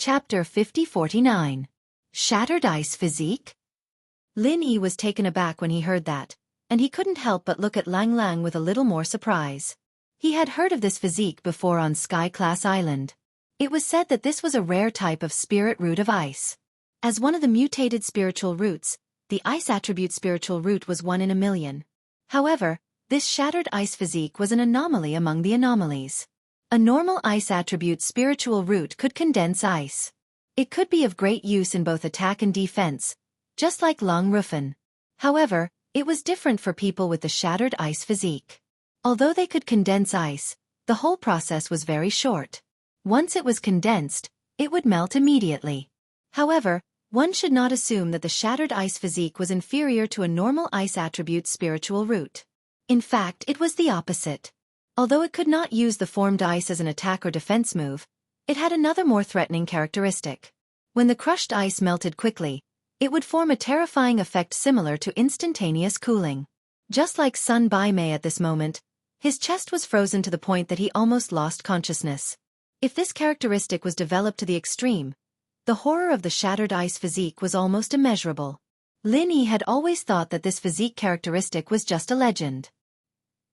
Chapter 5049. Shattered Ice Physique? Lin Yi was taken aback when he heard that, and he couldn't help but look at Lang Lang with a little more surprise. He had heard of this physique before on Sky-class Island. It was said that this was a rare type of spirit root of ice. As one of the mutated spiritual roots, the ice attribute spiritual root was 1 in a million. However, this shattered ice physique was an anomaly among the anomalies. A normal ice attribute spiritual root could condense ice. It could be of great use in both attack and defense, just like Lang Rufen. However, it was different for people with the shattered ice physique. Although they could condense ice, the whole process was very short. Once it was condensed, it would melt immediately. However, one should not assume that the shattered ice physique was inferior to a normal ice attribute spiritual root. In fact, it was the opposite. Although it could not use the formed ice as an attack or defense move, it had another more threatening characteristic. When the crushed ice melted quickly, it would form a terrifying effect similar to instantaneous cooling. Just like Sun Bai-mei at this moment, his chest was frozen to the point that he almost lost consciousness. If this characteristic was developed to the extreme, the horror of the shattered ice physique was almost immeasurable. Lin Yi had always thought that this physique characteristic was just a legend.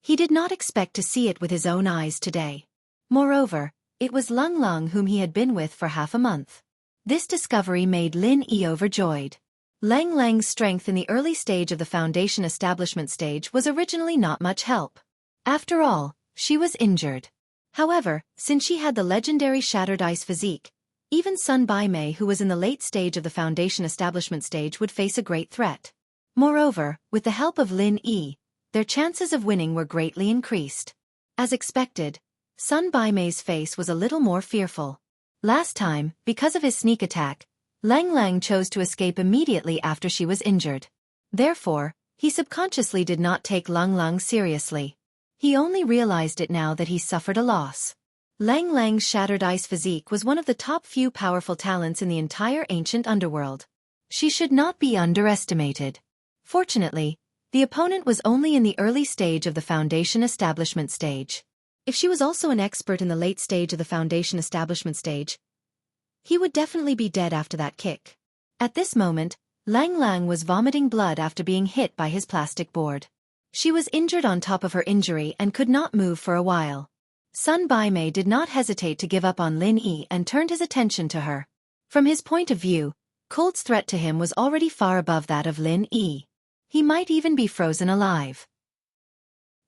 He did not expect to see it with his own eyes today. Moreover, it was Lang Lang whom he had been with for half a month. This discovery made Lin Yi overjoyed. Lang Lang's strength in the early stage of the foundation establishment stage was originally not much help. After all, she was injured. However, since she had the legendary shattered ice physique, even Sun Bai-mei, who was in the late stage of the foundation establishment stage, would face a great threat. Moreover, with the help of Lin Yi, their chances of winning were greatly increased. As expected, Sun Bai-mei's face was a little more fearful. Last time, because of his sneak attack, Lang Lang chose to escape immediately after she was injured. Therefore, he subconsciously did not take Lang Lang seriously. He only realized it now that he suffered a loss. Lang Lang's shattered ice physique was one of the top few powerful talents in the entire ancient underworld. She should not be underestimated. Fortunately, the opponent was only in the early stage of the foundation establishment stage. If she was also an expert in the late stage of the foundation establishment stage, he would definitely be dead after that kick. At this moment, Lang Lang was vomiting blood after being hit by his plastic board. She was injured on top of her injury and could not move for a while. Sun Bai-mei did not hesitate to give up on Lin Yi and turned his attention to her. From his point of view, Cold's threat to him was already far above that of Lin Yi. He might even be frozen alive.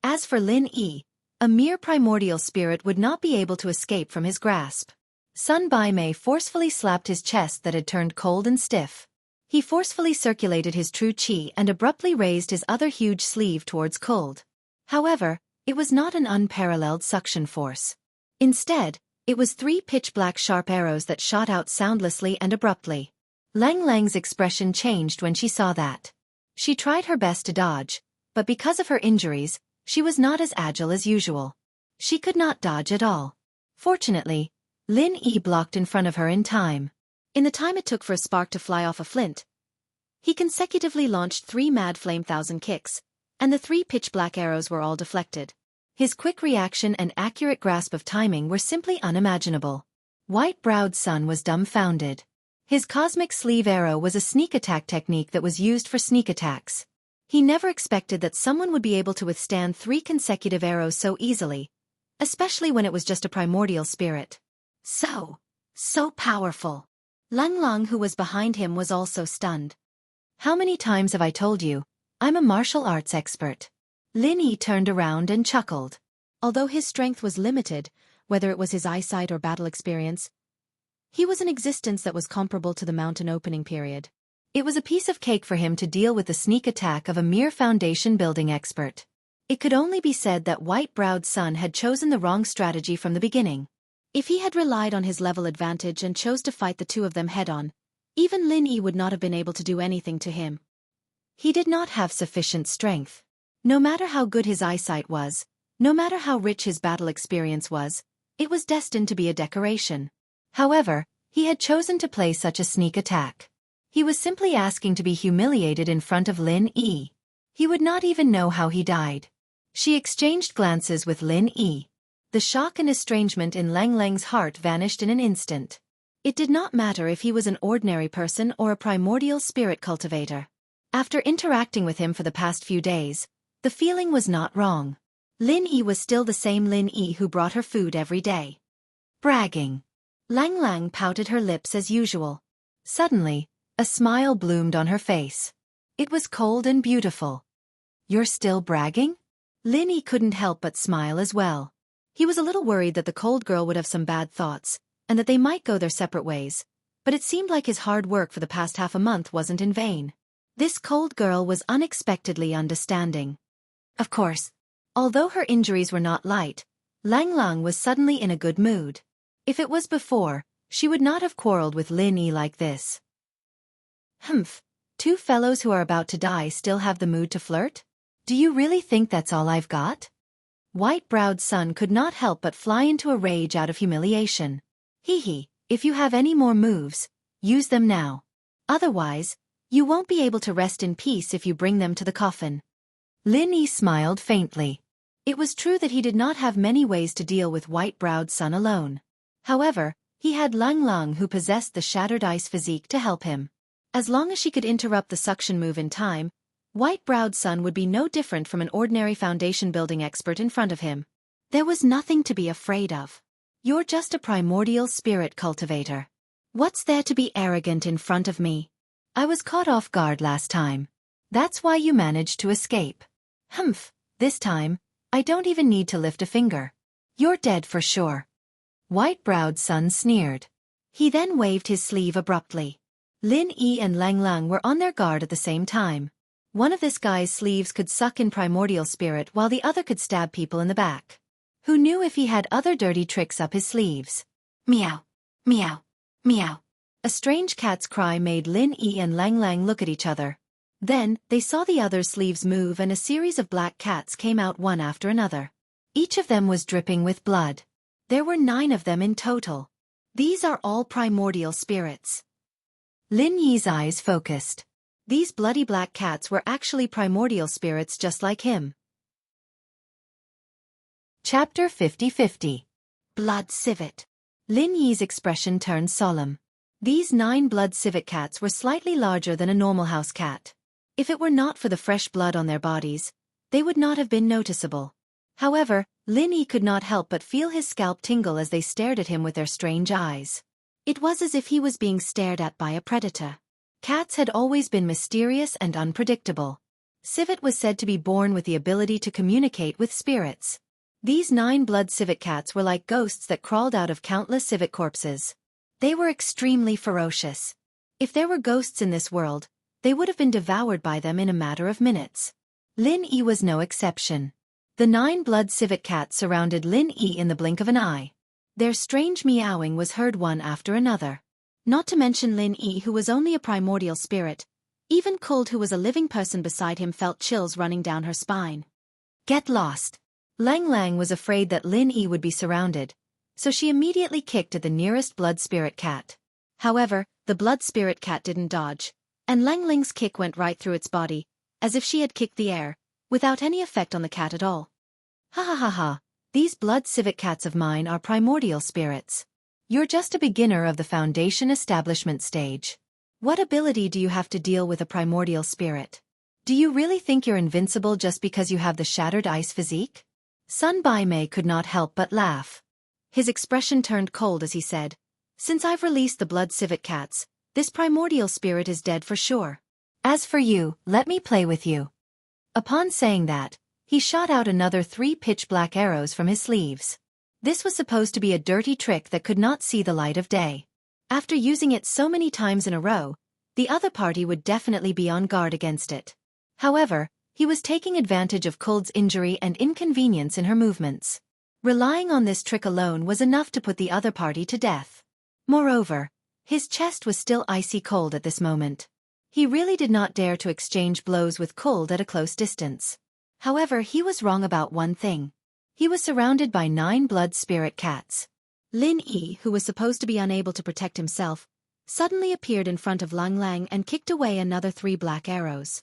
As for Lin Yi, a mere primordial spirit would not be able to escape from his grasp. Sun Bai-mei forcefully slapped his chest that had turned cold and stiff. He forcefully circulated his true qi and abruptly raised his other huge sleeve towards Cold. However, it was not an unparalleled suction force. Instead, it was 3 pitch-black sharp arrows that shot out soundlessly and abruptly. Lang Lang's expression changed when she saw that. She tried her best to dodge, but because of her injuries, she was not as agile as usual. She could not dodge at all. Fortunately, Lin Yi blocked in front of her in time. In the time it took for a spark to fly off a flint, he consecutively launched 3 mad flame thousand kicks, and the 3 pitch-black arrows were all deflected. His quick reaction and accurate grasp of timing were simply unimaginable. White-browed Sun was dumbfounded. His cosmic sleeve arrow was a sneak attack technique that was used for sneak attacks. He never expected that someone would be able to withstand 3 consecutive arrows so easily, especially when it was just a primordial spirit. So powerful. Lang Lang, who was behind him, was also stunned. How many times have I told you, I'm a martial arts expert? Lin Yi turned around and chuckled. Although his strength was limited, whether it was his eyesight or battle experience, he was an existence that was comparable to the mountain opening period. It was a piece of cake for him to deal with the sneak attack of a mere foundation building expert. It could only be said that White-browed Sun had chosen the wrong strategy from the beginning. If he had relied on his level advantage and chose to fight the two of them head-on, even Lin Yi would not have been able to do anything to him. He did not have sufficient strength. No matter how good his eyesight was, no matter how rich his battle experience was, it was destined to be a decoration. However, he had chosen to play such a sneak attack. He was simply asking to be humiliated in front of Lin Yi. He would not even know how he died. She exchanged glances with Lin Yi. The shock and estrangement in Lang Lang's heart vanished in an instant. It did not matter if he was an ordinary person or a primordial spirit cultivator. After interacting with him for the past few days, the feeling was not wrong. Lin Yi was still the same Lin Yi who brought her food every day. Bragging. Lang Lang pouted her lips as usual. Suddenly, a smile bloomed on her face. It was cold and beautiful. You're still bragging? Lin Yi couldn't help but smile as well. He was a little worried that the cold girl would have some bad thoughts, and that they might go their separate ways, but it seemed like his hard work for the past half a month wasn't in vain. This cold girl was unexpectedly understanding. Of course, although her injuries were not light, Lang Lang was suddenly in a good mood. If it was before, she would not have quarreled with Lin Yi like this. Humph, two fellows who are about to die still have the mood to flirt? Do you really think that's all I've got? White-browed Sun could not help but fly into a rage out of humiliation. Hee, if you have any more moves, use them now. Otherwise, you won't be able to rest in peace if you bring them to the coffin. Lin Yi smiled faintly. It was true that he did not have many ways to deal with white-browed Sun alone. However, he had Lang Lang who possessed the shattered ice physique to help him. As long as she could interrupt the suction move in time, white-browed Sun would be no different from an ordinary foundation-building expert in front of him. There was nothing to be afraid of. You're just a primordial spirit cultivator. What's there to be arrogant in front of me? I was caught off guard last time. That's why you managed to escape. Humph, this time, I don't even need to lift a finger. You're dead for sure. White-browed Sun sneered. He then waved his sleeve abruptly. Lin Yi and Lang Lang were on their guard at the same time. One of this guy's sleeves could suck in primordial spirit while the other could stab people in the back. Who knew if he had other dirty tricks up his sleeves? Meow, meow, meow. A strange cat's cry made Lin Yi and Lang Lang look at each other. Then, they saw the other's sleeves move and a series of black cats came out one after another. Each of them was dripping with blood. There were 9 of them in total. These are all primordial spirits. Lin Yi's eyes focused. These bloody black cats were actually primordial spirits just like him. Chapter 50-50. Blood Civet. Lin Yi's expression turned solemn. These 9 blood civet cats were slightly larger than a normal house cat. If it were not for the fresh blood on their bodies, they would not have been noticeable. However, Lin Yi could not help but feel his scalp tingle as they stared at him with their strange eyes. It was as if he was being stared at by a predator. Cats had always been mysterious and unpredictable. Civet was said to be born with the ability to communicate with spirits. These 9 blood civet cats were like ghosts that crawled out of countless civet corpses. They were extremely ferocious. If there were ghosts in this world, they would have been devoured by them in a matter of minutes. Lin Yi was no exception. The 9 blood civet cats surrounded Lin Yi in the blink of an eye. Their strange meowing was heard one after another. Not to mention Lin Yi, who was only a primordial spirit. Even Cold, who was a living person beside him, felt chills running down her spine. Get lost. Lang Lang was afraid that Lin Yi would be surrounded, so she immediately kicked at the nearest blood spirit cat. However, the blood spirit cat didn't dodge, and Lang Lang's kick went right through its body, as if she had kicked the air, without any effect on the cat at all. Ha ha ha ha, these blood civet cats of mine are primordial spirits. You're just a beginner of the foundation establishment stage. What ability do you have to deal with a primordial spirit? Do you really think you're invincible just because you have the shattered ice physique? Sun Bai Mei could not help but laugh. His expression turned cold as he said, Since I've released the blood civet cats, this primordial spirit is dead for sure. As for you, let me play with you. Upon saying that, he shot out another 3 pitch-black arrows from his sleeves. This was supposed to be a dirty trick that could not see the light of day. After using it so many times in a row, the other party would definitely be on guard against it. However, he was taking advantage of Cold's injury and inconvenience in her movements. Relying on this trick alone was enough to put the other party to death. Moreover, his chest was still icy cold at this moment. He really did not dare to exchange blows with Cold at a close distance. However, he was wrong about one thing. He was surrounded by 9 blood spirit cats. Lin Yi, who was supposed to be unable to protect himself, suddenly appeared in front of Lang Lang and kicked away another 3 black arrows.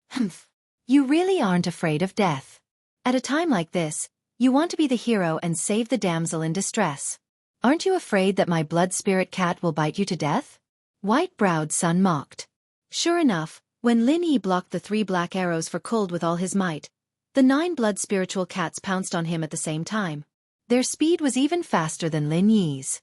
Humph. You really aren't afraid of death. At a time like this, you want to be the hero and save the damsel in distress. Aren't you afraid that my blood spirit cat will bite you to death? White-browed Sun mocked. Sure enough, when Lin Yi blocked the 3 black arrows for Cold with all his might, the 9 blood spiritual cats pounced on him at the same time. Their speed was even faster than Lin Yi's.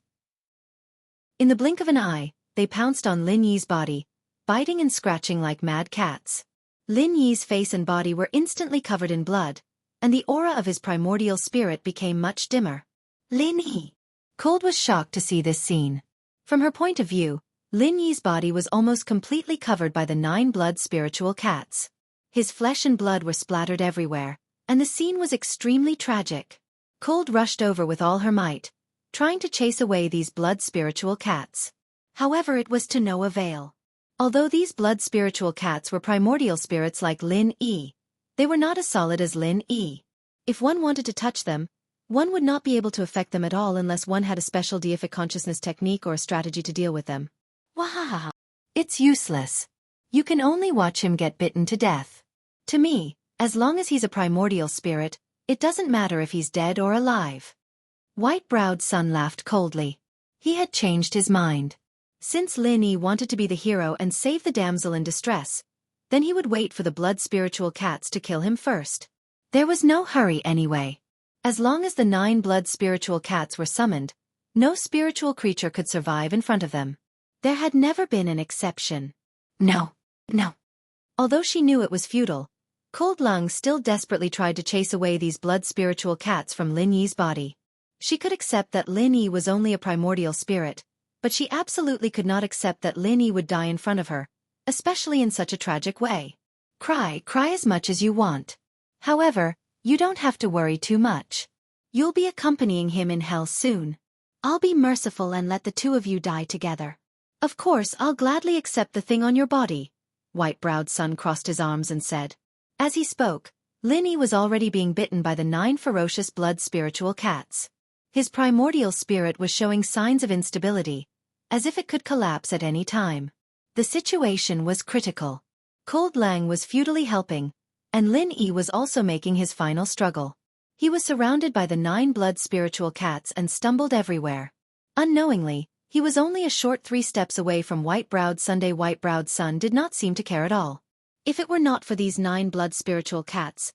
In the blink of an eye, they pounced on Lin Yi's body, biting and scratching like mad cats. Lin Yi's face and body were instantly covered in blood, and the aura of his primordial spirit became much dimmer. Lin Yi! Cold was shocked to see this scene. From her point of view, Lin Yi's body was almost completely covered by the 9 blood spiritual cats. His flesh and blood were splattered everywhere, and the scene was extremely tragic. Cold rushed over with all her might, trying to chase away these blood spiritual cats. However, it was to no avail. Although these blood spiritual cats were primordial spirits like Lin Yi, they were not as solid as Lin Yi. If one wanted to touch them, one would not be able to affect them at all unless one had a special deific consciousness technique or a strategy to deal with them. Wahaha! It's useless. You can only watch him get bitten to death. To me, as long as he's a primordial spirit, it doesn't matter if he's dead or alive. White-browed Sun laughed coldly. He had changed his mind. Since Lin Yi wanted to be the hero and save the damsel in distress, then he would wait for the blood spiritual cats to kill him first. There was no hurry anyway. As long as the 9 blood spiritual cats were summoned, no spiritual creature could survive in front of them. There had never been an exception. No. Although she knew it was futile, Cold Lung still desperately tried to chase away these blood spiritual cats from Lin Yi's body. She could accept that Lin Yi was only a primordial spirit, but she absolutely could not accept that Lin Yi would die in front of her, especially in such a tragic way. Cry as much as you want. However, you don't have to worry too much. You'll be accompanying him in hell soon. I'll be merciful and let the 2 of you die together. Of course, I'll gladly accept the thing on your body. White-browed Sun crossed his arms and said. As he spoke, Lin Yi was already being bitten by the 9 ferocious blood spiritual cats. His primordial spirit was showing signs of instability, as if it could collapse at any time. The situation was critical. Cold Lang was futilely helping, and Lin Yi was also making his final struggle. He was surrounded by the 9 blood spiritual cats and stumbled everywhere. Unknowingly, he was only a short 3 steps away from White-browed Sunday. White-browed Sun did not seem to care at all. If it were not for these 9 blood spiritual cats,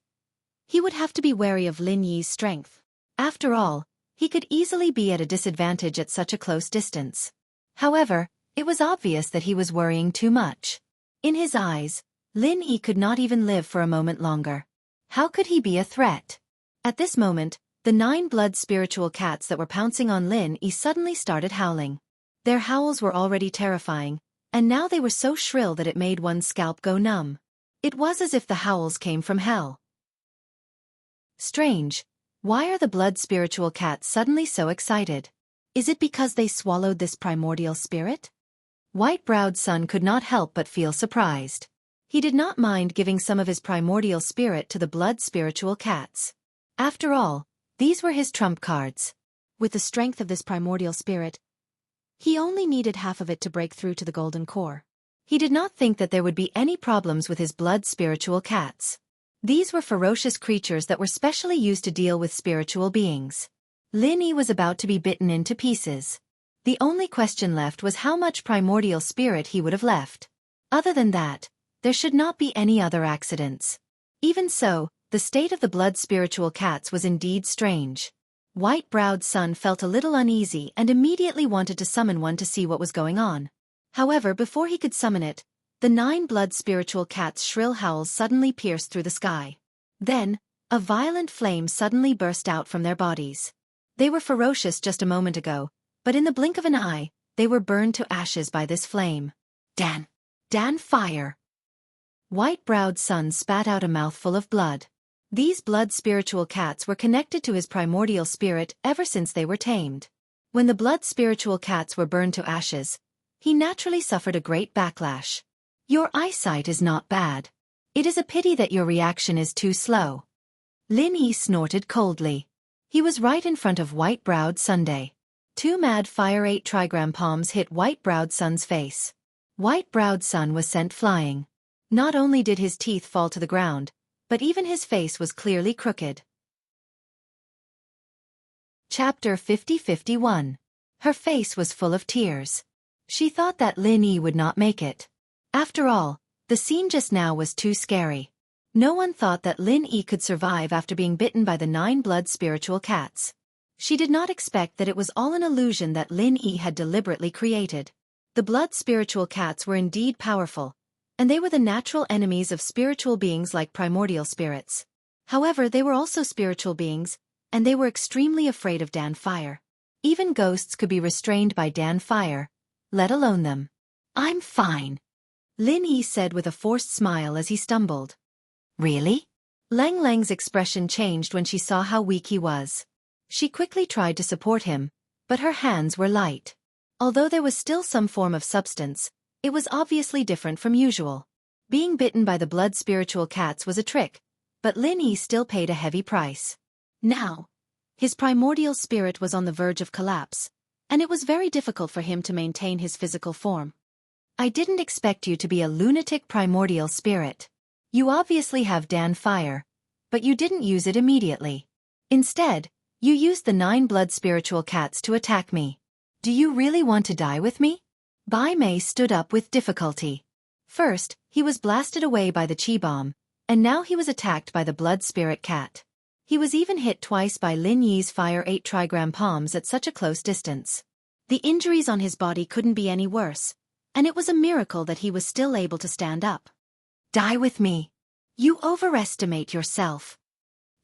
he would have to be wary of Lin Yi's strength. After all, he could easily be at a disadvantage at such a close distance. However, it was obvious that he was worrying too much. In his eyes, Lin Yi could not even live for a moment longer. How could he be a threat? At this moment, the 9 blood spiritual cats that were pouncing on Lin Yi suddenly started howling. Their howls were already terrifying, and now they were so shrill that it made one's scalp go numb. It was as if the howls came from hell. Strange. Why are the blood spiritual cats suddenly so excited? Is it because they swallowed this primordial spirit? White-browed Sun could not help but feel surprised. He did not mind giving some of his primordial spirit to the blood spiritual cats. After all, these were his trump cards. With the strength of this primordial spirit, he only needed half of it to break through to the golden core. He did not think that there would be any problems with his blood spiritual cats. These were ferocious creatures that were specially used to deal with spiritual beings. Lin Yi was about to be bitten into pieces. The only question left was how much primordial spirit he would have left. Other than that, there should not be any other accidents. Even so, the state of the blood spiritual cats was indeed strange. White-browed Sun felt a little uneasy and immediately wanted to summon one to see what was going on. However, before he could summon it, the 9 blood spiritual cats' shrill howls suddenly pierced through the sky. Then, a violent flame suddenly burst out from their bodies. They were ferocious just a moment ago, but in the blink of an eye, they were burned to ashes by this flame. Dan fire! White-browed Sun spat out a mouthful of blood. These blood spiritual cats were connected to his primordial spirit ever since they were tamed. When the blood spiritual cats were burned to ashes, he naturally suffered a great backlash. Your eyesight is not bad. It is a pity that your reaction is too slow. Lin Yi snorted coldly. He was right in front of White-browed Sunday. 2 mad fire 8 trigram palms hit White-browed Sun's face. White-browed Sun was sent flying. Not only did his teeth fall to the ground, but even his face was clearly crooked. Chapter 50-51. Her face was full of tears. She thought that Lin Yi would not make it. After all, the scene just now was too scary. No one thought that Lin Yi could survive after being bitten by the 9 blood spiritual cats. She did not expect that it was all an illusion that Lin Yi had deliberately created. The blood spiritual cats were indeed powerful, and they were the natural enemies of spiritual beings like primordial spirits. However, they were also spiritual beings, and they were extremely afraid of Dan Fire. Even ghosts could be restrained by Dan Fire, let alone them. "I'm fine," Lin Yi said with a forced smile as he stumbled. "Really?" Lang Lang's expression changed when she saw how weak he was. She quickly tried to support him, but her hands were light. Although there was still some form of substance, it was obviously different from usual. Being bitten by the blood spiritual cats was a trick, but Lin Yi still paid a heavy price. Now, his primordial spirit was on the verge of collapse, and it was very difficult for him to maintain his physical form. "I didn't expect you to be a lunatic primordial spirit. You obviously have Dan Fire, but you didn't use it immediately. Instead, you used the 9 blood spiritual cats to attack me. Do you really want to die with me?" Bai Mei stood up with difficulty. First, he was blasted away by the chi bomb, and now he was attacked by the blood spirit cat. He was even hit twice by Lin Yi's Fire 8 trigram palms at such a close distance. The injuries on his body couldn't be any worse, and it was a miracle that he was still able to stand up. "Die with me. You overestimate yourself."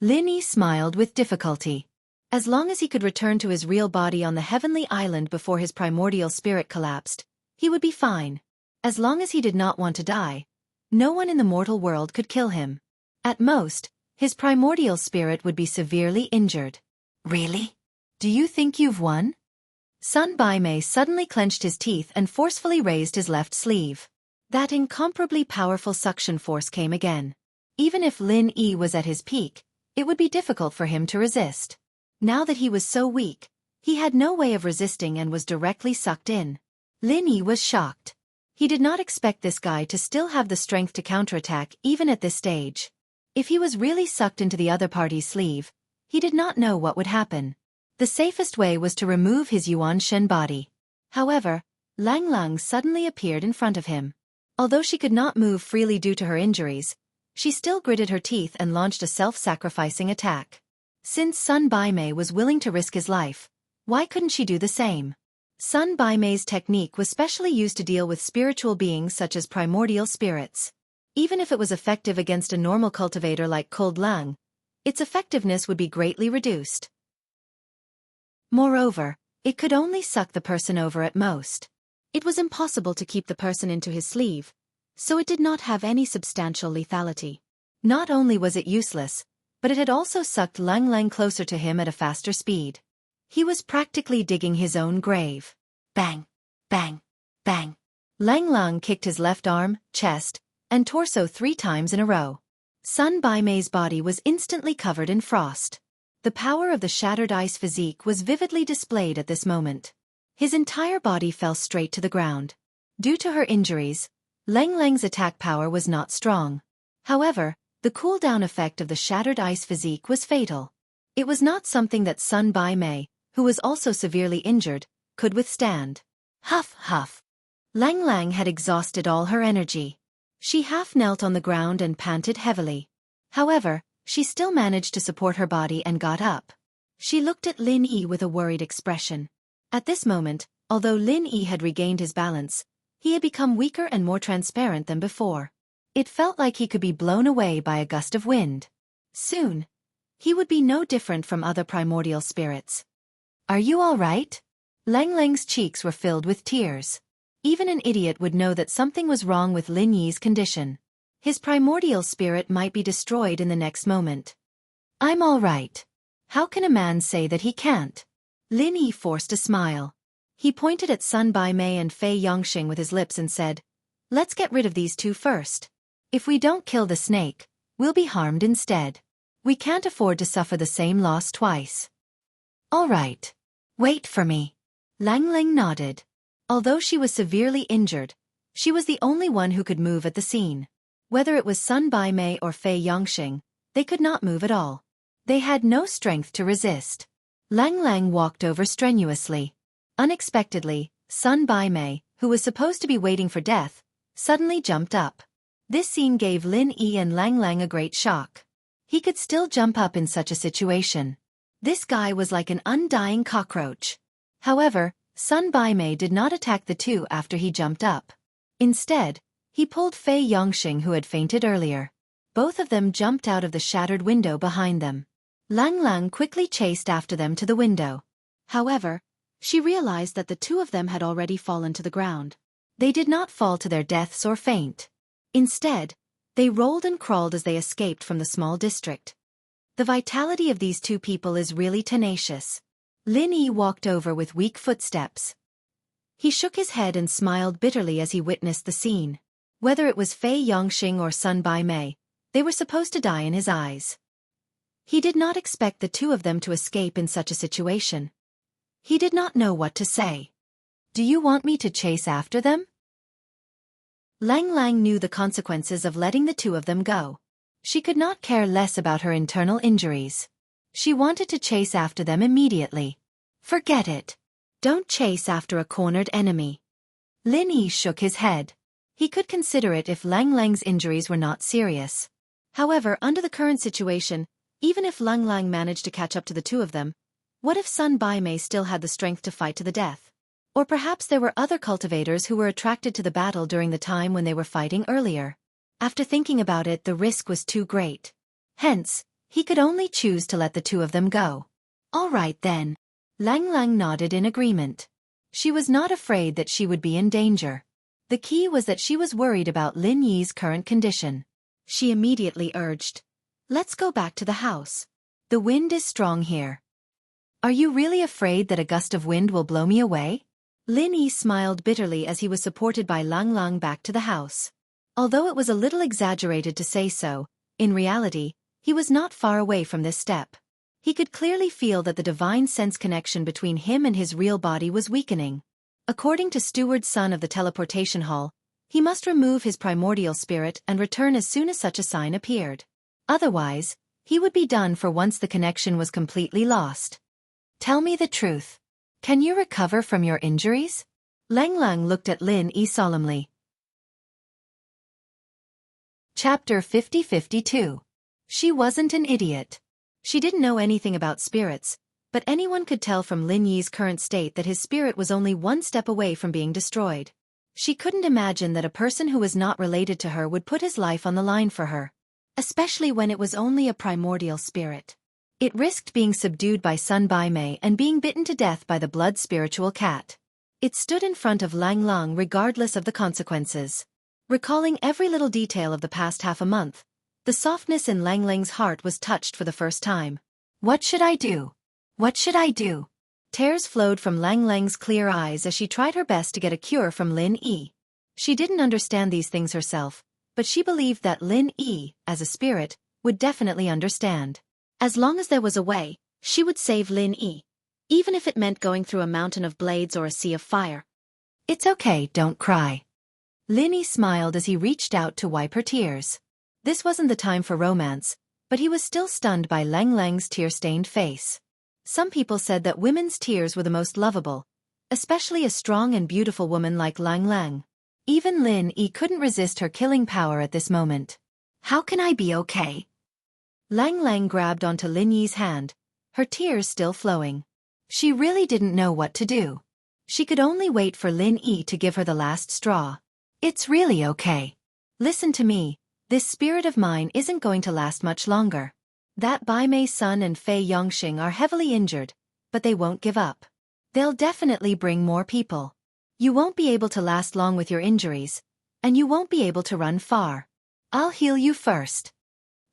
Lin Yi smiled with difficulty. As long as he could return to his real body on the heavenly island before his primordial spirit collapsed, he would be fine. As long as he did not want to die, no one in the mortal world could kill him. At most, his primordial spirit would be severely injured. "Really? Do you think you've won?" Sun Bai Mei suddenly clenched his teeth and forcefully raised his left sleeve. That incomparably powerful suction force came again. Even if Lin Yi was at his peak, it would be difficult for him to resist. Now that he was so weak, he had no way of resisting and was directly sucked in. Lin Yi was shocked. He did not expect this guy to still have the strength to counterattack even at this stage. If he was really sucked into the other party's sleeve, he did not know what would happen. The safest way was to remove his Yuan Shen body. However, Lang Lang suddenly appeared in front of him. Although she could not move freely due to her injuries, she still gritted her teeth and launched a self-sacrificing attack. Since Sun Bai Mei was willing to risk his life, why couldn't she do the same? Sun Bai Mei's technique was specially used to deal with spiritual beings such as primordial spirits. Even if it was effective against a normal cultivator like Cold Lang, its effectiveness would be greatly reduced. Moreover, it could only suck the person over at most. It was impossible to keep the person into his sleeve, so it did not have any substantial lethality. Not only was it useless, but it had also sucked Lang Lang closer to him at a faster speed. He was practically digging his own grave. Bang! Bang! Bang! Lang Lang kicked his left arm, chest, and torso 3 times in a row. Sun Bai Mei's body was instantly covered in frost. The power of the shattered ice physique was vividly displayed at this moment. His entire body fell straight to the ground. Due to her injuries, Lang Lang's attack power was not strong. However, the cool-down effect of the shattered ice physique was fatal. It was not something that Sun Bai Mei, who was also severely injured, could withstand. Huff, huff. Lang Lang had exhausted all her energy. She half knelt on the ground and panted heavily. However, she still managed to support her body and got up. She looked at Lin Yi with a worried expression. At this moment, although Lin Yi had regained his balance, he had become weaker and more transparent than before. It felt like he could be blown away by a gust of wind. Soon, he would be no different from other primordial spirits. "Are you all right?" Lang Lang's cheeks were filled with tears. Even an idiot would know that something was wrong with Lin Yi's condition. His primordial spirit might be destroyed in the next moment. "I'm all right. How can a man say that he can't?" Lin Yi forced a smile. He pointed at Sun Bai Mei and Fei Yongxing with his lips and said, "Let's get rid of these two first. If we don't kill the snake, we'll be harmed instead. We can't afford to suffer the same loss twice." "All right. Wait for me." Lang Lang nodded. Although she was severely injured, she was the only one who could move at the scene. Whether it was Sun Bai Mei or Fei Yongxing, they could not move at all. They had no strength to resist. Lang Lang walked over strenuously. Unexpectedly, Sun Bai Mei, who was supposed to be waiting for death, suddenly jumped up. This scene gave Lin Yi and Lang Lang a great shock. He could still jump up in such a situation. This guy was like an undying cockroach. However, Sun Bai Mei did not attack the two after he jumped up. Instead, he pulled Fei Yongxing, who had fainted earlier. Both of them jumped out of the shattered window behind them. Lang Lang quickly chased after them to the window. However, she realized that the two of them had already fallen to the ground. They did not fall to their deaths or faint. Instead, they rolled and crawled as they escaped from the small district. The vitality of these two people is really tenacious. Lin Yi walked over with weak footsteps. He shook his head and smiled bitterly as he witnessed the scene. Whether it was Fei Yongxing or Sun Bai Mei, they were supposed to die in his eyes. He did not expect the two of them to escape in such a situation. He did not know what to say. Do you want me to chase after them? Lang Lang knew the consequences of letting the two of them go. She could not care less about her internal injuries. She wanted to chase after them immediately. Forget it. Don't chase after a cornered enemy. Lin Yi shook his head. He could consider it if Lang Lang's injuries were not serious. However, under the current situation, even if Lang Lang managed to catch up to the two of them, what if Sun Bai Mei still had the strength to fight to the death? Or perhaps there were other cultivators who were attracted to the battle during the time when they were fighting earlier. After thinking about it, the risk was too great. Hence, he could only choose to let the two of them go. All right then. Lang Lang nodded in agreement. She was not afraid that she would be in danger. The key was that she was worried about Lin Yi's current condition. She immediately urged, "Let's go back to the house. The wind is strong here." "Are you really afraid that a gust of wind will blow me away?" Lin Yi smiled bitterly as he was supported by Lang Lang back to the house. Although it was a little exaggerated to say so, in reality, he was not far away from this step. He could clearly feel that the divine sense connection between him and his real body was weakening. According to Steward Sun of the teleportation hall, he must remove his primordial spirit and return as soon as such a sign appeared. Otherwise, he would be done for once the connection was completely lost. "Tell me the truth. Can you recover from your injuries?" Lang Lang looked at Lin Yi solemnly. Chapter 50-52. She wasn't an idiot. She didn't know anything about spirits, but anyone could tell from Lin Yi's current state that his spirit was only one step away from being destroyed. She couldn't imagine that a person who was not related to her would put his life on the line for her, especially when it was only a primordial spirit. It risked being subdued by Sun Bai Mei and being bitten to death by the blood spiritual cat. It stood in front of Lang Lang regardless of the consequences. Recalling every little detail of the past half a month, the softness in Lang Lang's heart was touched for the first time. "What should I do? What should I do?" Tears flowed from Lang Lang's clear eyes as she tried her best to get a cure from Lin Yi. She didn't understand these things herself, but she believed that Lin Yi, as a spirit, would definitely understand. As long as there was a way, she would save Lin Yi, even if it meant going through a mountain of blades or a sea of fire. "It's okay, don't cry." Lin Yi smiled as he reached out to wipe her tears. This wasn't the time for romance, but he was still stunned by Lang Lang's tear-stained face. Some people said that women's tears were the most lovable, especially a strong and beautiful woman like Lang Lang. Even Lin Yi couldn't resist her killing power at this moment. "How can I be okay?" Lang Lang grabbed onto Lin Yi's hand, her tears still flowing. She really didn't know what to do. She could only wait for Lin Yi to give her the last straw. "It's really okay. Listen to me, this spirit of mine isn't going to last much longer. That Bai Mei Sun and Fei Yongxing are heavily injured, but they won't give up. They'll definitely bring more people. You won't be able to last long with your injuries, and you won't be able to run far. I'll heal you first,"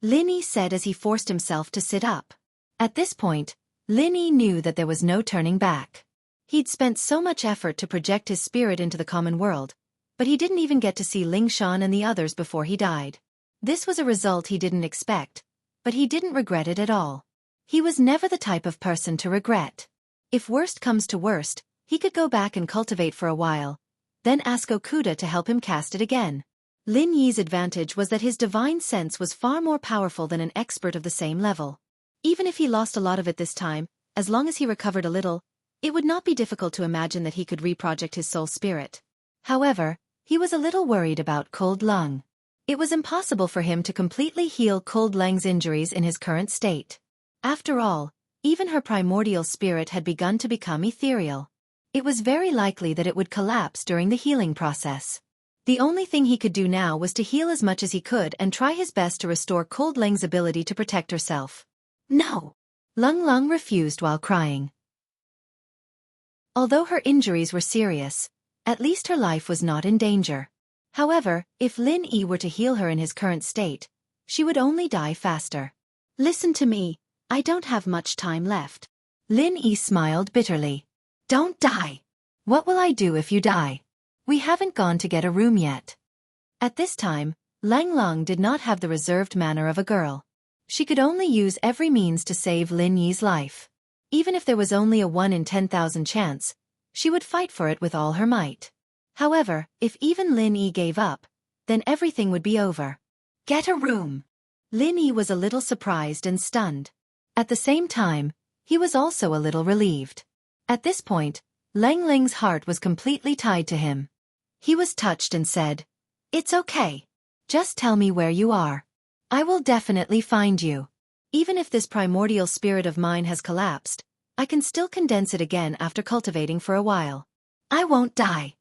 Lin Yi said as he forced himself to sit up. At this point, Lin Yi knew that there was no turning back. He'd spent so much effort to project his spirit into the common world, but he didn't even get to see Ling Shan and the others before he died. This was a result he didn't expect, but he didn't regret it at all. He was never the type of person to regret. If worst comes to worst, he could go back and cultivate for a while, then ask Okuda to help him cast it again. Lin Yi's advantage was that his divine sense was far more powerful than an expert of the same level. Even if he lost a lot of it this time, as long as he recovered a little, It would not be difficult to imagine that he could reproject his soul spirit. However, he was a little worried about Cold Lung. It was impossible for him to completely heal Cold Lung's injuries in his current state. After all, even her primordial spirit had begun to become ethereal. It was very likely that it would collapse during the healing process. The only thing he could do now was to heal as much as he could and try his best to restore Cold Lung's ability to protect herself. No! Lung Lung refused while crying. Although her injuries were serious, at least her life was not in danger. However, if Lin Yi were to heal her in his current state, she would only die faster. Listen to me, I don't have much time left. Lin Yi smiled bitterly. Don't die. What will I do if you die? We haven't gone to get a room yet. At this time, Lang Lang did not have the reserved manner of a girl. She could only use every means to save Lin Yi's life. Even if there was only a 1 in 10,000 chance, she would fight for it with all her might. However, if even Lin Yi gave up, then everything would be over. Get a room! Lin Yi was a little surprised and stunned. At the same time, he was also a little relieved. At this point, Lang Lang's heart was completely tied to him. He was touched and said, "It's okay. Just tell me where you are. I will definitely find you. Even if this primordial spirit of mine has collapsed, I can still condense it again after cultivating for a while. I won't die."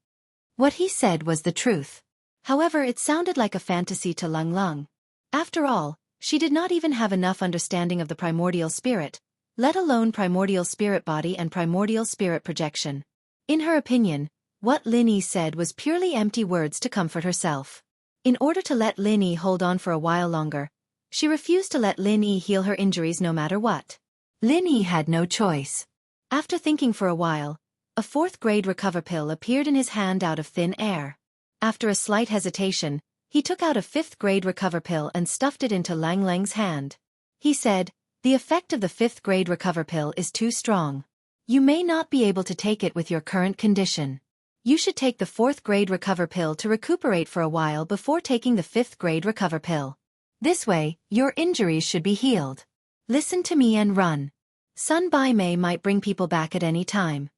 What he said was the truth. However, it sounded like a fantasy to Lang Lang. After all, she did not even have enough understanding of the primordial spirit, let alone primordial spirit body and primordial spirit projection. In her opinion, what Lin Yi said was purely empty words to comfort herself. In order to let Lin Yi hold on for a while longer, she refused to let Lin Yi heal her injuries no matter what. Lin Yi had no choice. After thinking for a while, a 4th grade recover pill appeared in his hand out of thin air. After a slight hesitation, he took out a 5th grade recover pill and stuffed it into Lang Lang's hand. He said, "The effect of the 5th grade recover pill is too strong. You may not be able to take it with your current condition. You should take the 4th grade recover pill to recuperate for a while before taking the 5th grade recover pill. This way, your injuries should be healed. Listen to me and run. Sun Bai Mei might bring people back at any time."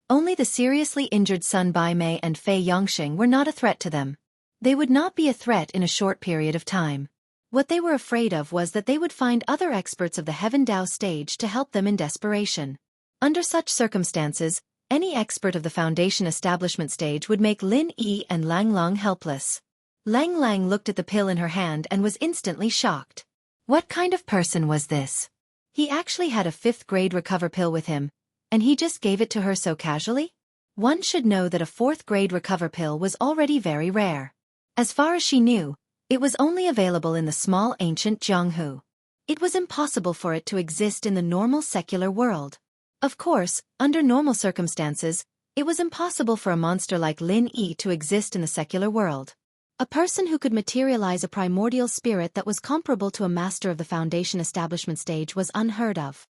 Only the seriously injured Sun Bai Mei and Fei Yongxing were not a threat to them. They would not be a threat in a short period of time. What they were afraid of was that they would find other experts of the Heaven Dao stage to help them in desperation. Under such circumstances, any expert of the Foundation establishment stage would make Lin Yi and Lang Lang helpless. Lang Lang looked at the pill in her hand and was instantly shocked. What kind of person was this? He actually had a 5th grade recover pill with him, and he just gave it to her so casually? One should know that a 4th grade recover pill was already very rare. As far as she knew, it was only available in the small ancient Jianghu. It was impossible for it to exist in the normal secular world. Of course, under normal circumstances, it was impossible for a monster like Lin Yi to exist in the secular world. A person who could materialize a primordial spirit that was comparable to a master of the Foundation establishment stage was unheard of.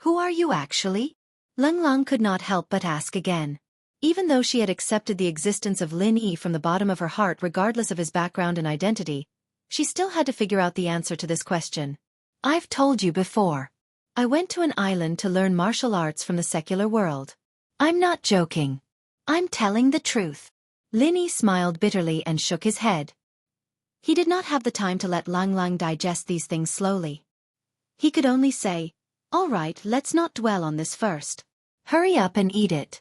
Who are you actually? Lang Lang could not help but ask again. Even though she had accepted the existence of Lin Yi from the bottom of her heart regardless of his background and identity, she still had to figure out the answer to this question. I've told you before. I went to an island to learn martial arts from the secular world. I'm not joking. I'm telling the truth. Lin Yi smiled bitterly and shook his head. He did not have the time to let Lang Lang digest these things slowly. He could only say, "All right, let's not dwell on this first. Hurry up and eat it."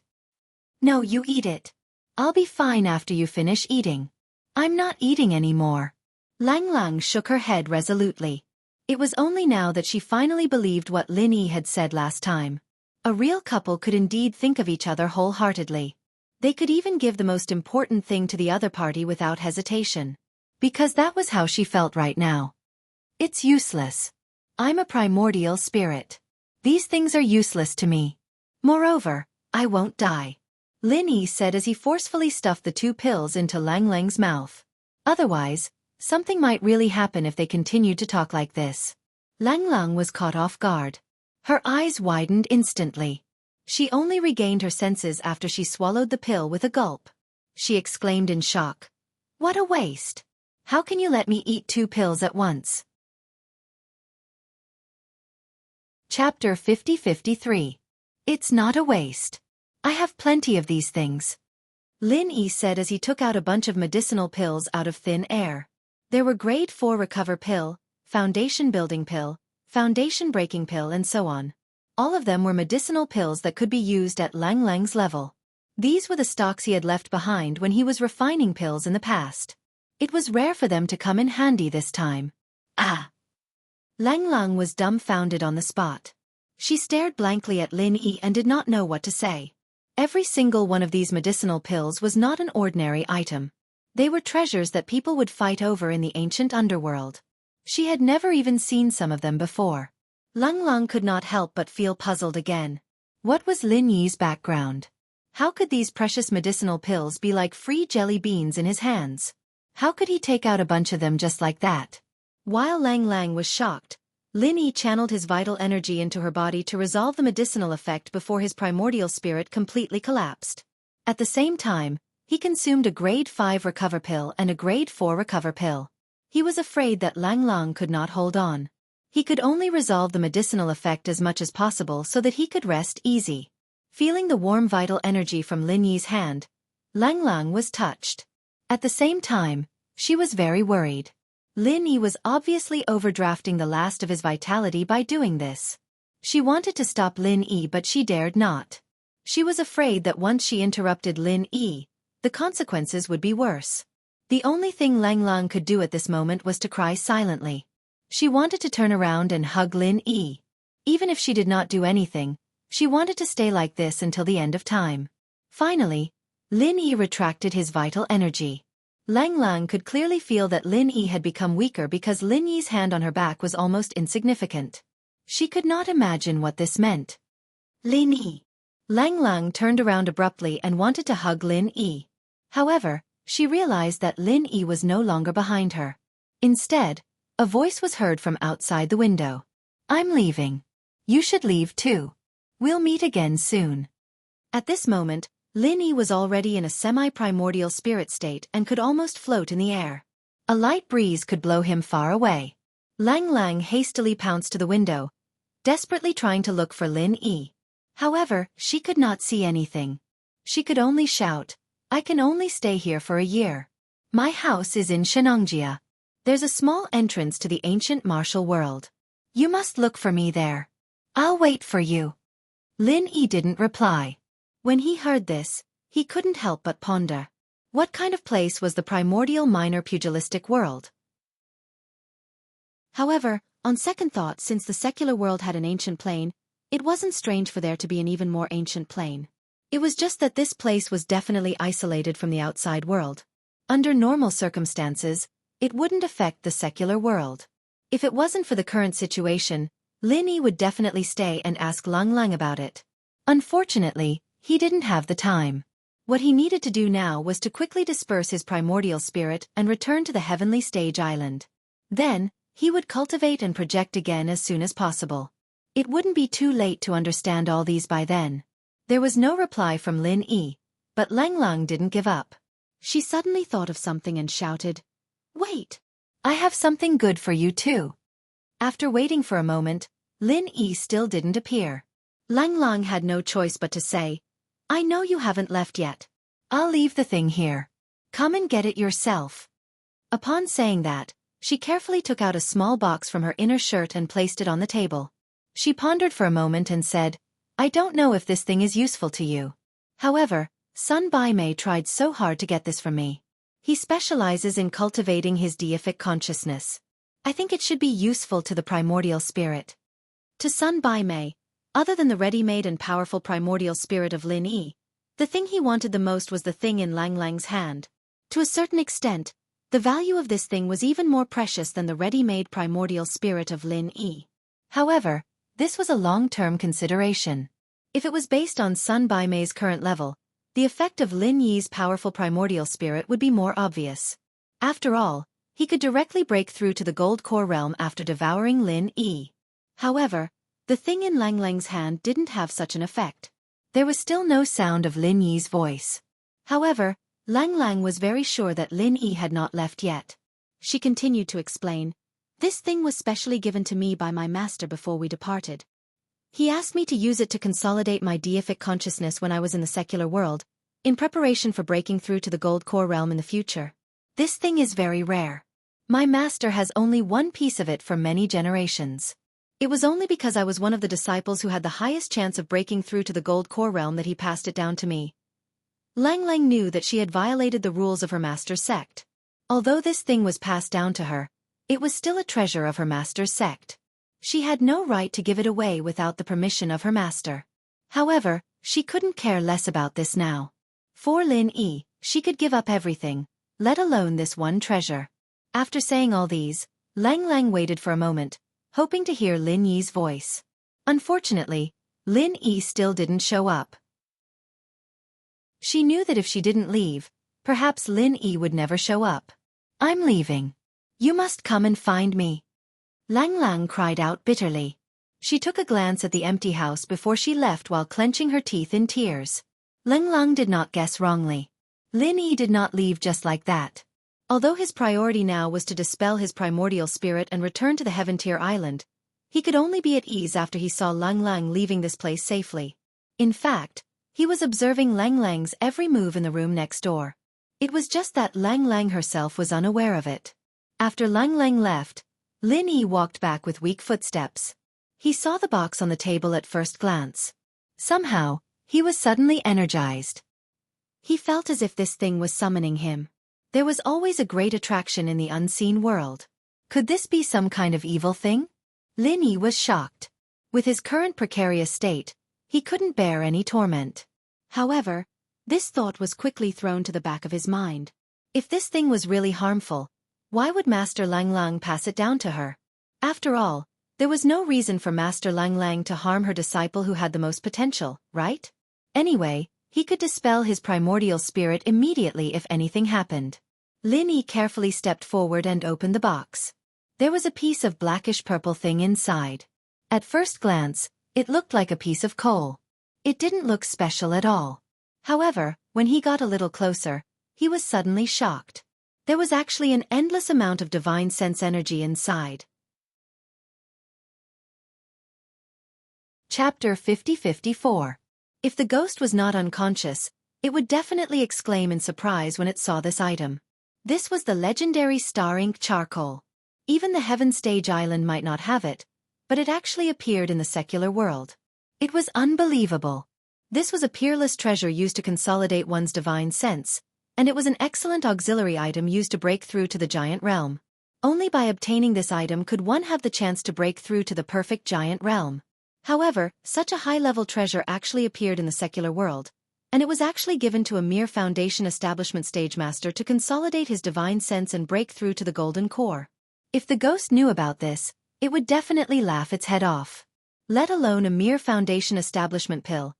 "No, you eat it. I'll be fine after you finish eating." "I'm not eating anymore." Lang Lang shook her head resolutely. It was only now that she finally believed what Lin Yi had said last time. A real couple could indeed think of each other wholeheartedly. They could even give the most important thing to the other party without hesitation. Because that was how she felt right now. It's useless. I'm a primordial spirit. These things are useless to me. Moreover, I won't die. Lin Yi said as he forcefully stuffed the 2 pills into Lang Lang's mouth. Otherwise, something might really happen if they continued to talk like this. Lang Lang was caught off guard. Her eyes widened instantly. She only regained her senses after she swallowed the pill with a gulp. She exclaimed in shock. What a waste! How can you let me eat 2 pills at once? Chapter 50-53. It's not a waste. I have plenty of these things. Lin Yi said as he took out a bunch of medicinal pills out of thin air. There were grade 4 recover pill, foundation building pill, foundation breaking pill and so on. All of them were medicinal pills that could be used at Lang Lang's level. These were the stocks he had left behind when he was refining pills in the past. It was rare for them to come in handy this time. Ah! Lang Lang was dumbfounded on the spot. She stared blankly at Lin Yi and did not know what to say. Every single one of these medicinal pills was not an ordinary item. They were treasures that people would fight over in the ancient underworld. She had never even seen some of them before. Lang Lang could not help but feel puzzled again. What was Lin Yi's background? How could these precious medicinal pills be like free jelly beans in his hands? How could he take out a bunch of them just like that? While Lang Lang was shocked, Lin Yi channeled his vital energy into her body to resolve the medicinal effect before his primordial spirit completely collapsed. At the same time, he consumed a grade 5 recover pill and a grade 4 recover pill. He was afraid that Lang Lang could not hold on. He could only resolve the medicinal effect as much as possible so that he could rest easy. Feeling the warm vital energy from Lin Yi's hand, Lang Lang was touched. At the same time, she was very worried. Lin Yi was obviously overdrafting the last of his vitality by doing this. She wanted to stop Lin Yi but she dared not. She was afraid that once she interrupted Lin Yi, the consequences would be worse. The only thing Lang Lang could do at this moment was to cry silently. She wanted to turn around and hug Lin Yi. Even if she did not do anything, she wanted to stay like this until the end of time. Finally, Lin Yi retracted his vital energy. Lang Lang could clearly feel that Lin Yi had become weaker because Lin Yi's hand on her back was almost insignificant. She could not imagine what this meant. Lin Yi. Lang Lang turned around abruptly and wanted to hug Lin Yi. However, she realized that Lin Yi was no longer behind her. Instead, a voice was heard from outside the window. I'm leaving. You should leave too. We'll meet again soon. At this moment, Lin Yi was already in a semi-primordial spirit state and could almost float in the air. A light breeze could blow him far away. Lang Lang hastily pounced to the window, desperately trying to look for Lin Yi. However, she could not see anything. She could only shout, I can only stay here for a year. My house is in Shenongjia. There's a small entrance to the ancient martial world. You must look for me there. I'll wait for you. Lin Yi didn't reply. When he heard this, he couldn't help but ponder. What kind of place was the primordial minor pugilistic world? However, on second thought, since the secular world had an ancient plane, it wasn't strange for there to be an even more ancient plane. It was just that this place was definitely isolated from the outside world. Under normal circumstances, it wouldn't affect the secular world. If it wasn't for the current situation, Lin Yi would definitely stay and ask Lang Lang about it. Unfortunately, he didn't have the time. What he needed to do now was to quickly disperse his primordial spirit and return to the heavenly stage island. Then, he would cultivate and project again as soon as possible. It wouldn't be too late to understand all these by then. There was no reply from Lin Yi, but Lang Lang didn't give up. She suddenly thought of something and shouted, Wait! I have something good for you too. After waiting for a moment, Lin Yi still didn't appear. Lang Lang had no choice but to say, I know you haven't left yet. I'll leave the thing here. Come and get it yourself. Upon saying that, she carefully took out a small box from her inner shirt and placed it on the table. She pondered for a moment and said, I don't know if this thing is useful to you. However, Sun Bai Mei tried so hard to get this from me. He specializes in cultivating his deific consciousness. I think it should be useful to the primordial spirit. To Sun Bai Mei, other than the ready-made and powerful primordial spirit of Lin Yi, the thing he wanted the most was the thing in Lang Lang's hand. To a certain extent, the value of this thing was even more precious than the ready-made primordial spirit of Lin Yi. However, this was a long-term consideration. If it was based on Sun Bai Mei's current level, the effect of Lin Yi's powerful primordial spirit would be more obvious. After all, he could directly break through to the gold core realm after devouring Lin Yi. However, the thing in Lang Lang's hand didn't have such an effect. There was still no sound of Lin Yi's voice. However, Lang Lang was very sure that Lin Yi had not left yet. She continued to explain, This thing was specially given to me by my master before we departed. He asked me to use it to consolidate my deific consciousness when I was in the secular world, in preparation for breaking through to the gold core realm in the future. This thing is very rare. My master has only one piece of it for many generations. It was only because I was one of the disciples who had the highest chance of breaking through to the gold core realm that he passed it down to me. Lang Lang knew that she had violated the rules of her master's sect. Although this thing was passed down to her, it was still a treasure of her master's sect. She had no right to give it away without the permission of her master. However, she couldn't care less about this now. For Lin Yi, she could give up everything, let alone this one treasure. After saying all these, Lang Lang waited for a moment, hoping to hear Lin Yi's voice. Unfortunately, Lin Yi still didn't show up. She knew that if she didn't leave, perhaps Lin Yi would never show up. "I'm leaving. You must come and find me." Lang Lang cried out bitterly. She took a glance at the empty house before she left while clenching her teeth in tears. Lang Lang did not guess wrongly. Lin Yi did not leave just like that. Although his priority now was to dispel his primordial spirit and return to the Heaven Tier Island, he could only be at ease after he saw Lang Lang leaving this place safely. In fact, he was observing Lang Lang's every move in the room next door. It was just that Lang Lang herself was unaware of it. After Lang Lang left, Lin Yi walked back with weak footsteps. He saw the box on the table at first glance. Somehow, he was suddenly energized. He felt as if this thing was summoning him. There was always a great attraction in the unseen world. Could this be some kind of evil thing? Lin Yi was shocked. With his current precarious state, he couldn't bear any torment. However, this thought was quickly thrown to the back of his mind. If this thing was really harmful, why would Master Lang Lang pass it down to her? After all, there was no reason for Master Lang Lang to harm her disciple who had the most potential, right? Anyway, he could dispel his primordial spirit immediately if anything happened. Lin Yi carefully stepped forward and opened the box. There was a piece of blackish-purple thing inside. At first glance, it looked like a piece of coal. It didn't look special at all. However, when he got a little closer, he was suddenly shocked. There was actually an endless amount of divine sense energy inside. Chapter 50-54. If the ghost was not unconscious, it would definitely exclaim in surprise when it saw this item. This was the legendary star ink charcoal. Even the Heaven Stage Island might not have it, but it actually appeared in the secular world. It was unbelievable. This was a peerless treasure used to consolidate one's divine sense, and it was an excellent auxiliary item used to break through to the giant realm. Only by obtaining this item could one have the chance to break through to the perfect giant realm. However, such a high-level treasure actually appeared in the secular world, and it was actually given to a mere Foundation Establishment Stage Master to consolidate his divine sense and break through to the golden core. If the ghost knew about this, it would definitely laugh its head off. Let alone a mere Foundation Establishment pill.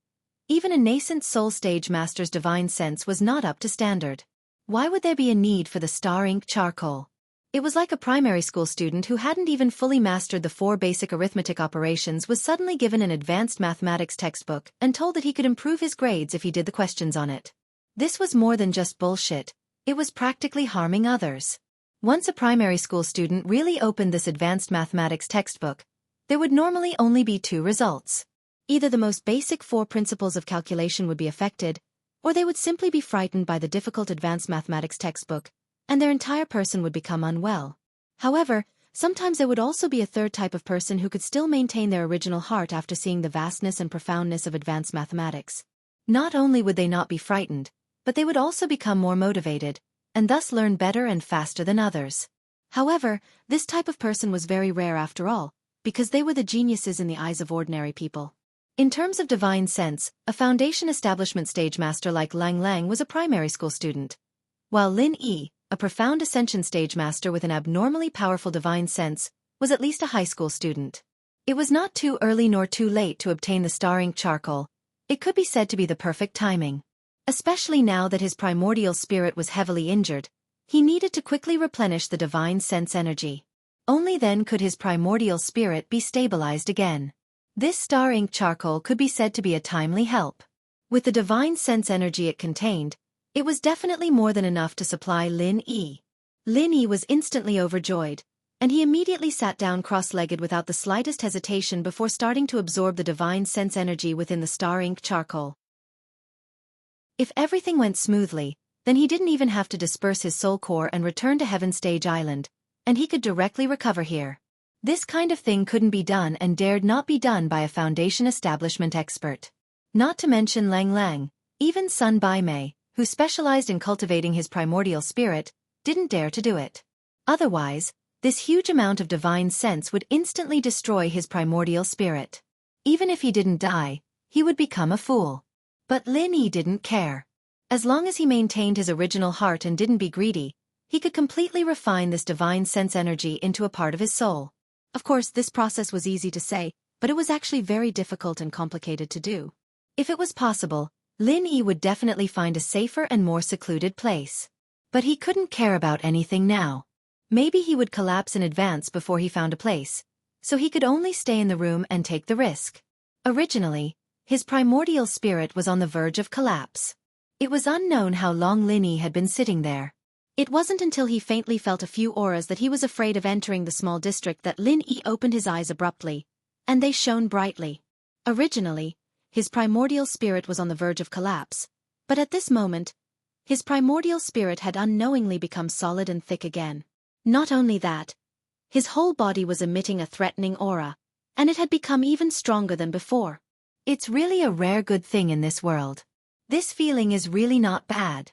Even a nascent Soul Stage Master's divine sense was not up to standard. Why would there be a need for the star ink charcoal? It was like a primary school student who hadn't even fully mastered the 4 basic arithmetic operations was suddenly given an advanced mathematics textbook and told that he could improve his grades if he did the questions on it. This was more than just bullshit, it was practically harming others. Once a primary school student really opened this advanced mathematics textbook, there would normally only be 2 results. Either the most basic 4 principles of calculation would be affected, or they would simply be frightened by the difficult advanced mathematics textbook, and their entire person would become unwell. However, sometimes there would also be a third type of person who could still maintain their original heart after seeing the vastness and profoundness of advanced mathematics. Not only would they not be frightened, but they would also become more motivated, and thus learn better and faster than others. However, this type of person was very rare after all, because they were the geniuses in the eyes of ordinary people. In terms of divine sense, a Foundation Establishment Stage Master like Lang Lang was a primary school student, while Lin Yi, a profound Ascension Stage Master with an abnormally powerful divine sense, was at least a high school student. It was not too early nor too late to obtain the star ink charcoal. It could be said to be the perfect timing. Especially now that his primordial spirit was heavily injured, he needed to quickly replenish the divine sense energy. Only then could his primordial spirit be stabilized again. This star ink charcoal could be said to be a timely help. With the divine sense energy it contained, it was definitely more than enough to supply Lin Yi. Lin Yi was instantly overjoyed. and he immediately sat down cross-legged without the slightest hesitation before starting to absorb the divine sense energy within the star ink charcoal. If everything went smoothly, then he didn't even have to disperse his soul core and return to Heaven Stage Island, and he could directly recover here. This kind of thing couldn't be done and dared not be done by a Foundation establishment expert. Not to mention Lang Lang, even Sun Bai Mei, who specialized in cultivating his primordial spirit, didn't dare to do it. Otherwise, this huge amount of divine sense would instantly destroy his primordial spirit. Even if he didn't die, he would become a fool. But Lin Yi didn't care. As long as he maintained his original heart and didn't be greedy, he could completely refine this divine sense energy into a part of his soul. Of course, this process was easy to say, but it was actually very difficult and complicated to do. If it was possible, Lin Yi would definitely find a safer and more secluded place. But he couldn't care about anything now. Maybe he would collapse in advance before he found a place, so he could only stay in the room and take the risk. Originally, his primordial spirit was on the verge of collapse. It was unknown how long Lin Yi had been sitting there. It wasn't until he faintly felt a few auras that he was afraid of entering the small district that Lin Yi opened his eyes abruptly, and they shone brightly. Originally, his primordial spirit was on the verge of collapse, but at this moment, his primordial spirit had unknowingly become solid and thick again. Not only that, his whole body was emitting a threatening aura, and it had become even stronger than before. It's really a rare good thing in this world. This feeling is really not bad.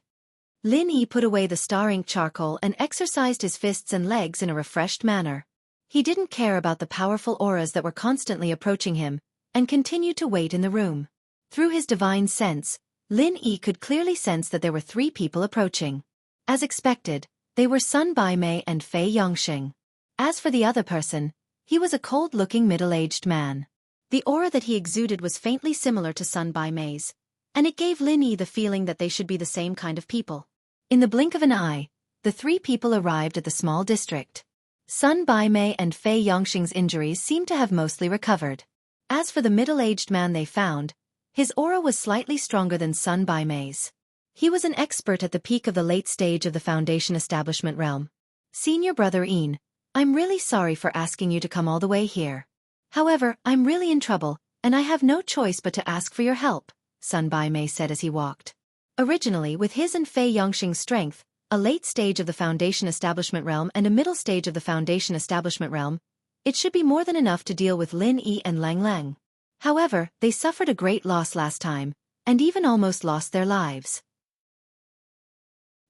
Lin Yi put away the star ink charcoal and exercised his fists and legs in a refreshed manner. He didn't care about the powerful auras that were constantly approaching him, and continued to wait in the room. Through his divine sense, Lin Yi could clearly sense that there were 3 people approaching. As expected, they were Sun Bai Mei and Fei Yongxing. As for the other person, he was a cold-looking middle-aged man. The aura that he exuded was faintly similar to Sun Bai Mei's, and it gave Lin Yi the feeling that they should be the same kind of people. In the blink of an eye, the 3 people arrived at the small district. Sun Bai Mei and Fei Yongxing's injuries seemed to have mostly recovered. As for the middle-aged man they found, his aura was slightly stronger than Sun Bai Mei's. He was an expert at the peak of the late stage of the Foundation establishment realm. Senior Brother Ian, I'm really sorry for asking you to come all the way here. However, I'm really in trouble, and I have no choice but to ask for your help, Sun Bai Mei said as he walked. Originally, with his and Fei Yongxing's strength, a late stage of the Foundation establishment realm and a middle stage of the Foundation establishment realm, it should be more than enough to deal with Lin Yi and Lang Lang. However, they suffered a great loss last time, and even almost lost their lives.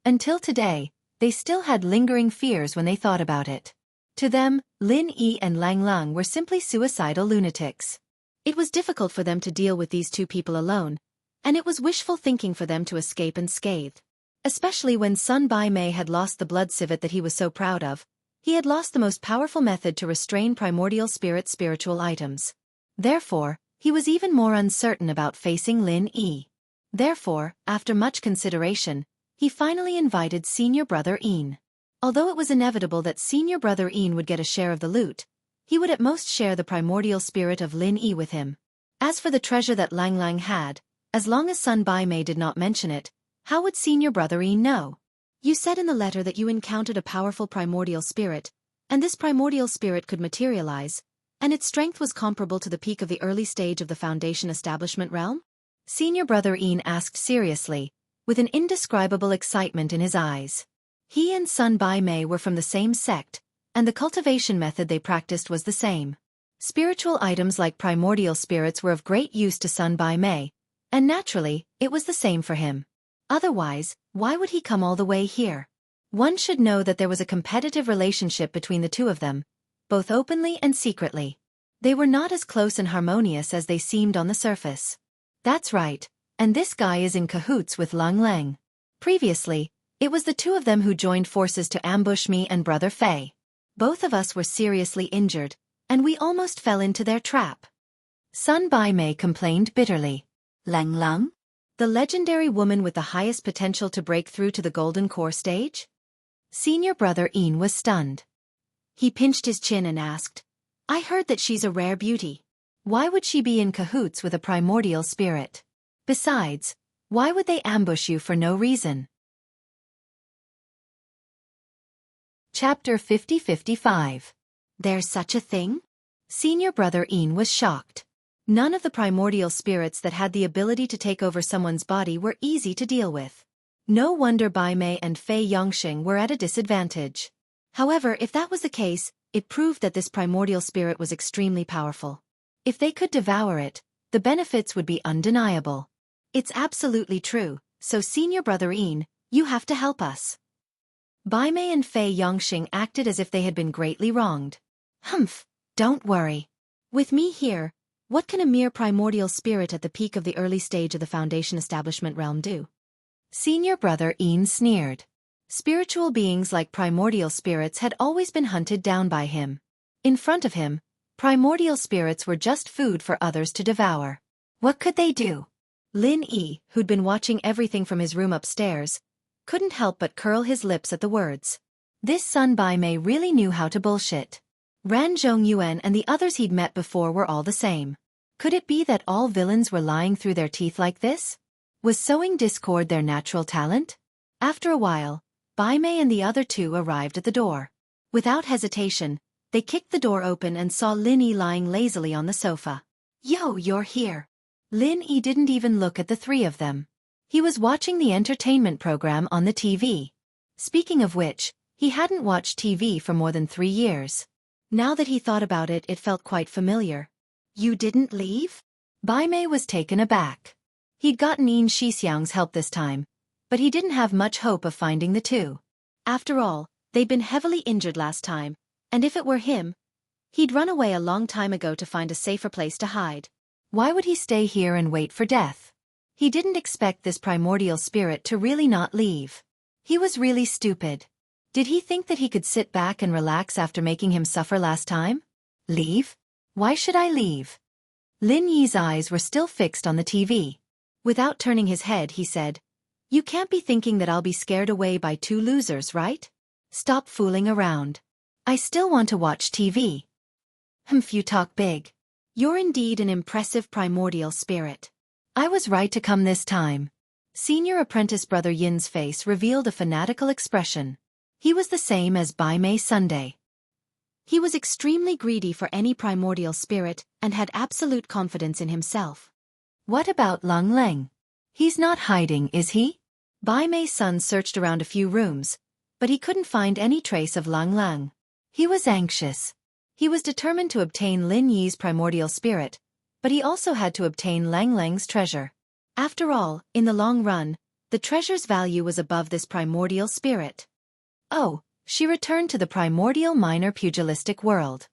Until today, they still had lingering fears when they thought about it. To them, Lin Yi and Lang Lang were simply suicidal lunatics. It was difficult for them to deal with these 2 people alone, and it was wishful thinking for them to escape unscathed. Especially when Sun Bai Mei had lost the blood civet that he was so proud of, he had lost the most powerful method to restrain primordial spirit spiritual items. Therefore, he was even more uncertain about facing Lin Yi. Therefore, after much consideration, he finally invited Senior Brother Ian. Although it was inevitable that Senior Brother Ian would get a share of the loot, he would at most share the primordial spirit of Lin Yi with him. As for the treasure that Lang Lang had, as long as Sun Bai Mei did not mention it, how would Senior Brother Ian know? You said in the letter that you encountered a powerful primordial spirit, and this primordial spirit could materialize, and its strength was comparable to the peak of the early stage of the Foundation establishment realm? Senior Brother Ian asked seriously, with an indescribable excitement in his eyes. He and Sun Bai Mei were from the same sect, and the cultivation method they practiced was the same. Spiritual items like primordial spirits were of great use to Sun Bai Mei, and naturally, it was the same for him. Otherwise, why would he come all the way here? One should know that there was a competitive relationship between the 2 of them, both openly and secretly. They were not as close and harmonious as they seemed on the surface. That's right, and this guy is in cahoots with Lang Lang. Previously, it was the 2 of them who joined forces to ambush me and Brother Fei. Both of us were seriously injured, and we almost fell into their trap. Sun Bai Mei complained bitterly. Lang Lang? The legendary woman with the highest potential to break through to the Golden Core stage? Senior Brother Ian was stunned. He pinched his chin and asked, I heard that she's a rare beauty. Why would she be in cahoots with a primordial spirit? Besides, why would they ambush you for no reason? Chapter 50-55. There's such a thing? Senior brother Ian was shocked. None of the primordial spirits that had the ability to take over someone's body were easy to deal with. No wonder Bai Mei and Fei Yongxing were at a disadvantage. However, if that was the case, it proved that this primordial spirit was extremely powerful. If they could devour it, the benefits would be undeniable. It's absolutely true, so senior brother Ian, you have to help us. Bai Mei and Fei Yongxing acted as if they had been greatly wronged. Humph, don't worry. With me here, what can a mere primordial spirit at the peak of the early stage of the Foundation establishment realm do? Senior brother Ian sneered. Spiritual beings like primordial spirits had always been hunted down by him. In front of him, primordial spirits were just food for others to devour. What could they do? Lin Yi, who'd been watching everything from his room upstairs, couldn't help but curl his lips at the words. This son Bai Mei really knew how to bullshit. Ran Zhongyuan and the others he'd met before were all the same. Could it be that all villains were lying through their teeth like this? Was sowing discord their natural talent? After a while, Bai Mei and the other two arrived at the door. Without hesitation, they kicked the door open and saw Lin Yi lying lazily on the sofa. Yo, you're here. Lin Yi didn't even look at the three of them. He was watching the entertainment program on the TV. Speaking of which, he hadn't watched TV for more than 3 years. Now that he thought about it, it felt quite familiar. You didn't leave? Bai Mei was taken aback. He'd gotten Yin Shixiang's help this time, but he didn't have much hope of finding the two. After all, they'd been heavily injured last time, and if it were him, he'd run away a long time ago to find a safer place to hide. Why would he stay here and wait for death? He didn't expect this primordial spirit to really not leave. He was really stupid. Did he think that he could sit back and relax after making him suffer last time? Leave? Why should I leave? Lin Yi's eyes were still fixed on the TV. Without turning his head, he said, You can't be thinking that I'll be scared away by 2 losers, right? Stop fooling around. I still want to watch TV. Humph, you talk big. You're indeed an impressive primordial spirit. I was right to come this time. Senior apprentice brother Yin's face revealed a fanatical expression. He was the same as Bai Mei Sunday. He was extremely greedy for any primordial spirit and had absolute confidence in himself. What about Lang Leng? He's not hiding, is he? Bai Mei's son searched around a few rooms, but he couldn't find any trace of Lang Lang. He was anxious. He was determined to obtain Lin Yi's primordial spirit, but he also had to obtain Lang Lang's treasure. After all, in the long run, the treasure's value was above this primordial spirit. Oh, she returned to the primordial minor pugilistic world.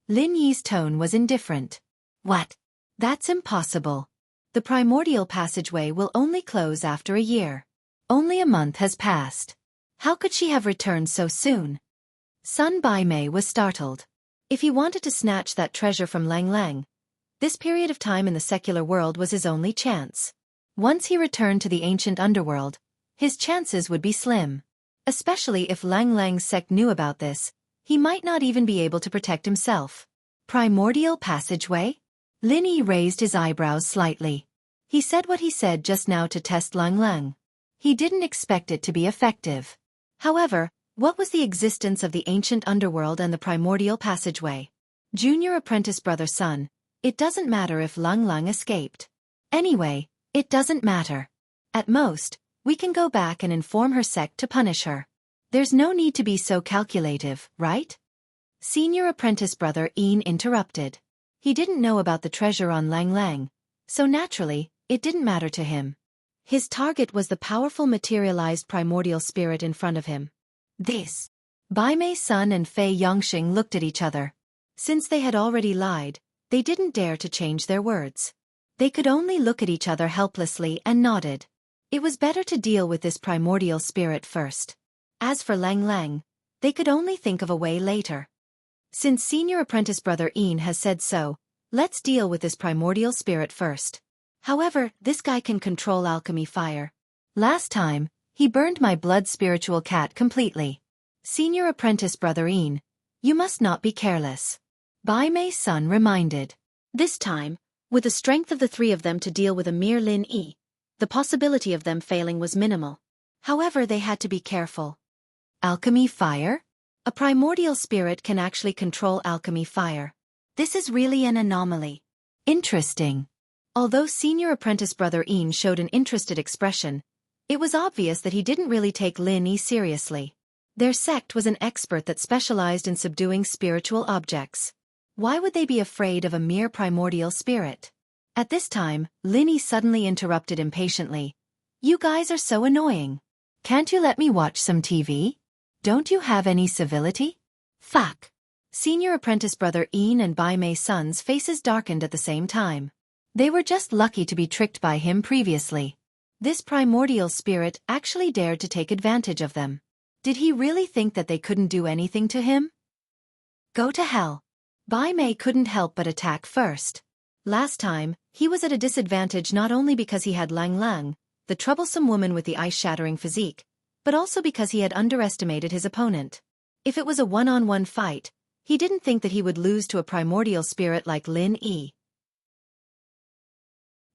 Lin Yi's tone was indifferent. What? That's impossible. The primordial passageway will only close after a year. Only a month has passed. How could she have returned so soon? Son Bai Mei was startled. If he wanted to snatch that treasure from Lang Lang, this period of time in the secular world was his only chance. Once he returned to the ancient underworld, his chances would be slim. Especially if Lang Lang's sect knew about this, he might not even be able to protect himself. Primordial passageway? Lin Yi raised his eyebrows slightly. He said what he said just now to test Lang Lang. He didn't expect it to be effective. However, what was the existence of the ancient underworld and the primordial passageway? Junior apprentice brother son, it doesn't matter if Lang Lang escaped. Anyway, it doesn't matter. At most, we can go back and inform her sect to punish her. There's no need to be so calculative, right? Senior apprentice brother Ian interrupted. He didn't know about the treasure on Lang Lang, so naturally, it didn't matter to him. His target was the powerful materialized primordial spirit in front of him. This. Bai Mei's son and Fei Yongxing looked at each other. Since they had already lied, they didn't dare to change their words. They could only look at each other helplessly and nodded. It was better to deal with this primordial spirit first. As for Lang Lang, they could only think of a way later. Since senior apprentice brother Ian has said so, let's deal with this primordial spirit first. However, this guy can control alchemy fire. Last time, he burned my blood spiritual cat completely. Senior apprentice brother Ian, you must not be careless. Bai Mei's son reminded. This time, with the strength of the 3 of them to deal with a mere Lin Yi, the possibility of them failing was minimal. However, they had to be careful. Alchemy fire? A primordial spirit can actually control alchemy fire. This is really an anomaly. Interesting. Although senior apprentice brother Ian showed an interested expression, it was obvious that he didn't really take Lin Yi seriously. Their sect was an expert that specialized in subduing spiritual objects. Why would they be afraid of a mere primordial spirit? At this time, Lin Yi suddenly interrupted impatiently. You guys are so annoying. Can't you let me watch some TV? Don't you have any civility? Fuck. Senior apprentice brother Ian and Bai Mei Sun's faces darkened at the same time. They were just lucky to be tricked by him previously. This primordial spirit actually dared to take advantage of them. Did he really think that they couldn't do anything to him? Go to hell. Bai Mei couldn't help but attack first. Last time, he was at a disadvantage not only because he had Lang Lang, the troublesome woman with the ice-shattering physique, but also because he had underestimated his opponent. If it was a one-on-one fight, he didn't think that he would lose to a primordial spirit like Lin Yi.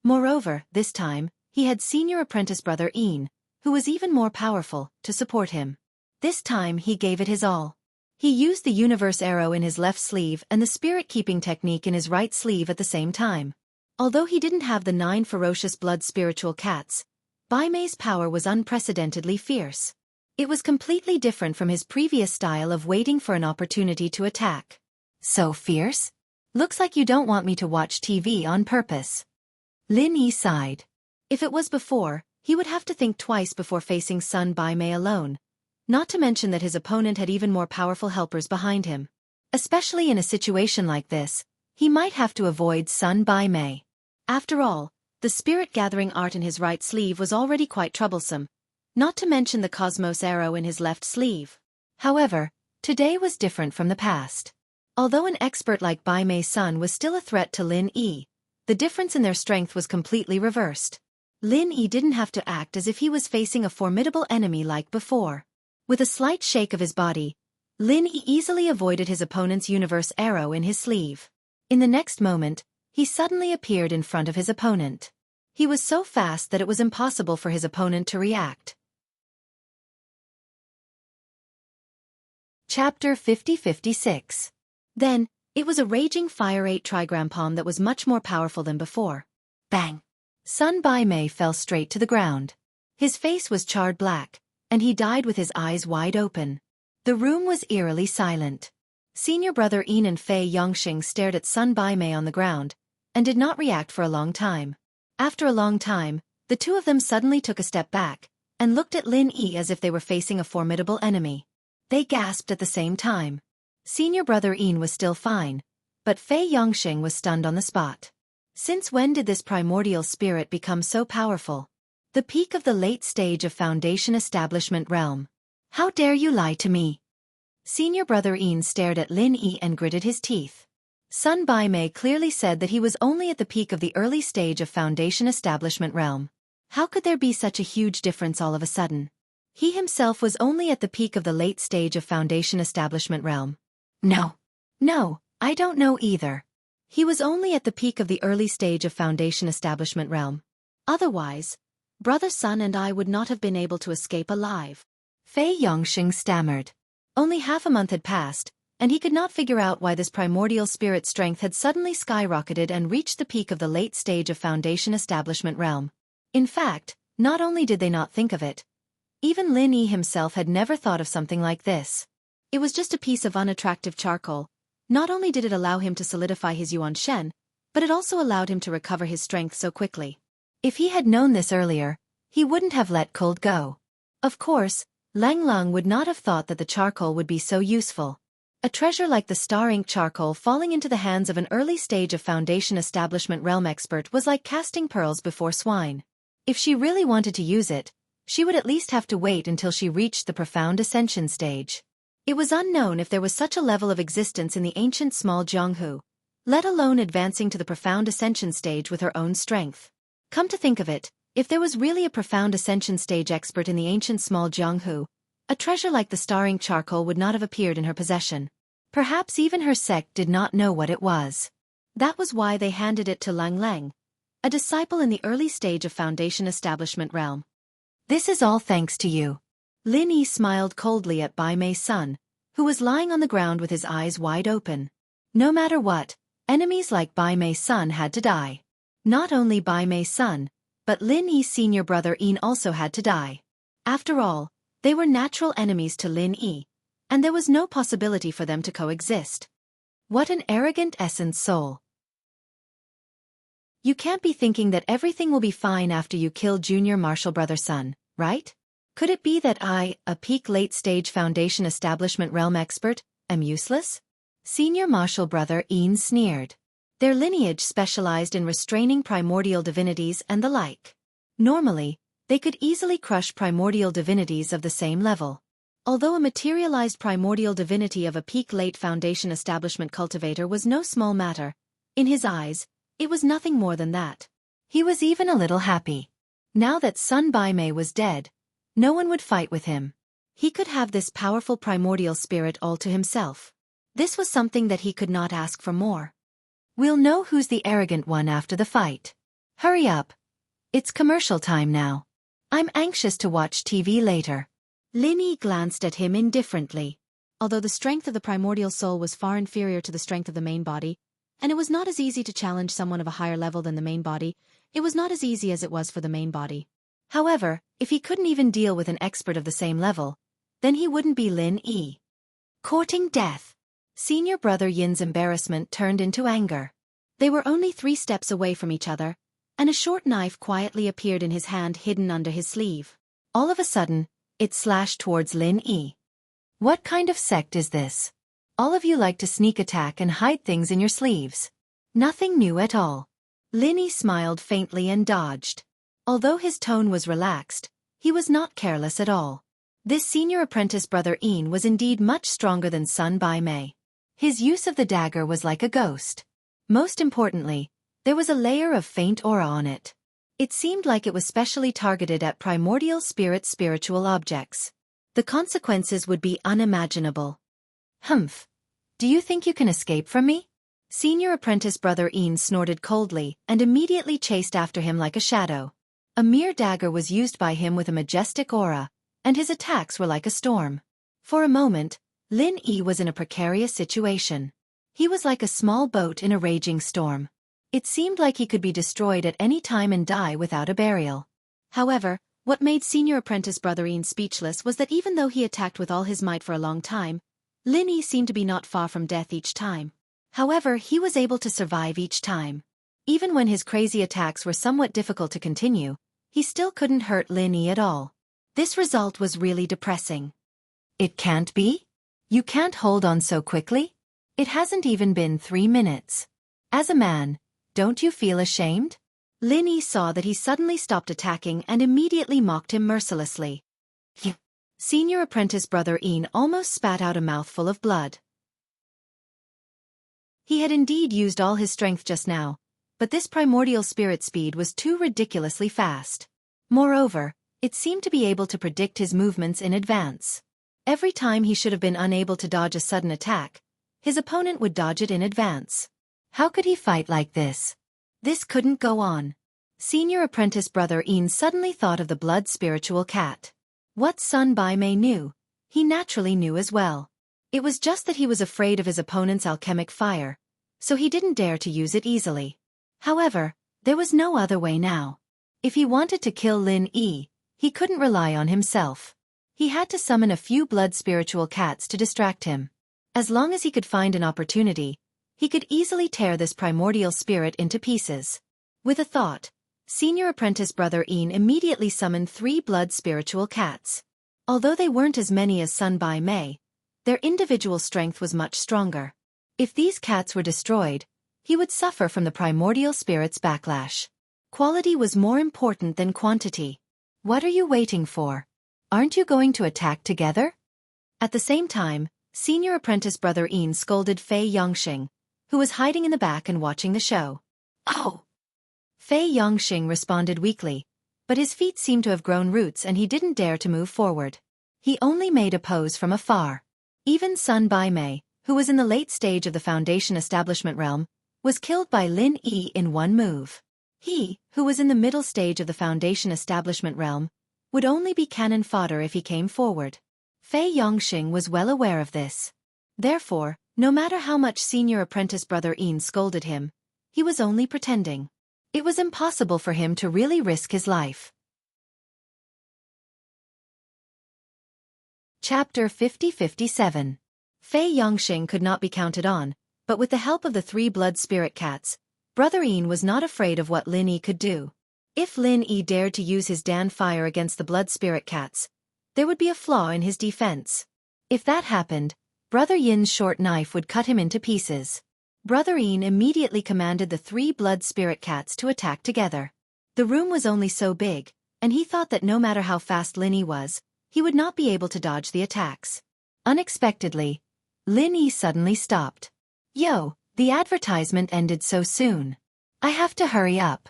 Moreover, this time, he had senior apprentice brother Ian, who was even more powerful, to support him. This time he gave it his all. He used the universe arrow in his left sleeve and the spirit-keeping technique in his right sleeve at the same time. Although he didn't have the 9 ferocious blood spiritual cats, Bai Mei's power was unprecedentedly fierce. It was completely different from his previous style of waiting for an opportunity to attack. So fierce? Looks like you don't want me to watch TV on purpose. Lin Yi sighed. If it was before, he would have to think twice before facing Sun Bai Mei alone. Not to mention that his opponent had even more powerful helpers behind him. Especially in a situation like this, he might have to avoid Sun Bai Mei. After all, the spirit-gathering art in his right sleeve was already quite troublesome, not to mention the cosmos arrow in his left sleeve. However, today was different from the past. Although an expert like Bai Mei Sun was still a threat to Lin Yi, the difference in their strength was completely reversed. Lin Yi didn't have to act as if he was facing a formidable enemy like before. With a slight shake of his body, Lin Yi easily avoided his opponent's universe arrow in his sleeve. In the next moment, he suddenly appeared in front of his opponent. He was so fast that it was impossible for his opponent to react. Chapter 50-56. Then, it was a raging fire 8 trigram palm that was much more powerful than before. Bang! Sun Bai Mei fell straight to the ground. His face was charred black, and he died with his eyes wide open. The room was eerily silent. Senior brother Ian and Fei Yongxing stared at Sun Bai Mei on the ground, and did not react for a long time. After a long time, the two of them suddenly took a step back, and looked at Lin Yi as if they were facing a formidable enemy. They gasped at the same time. Senior brother Ian was still fine, but Fei Yongxing was stunned on the spot. Since when did this primordial spirit become so powerful? The peak of the late stage of Foundation Establishment realm. How dare you lie to me? Senior brother Ian stared at Lin Yi and gritted his teeth. Sun Bai Mei clearly said that he was only at the peak of the early stage of Foundation Establishment realm. How could there be such a huge difference all of a sudden? He himself was only at the peak of the late stage of Foundation Establishment realm. No, I don't know either. He was only at the peak of the early stage of Foundation Establishment realm. Otherwise, Brother Sun and I would not have been able to escape alive. Fei Yongxing stammered. Only half a month had passed, and he could not figure out why this primordial spirit strength had suddenly skyrocketed and reached the peak of the late stage of Foundation Establishment realm. In fact, not only did they not think of it, even Lin Yi himself had never thought of something like this. It was just a piece of unattractive charcoal. Not only did it allow him to solidify his Yuan Shen, but it also allowed him to recover his strength so quickly. If he had known this earlier, he wouldn't have let cold go. Of course, Lang Lang would not have thought that the charcoal would be so useful. A treasure like the star ink charcoal falling into the hands of an early stage of Foundation Establishment realm expert was like casting pearls before swine. If she really wanted to use it, she would at least have to wait until she reached the profound ascension stage. It was unknown if there was such a level of existence in the ancient small Jianghu, let alone advancing to the profound ascension stage with her own strength. Come to think of it, if there was really a profound ascension stage expert in the ancient small Jianghu, a treasure like the star ink charcoal would not have appeared in her possession. Perhaps even her sect did not know what it was. That was why they handed it to Lang Lang, a disciple in the early stage of Foundation Establishment realm. This is all thanks to you. Lin Yi smiled coldly at Bai Mei's son, who was lying on the ground with his eyes wide open. No matter what, enemies like Bai Mei's son had to die. Not only Bai Mei's son, but Lin Yi's senior brother Yin also had to die. After all, they were natural enemies to Lin Yi, and there was no possibility for them to coexist. What an arrogant essence soul. You can't be thinking that everything will be fine after you kill junior martial brother son, right? Could it be that I, a peak late-stage Foundation establishment realm expert, am useless? Senior martial brother Yin sneered. Their lineage specialized in restraining primordial divinities and the like. Normally, they could easily crush primordial divinities of the same level. Although a materialized primordial divinity of a peak late Foundation establishment cultivator was no small matter, in his eyes, it was nothing more than that. He was even a little happy. Now that Sun Bai Mei was dead, no one would fight with him. He could have this powerful primordial spirit all to himself. This was something that he could not ask for more. We'll know who's the arrogant one after the fight. Hurry up. It's commercial time now. I'm anxious to watch TV later. Lin Yi glanced at him indifferently. Although the strength of the primordial soul was far inferior to the strength of the main body, and it was not as easy to challenge someone of a higher level than the main body, it was not as easy as it was for the main body. However, if he couldn't even deal with an expert of the same level, then he wouldn't be Lin Yi. Courting death. Senior brother Yin's embarrassment turned into anger. They were only 3 steps away from each other, and a short knife quietly appeared in his hand hidden under his sleeve. All of a sudden, it slashed towards Lin Yi. What kind of sect is this? All of you like to sneak attack and hide things in your sleeves. Nothing new at all. Lin Yi smiled faintly and dodged. Although his tone was relaxed, he was not careless at all. This senior apprentice brother Yin was indeed much stronger than Sun Bai Mei. His use of the dagger was like a ghost. Most importantly, there was a layer of faint aura on it. It seemed like it was specially targeted at primordial spiritual objects. The consequences would be unimaginable. Humph. Do you think you can escape from me? Senior apprentice brother Yin snorted coldly and immediately chased after him like a shadow. A mere dagger was used by him with a majestic aura, and his attacks were like a storm. For a moment, Lin Yi was in a precarious situation. He was like a small boat in a raging storm. It seemed like he could be destroyed at any time and die without a burial. However, what made senior apprentice brother Yin speechless was that even though he attacked with all his might for a long time, Lin Yi seemed to be not far from death each time. However, he was able to survive each time. Even when his crazy attacks were somewhat difficult to continue, he still couldn't hurt Lin Yi at all. This result was really depressing. It can't be? You can't hold on so quickly? It hasn't even been 3 minutes. As a man, don't you feel ashamed? Lin Yi saw that he suddenly stopped attacking and immediately mocked him mercilessly. Senior apprentice brother Yin almost spat out a mouthful of blood. He had indeed used all his strength just now, but this primordial spirit speed was too ridiculously fast. Moreover, it seemed to be able to predict his movements in advance. Every time he should have been unable to dodge a sudden attack, his opponent would dodge it in advance. How could he fight like this? This couldn't go on. Senior apprentice brother Yin suddenly thought of the blood spiritual cat. What Sun Bai Mei knew, he naturally knew as well. It was just that he was afraid of his opponent's alchemic fire, so he didn't dare to use it easily. However, there was no other way now. If he wanted to kill Lin Yi, he couldn't rely on himself. He had to summon a few blood spiritual cats to distract him. As long as he could find an opportunity, he could easily tear this primordial spirit into pieces. With a thought, senior apprentice brother Yin immediately summoned 3 blood spiritual cats. Although they weren't as many as Sun Bai Mei, their individual strength was much stronger. If these cats were destroyed, he would suffer from the primordial spirit's backlash. Quality was more important than quantity. What are you waiting for? Aren't you going to attack together? At the same time, senior apprentice brother Yin scolded Fei Yongxing, who was hiding in the back and watching the show. Oh! Fei Yongxing responded weakly, but his feet seemed to have grown roots and he didn't dare to move forward. He only made a pose from afar. Even Sun Bai Mei, who was in the late stage of the Foundation establishment realm, was killed by Lin Yi in one move. He, who was in the middle stage of the Foundation establishment realm, would only be cannon fodder if he came forward. Fei Yongxing was well aware of this. Therefore, no matter how much senior apprentice brother Ian scolded him, he was only pretending. It was impossible for him to really risk his life. Chapter 50-57. Fei Yongxing could not be counted on, but with the help of the 3 blood spirit cats, brother Ian was not afraid of what Lin Yi could do. If Lin Yi dared to use his Dan fire against the blood spirit cats, there would be a flaw in his defense. If that happened, brother Yin's short knife would cut him into pieces. Brother Ian immediately commanded the 3 blood spirit cats to attack together. The room was only so big, and he thought that no matter how fast Lin Yi was, he would not be able to dodge the attacks. Unexpectedly, Lin Yi suddenly stopped. Yo, the advertisement ended so soon. I have to hurry up.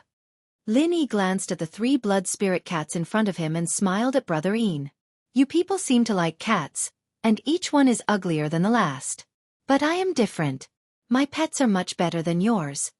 Lin Yi glanced at the 3 blood spirit cats in front of him and smiled at brother Ian. You people seem to like cats, and each one is uglier than the last. But I am different. My pets are much better than yours.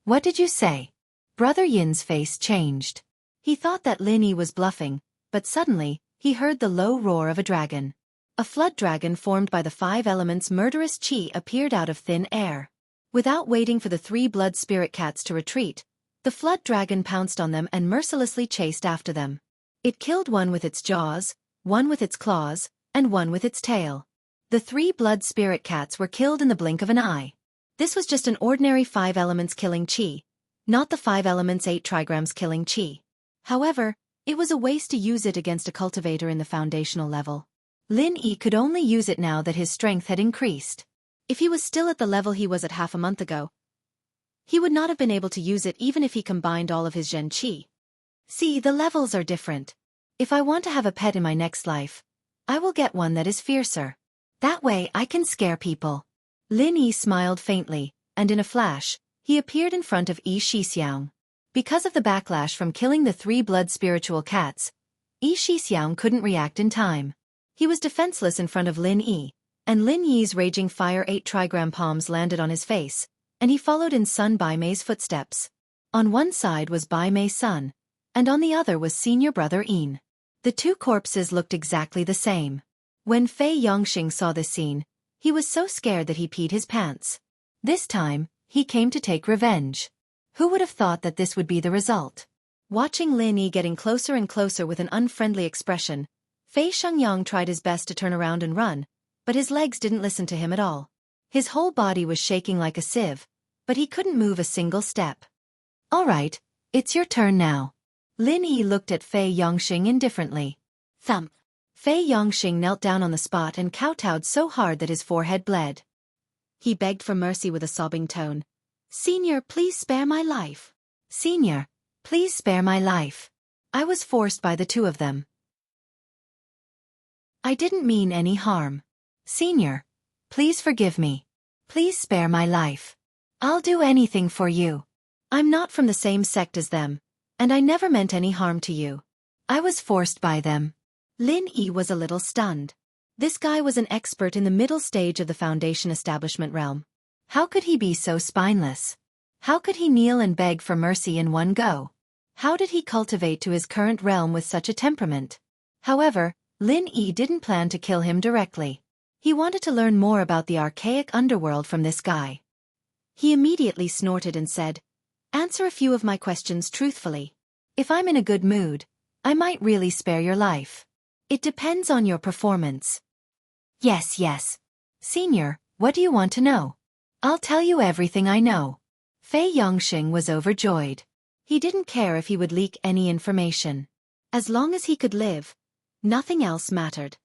What did you say? Brother Yin's face changed. He thought that Lin Yi was bluffing, but suddenly, he heard the low roar of a dragon. A flood dragon formed by the 5 elements' murderous chi appeared out of thin air. Without waiting for the 3 blood spirit cats to retreat, the flood dragon pounced on them and mercilessly chased after them. It killed one with its jaws, one with its claws, and one with its tail. The 3 blood spirit cats were killed in the blink of an eye. This was just an ordinary 5 elements killing chi, not the 5 elements 8 trigrams killing chi. However, it was a waste to use it against a cultivator in the foundational level. Lin Yi could only use it now that his strength had increased. If he was still at the level he was at half a month ago, he would not have been able to use it even if he combined all of his Zhen Qi. See, the levels are different. If I want to have a pet in my next life, I will get one that is fiercer. That way I can scare people. Lin Yi smiled faintly, and in a flash, he appeared in front of Yi Shixiang. Because of the backlash from killing the 3 blood spiritual cats, Yi Shixiang couldn't react in time. He was defenseless in front of Lin Yi, and Lin Yi's raging fire 8 trigram palms landed on his face, and he followed in Sun Bai Mei's footsteps. On one side was Bai Mei's son, and on the other was senior brother Ian. The 2 corpses looked exactly the same. When Fei Yongxing saw this scene, he was so scared that he peed his pants. This time, he came to take revenge. Who would have thought that this would be the result? Watching Lin Yi getting closer and closer with an unfriendly expression, Fei Shengyang tried his best to turn around and run, but his legs didn't listen to him at all. His whole body was shaking like a sieve, but he couldn't move a single step. All right, it's your turn now. Lin Yi looked at Fei Yongxing indifferently. Thump. Fei Yongxing knelt down on the spot and kowtowed so hard that his forehead bled. He begged for mercy with a sobbing tone. Senior, please spare my life. Senior, please spare my life. I was forced by the 2 of them. I didn't mean any harm. Senior, please forgive me. Please spare my life. I'll do anything for you. I'm not from the same sect as them, and I never meant any harm to you. I was forced by them. Lin Yi was a little stunned. This guy was an expert in the middle stage of the Foundation establishment realm. How could he be so spineless? How could he kneel and beg for mercy in one go? How did he cultivate to his current realm with such a temperament? However, Lin Yi didn't plan to kill him directly. He wanted to learn more about the archaic underworld from this guy. He immediately snorted and said, Answer a few of my questions truthfully. If I'm in a good mood, I might really spare your life. It depends on your performance. Yes. Senior, what do you want to know? I'll tell you everything I know. Fei Yongxing was overjoyed. He didn't care if he would leak any information. As long as he could live, nothing else mattered.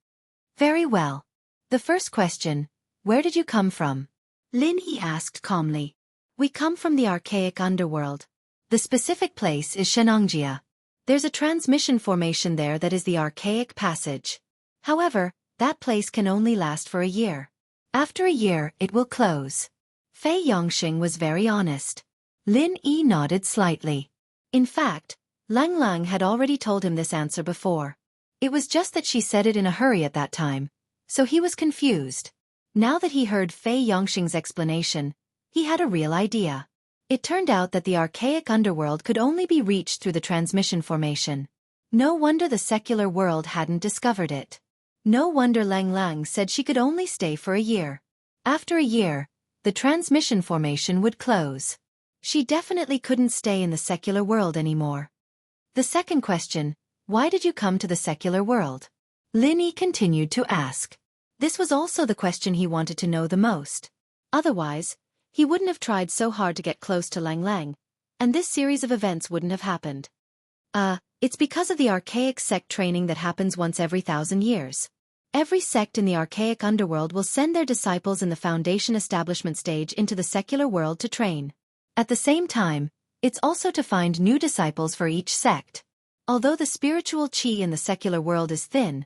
Very well. The first question, where did you come from? Lin Yi asked calmly. We come from the archaic underworld. The specific place is Shenangjia. There's a transmission formation there that is the archaic passage. However, that place can only last for a year. After a year, it will close. Fei Yongxing was very honest. Lin Yi nodded slightly. In fact, Lang Lang had already told him this answer before. It was just that she said it in a hurry at that time, so he was confused. Now that he heard Fei Yongxing's explanation, he had a real idea. It turned out that the archaic underworld could only be reached through the transmission formation. No wonder the secular world hadn't discovered it. No wonder Lang Lang said she could only stay for a year. After a year, the transmission formation would close. She definitely couldn't stay in the secular world anymore. The second question, why did you come to the secular world? Lin Yi continued to ask. This was also the question he wanted to know the most. Otherwise, he wouldn't have tried so hard to get close to Lang Lang, and this series of events wouldn't have happened. It's because of the archaic sect training that happens once every 1,000 years. Every sect in the archaic underworld will send their disciples in the foundation establishment stage into the secular world to train. At the same time, it's also to find new disciples for each sect. Although the spiritual qi in the secular world is thin,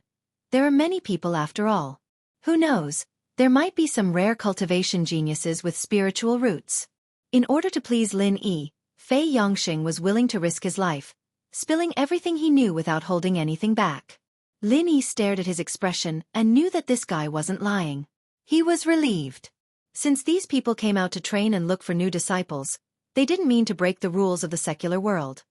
there are many people after all. Who knows, there might be some rare cultivation geniuses with spiritual roots. In order to please Lin Yi, Fei Yongxing was willing to risk his life, spilling everything he knew without holding anything back. Lin Yi stared at his expression and knew that this guy wasn't lying. He was relieved. Since these people came out to train and look for new disciples, they didn't mean to break the rules of the secular world.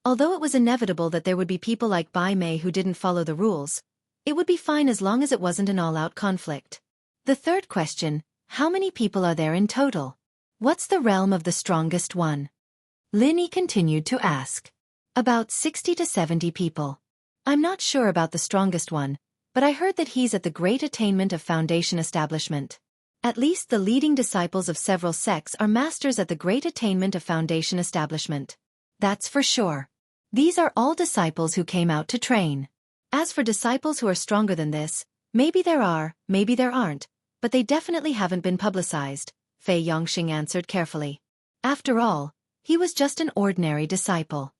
Although it was inevitable that there would be people like Bai Mei who didn't follow the rules, it would be fine as long as it wasn't an all-out conflict. The third question, how many people are there in total? What's the realm of the strongest one? Lin Yi continued to ask. About 60 to 70 people. I'm not sure about the strongest one, but I heard that he's at the great attainment of foundation establishment. At least the leading disciples of several sects are masters at the great attainment of foundation establishment. That's for sure. These are all disciples who came out to train. As for disciples who are stronger than this, maybe there are, maybe there aren't, but they definitely haven't been publicized, Fei Yongxing answered carefully. After all, he was just an ordinary disciple.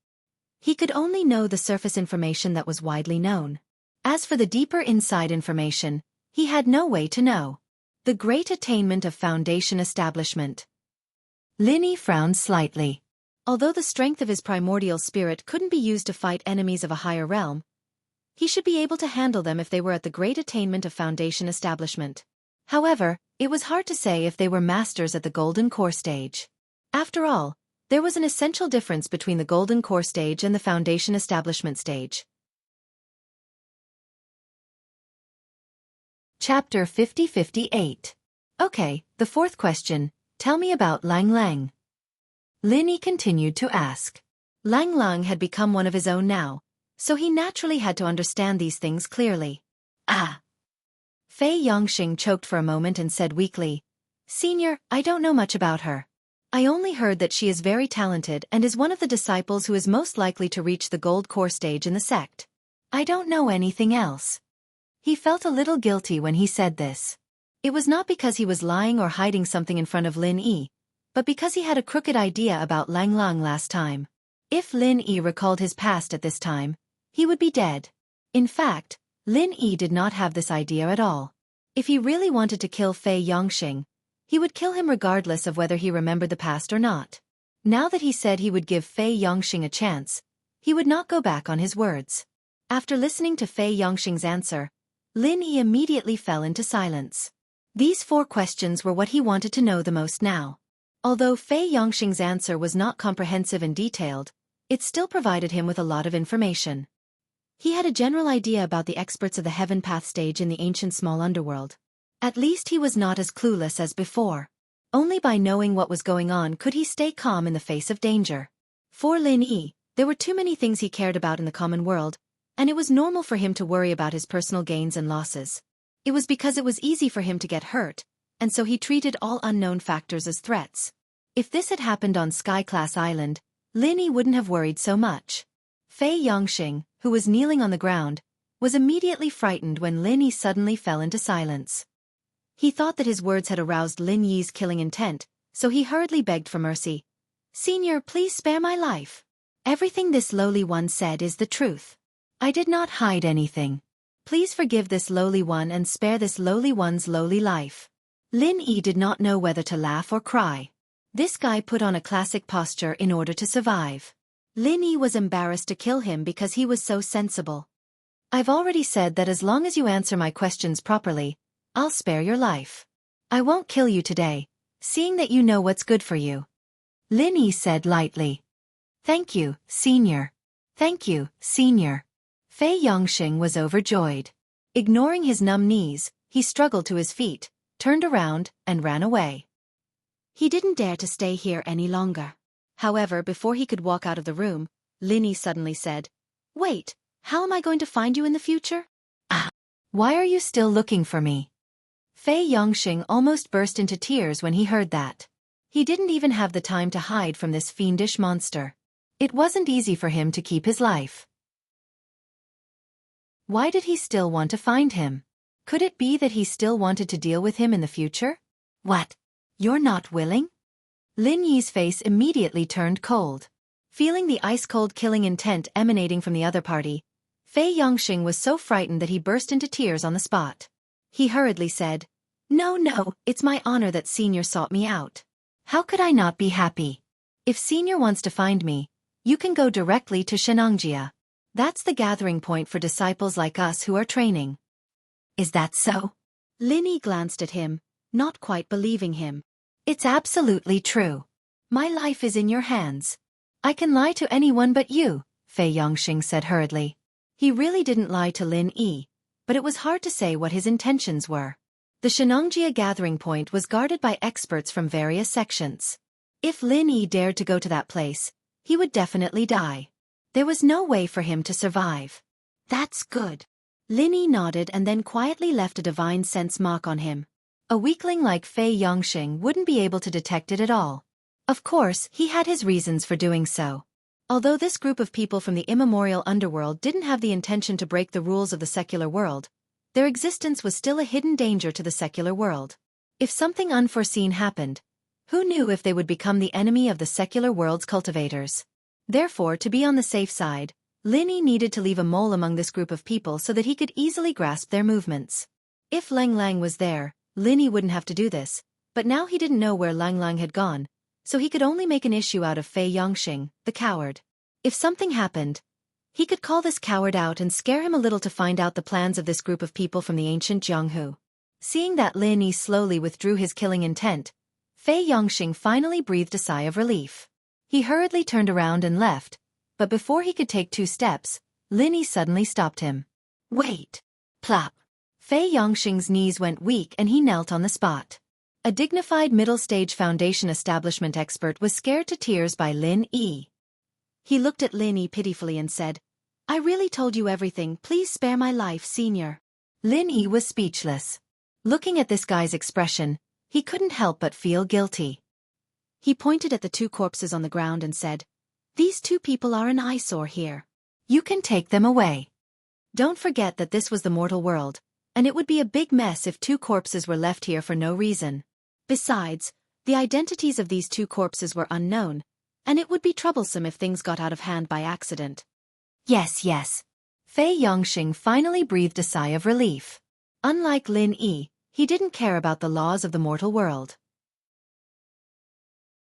He could only know the surface information that was widely known. As for the deeper inside information, he had no way to know. The great attainment of foundation establishment. Lin Yi frowned slightly. Although the strength of his primordial spirit couldn't be used to fight enemies of a higher realm, he should be able to handle them if they were at the great attainment of foundation establishment. However, it was hard to say if they were masters at the golden core stage. After all, there was an essential difference between the golden core stage and the foundation establishment stage. Chapter 50-58. Okay, the fourth question, tell me about Lang Lang. Lin Yi continued to ask. Lang Lang had become one of his own now, so he naturally had to understand these things clearly. Fei Yongxing choked for a moment and said weakly, Senior, I don't know much about her. I only heard that she is very talented and is one of the disciples who is most likely to reach the gold core stage in the sect. I don't know anything else. He felt a little guilty when he said this. It was not because he was lying or hiding something in front of Lin Yi, but because he had a crooked idea about Lang Lang last time. If Lin Yi recalled his past at this time, he would be dead. In fact, Lin Yi did not have this idea at all. If he really wanted to kill Fei Yongxing, he would kill him regardless of whether he remembered the past or not. Now that he said he would give Fei Yongxing a chance, he would not go back on his words. After listening to Fei Yongxing's answer, Lin Yi immediately fell into silence. These 4 questions were what he wanted to know the most now. Although Fei Yongxing's answer was not comprehensive and detailed, it still provided him with a lot of information. He had a general idea about the experts of the Heaven Path stage in the ancient small underworld. At least he was not as clueless as before. Only by knowing what was going on could he stay calm in the face of danger. For Lin Yi, there were too many things he cared about in the common world, and it was normal for him to worry about his personal gains and losses. It was because it was easy for him to get hurt, and so he treated all unknown factors as threats. If this had happened on Sky-class Island, Lin Yi wouldn't have worried so much. Fei Yongxing, who was kneeling on the ground, was immediately frightened when Lin Yi suddenly fell into silence. He thought that his words had aroused Lin Yi's killing intent, so he hurriedly begged for mercy. Senior, please spare my life. Everything this lowly one said is the truth. I did not hide anything. Please forgive this lowly one and spare this lowly one's lowly life. Lin Yi did not know whether to laugh or cry. This guy put on a classic posture in order to survive. Lin Yi was embarrassed to kill him because he was so sensible. I've already said that as long as you answer my questions properly, I'll spare your life. I won't kill you today, seeing that you know what's good for you. Lin Yi said lightly. Thank you, Senior. Thank you, Senior. Fei Yongxing was overjoyed. Ignoring his numb knees, he struggled to his feet, turned around, and ran away. He didn't dare to stay here any longer. However, before he could walk out of the room, Linny suddenly said, "Wait, how am I going to find you in the future?" "Ah, why are you still looking for me?" Fei Yongxing almost burst into tears when he heard that. He didn't even have the time to hide from this fiendish monster. It wasn't easy for him to keep his life. Why did he still want to find him? Could it be that he still wanted to deal with him in the future? What? You're not willing? Lin Yi's face immediately turned cold. Feeling the ice-cold killing intent emanating from the other party, Fei Yongxing was so frightened that he burst into tears on the spot. He hurriedly said, No, it's my honor that Senior sought me out. How could I not be happy? If Senior wants to find me, you can go directly to Shenangjia. That's the gathering point for disciples like us who are training." "Is that so?" Linny glanced at him, not quite believing him. "It's absolutely true. My life is in your hands. I can lie to anyone but you," Fei Yongxing said hurriedly. He really didn't lie to Lin Yi, but it was hard to say what his intentions were. The Shenangjia gathering point was guarded by experts from various sections. If Lin Yi dared to go to that place, he would definitely die. There was no way for him to survive. "That's good." Lin Yi nodded and then quietly left a divine sense mark on him. A weakling like Fei Yongxing wouldn't be able to detect it at all. Of course, he had his reasons for doing so. Although this group of people from the immemorial underworld didn't have the intention to break the rules of the secular world, their existence was still a hidden danger to the secular world. If something unforeseen happened, who knew if they would become the enemy of the secular world's cultivators? Therefore, to be on the safe side, Lin Yi needed to leave a mole among this group of people so that he could easily grasp their movements. If Lang Lang was there, Lin Yi wouldn't have to do this, but now he didn't know where Lang Lang had gone, so he could only make an issue out of Fei Yongxing, the coward. If something happened, he could call this coward out and scare him a little to find out the plans of this group of people from the ancient Jianghu. Seeing that Lin Yi slowly withdrew his killing intent, Fei Yongxing finally breathed a sigh of relief. He hurriedly turned around and left, but before he could take 2 steps, Lin Yi suddenly stopped him. "Wait!" Plop! Fei Yongxing's knees went weak and he knelt on the spot. A dignified middle-stage foundation establishment expert was scared to tears by Lin Yi. He looked at Lin Yi pitifully and said, "I really told you everything, please spare my life, Senior." Lin Yi was speechless. Looking at this guy's expression, he couldn't help but feel guilty. He pointed at the 2 corpses on the ground and said, "These 2 people are an eyesore here. You can take them away. Don't forget that this was the mortal world, and it would be a big mess if 2 corpses were left here for no reason. Besides, the identities of these 2 corpses were unknown, and it would be troublesome if things got out of hand by accident." Yes. Fei Yongxing finally breathed a sigh of relief. Unlike Lin Yi, he didn't care about the laws of the mortal world.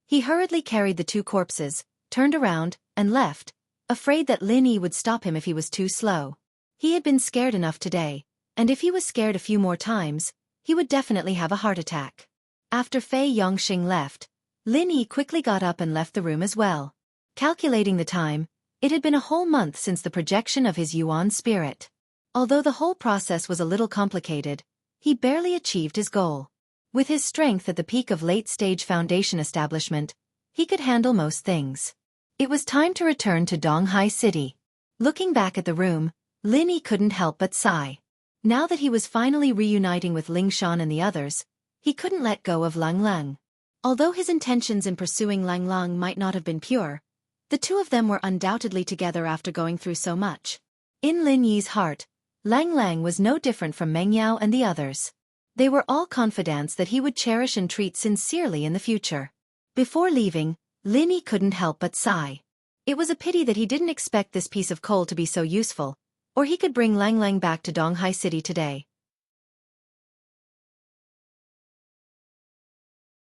He hurriedly carried the 2 corpses, turned around, and left, afraid that Lin Yi would stop him if he was too slow. He had been scared enough today, and if he was scared a few more times, he would definitely have a heart attack. After Fei Yongxing left, Lin Yi quickly got up and left the room as well. Calculating the time, it had been a whole month since the projection of his Yuan spirit. Although the whole process was a little complicated, he barely achieved his goal. With his strength at the peak of late-stage foundation establishment, he could handle most things. It was time to return to Donghai City. Looking back at the room, Lin Yi couldn't help but sigh. Now that he was finally reuniting with Ling Shan and the others, he couldn't let go of Lang Lang. Although his intentions in pursuing Lang Lang might not have been pure, the 2 of them were undoubtedly together after going through so much. In Lin Yi's heart, Lang Lang was no different from Meng Yao and the others. They were all confidants that he would cherish and treat sincerely in the future. Before leaving, Lin Yi couldn't help but sigh. It was a pity that he didn't expect this piece of coal to be so useful, or he could bring Lang Lang back to Donghai City today.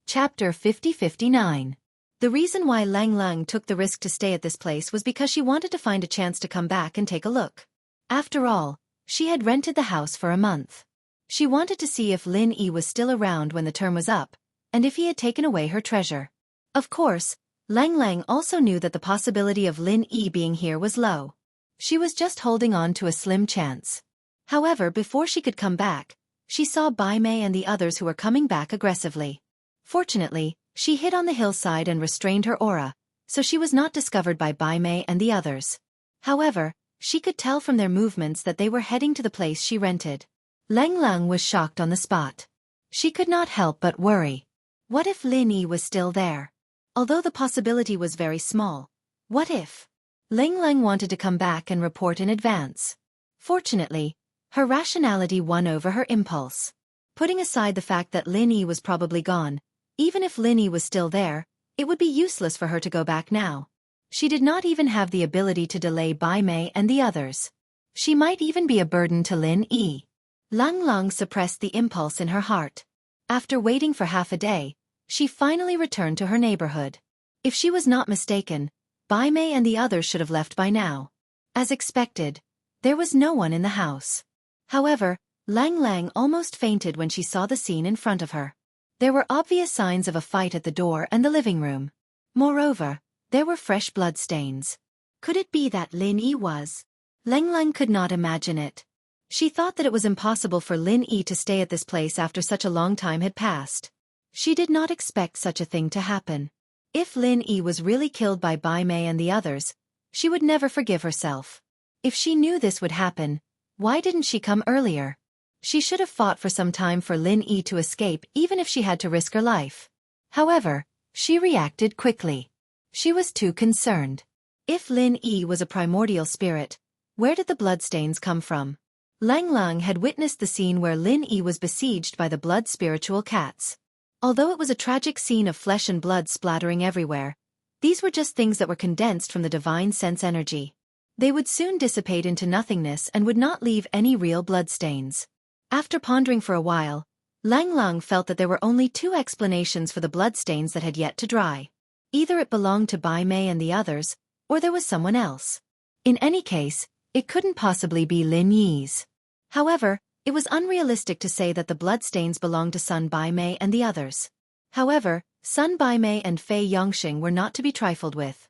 Chapter 50-59. The reason why Lang Lang took the risk to stay at this place was because she wanted to find a chance to come back and take a look. After all, she had rented the house for a month. She wanted to see if Lin Yi was still around when the term was up, and if he had taken away her treasure. Of course, Lang Lang also knew that the possibility of Lin Yi being here was low. She was just holding on to a slim chance. However, before she could come back, she saw Bai Mei and the others who were coming back aggressively. Fortunately, she hid on the hillside and restrained her aura, so she was not discovered by Bai Mei and the others. However, she could tell from their movements that they were heading to the place she rented. Lang Lang was shocked on the spot. She could not help but worry. What if Lin Yi was still there? Although the possibility was very small, what if? Lang Lang wanted to come back and report in advance. Fortunately, her rationality won over her impulse. Putting aside the fact that Lin Yi was probably gone, even if Lin Yi was still there, it would be useless for her to go back now. She did not even have the ability to delay Bai Mei and the others. She might even be a burden to Lin Yi. Lang Lang suppressed the impulse in her heart. After waiting for half a day, she finally returned to her neighborhood. If she was not mistaken, Bai Mei and the others should have left by now. As expected, there was no one in the house. However, Lang Lang almost fainted when she saw the scene in front of her. There were obvious signs of a fight at the door and the living room. Moreover, there were fresh bloodstains. Could it be that Lin Yi was? Lang Lang could not imagine it. She thought that it was impossible for Lin Yi to stay at this place after such a long time had passed. She did not expect such a thing to happen. If Lin Yi was really killed by Bai Mei and the others, she would never forgive herself. If she knew this would happen, why didn't she come earlier? She should have fought for some time for Lin Yi to escape even if she had to risk her life. However, she reacted quickly. She was too concerned. If Lin Yi was a primordial spirit, where did the bloodstains come from? Lang Lang had witnessed the scene where Lin Yi was besieged by the blood spiritual cats. Although it was a tragic scene of flesh and blood splattering everywhere, these were just things that were condensed from the divine sense energy. They would soon dissipate into nothingness and would not leave any real bloodstains. After pondering for a while, Lang Lang felt that there were only two explanations for the bloodstains that had yet to dry. Either it belonged to Bai Mei and the others, or there was someone else. In any case, it couldn't possibly be Lin Yi's. However, it was unrealistic to say that the bloodstains belonged to Sun Bai Mei and the others. However, Sun Bai Mei and Fei Yongxing were not to be trifled with.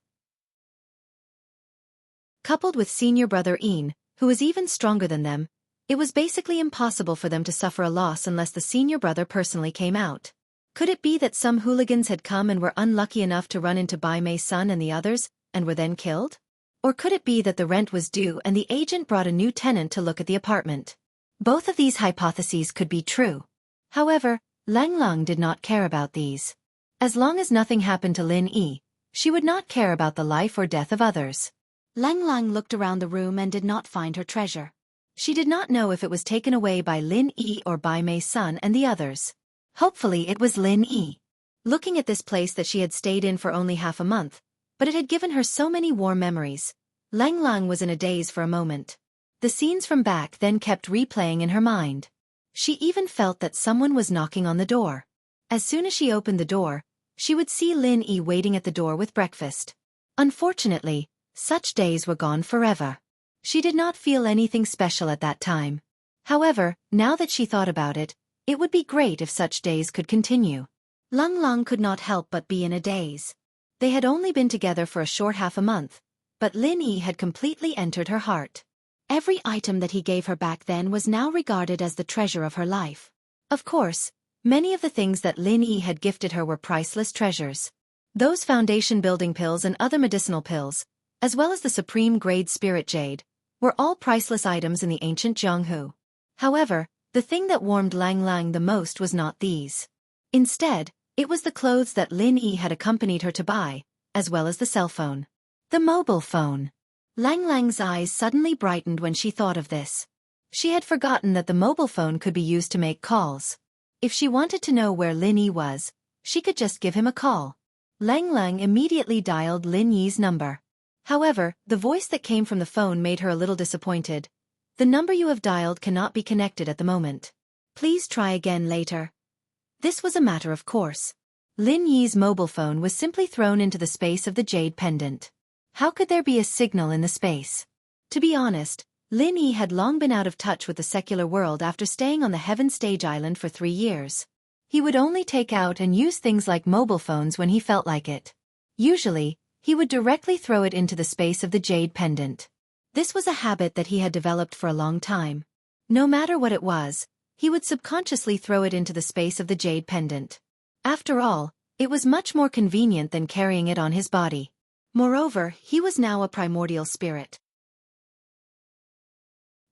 Coupled with senior brother Yin, who was even stronger than them, it was basically impossible for them to suffer a loss unless the senior brother personally came out. Could it be that some hooligans had come and were unlucky enough to run into Bai Mei's son and the others, and were then killed? Or could it be that the rent was due and the agent brought a new tenant to look at the apartment? Both of these hypotheses could be true. However, Lang Lang did not care about these. As long as nothing happened to Lin Yi, she would not care about the life or death of others. Lang Lang looked around the room and did not find her treasure. She did not know if it was taken away by Lin Yi or Bai Mei's son and the others. Hopefully it was Lin Yi. Looking at this place that she had stayed in for only half a month, but it had given her so many warm memories, Lang Lang was in a daze for a moment. The scenes from back then kept replaying in her mind. She even felt that someone was knocking on the door. As soon as she opened the door, she would see Lin Yi waiting at the door with breakfast. Unfortunately, such days were gone forever. She did not feel anything special at that time. However, now that she thought about it, it would be great if such days could continue. Lang Lang could not help but be in a daze. They had only been together for a short half a month, but Lin Yi had completely entered her heart. Every item that he gave her back then was now regarded as the treasure of her life. Of course, many of the things that Lin Yi had gifted her were priceless treasures. Those foundation building pills and other medicinal pills, as well as the supreme grade spirit jade, were all priceless items in the ancient Jianghu. However, the thing that warmed Lang Lang the most was not these. Instead, it was the clothes that Lin Yi had accompanied her to buy, as well as the cell phone. The mobile phone. Lang Lang's eyes suddenly brightened when she thought of this. She had forgotten that the mobile phone could be used to make calls. If she wanted to know where Lin Yi was, she could just give him a call. Lang Lang immediately dialed Lin Yi's number. However, the voice that came from the phone made her a little disappointed. The number you have dialed cannot be connected at the moment. Please try again later. This was a matter of course. Lin Yi's mobile phone was simply thrown into the space of the jade pendant. How could there be a signal in the space? To be honest, Lin Yi had long been out of touch with the secular world after staying on the Heaven Stage Island for 3 years. He would only take out and use things like mobile phones when he felt like it. Usually, he would directly throw it into the space of the jade pendant. This was a habit that he had developed for a long time. No matter what it was, he would subconsciously throw it into the space of the jade pendant. After all, it was much more convenient than carrying it on his body. Moreover, he was now a primordial spirit.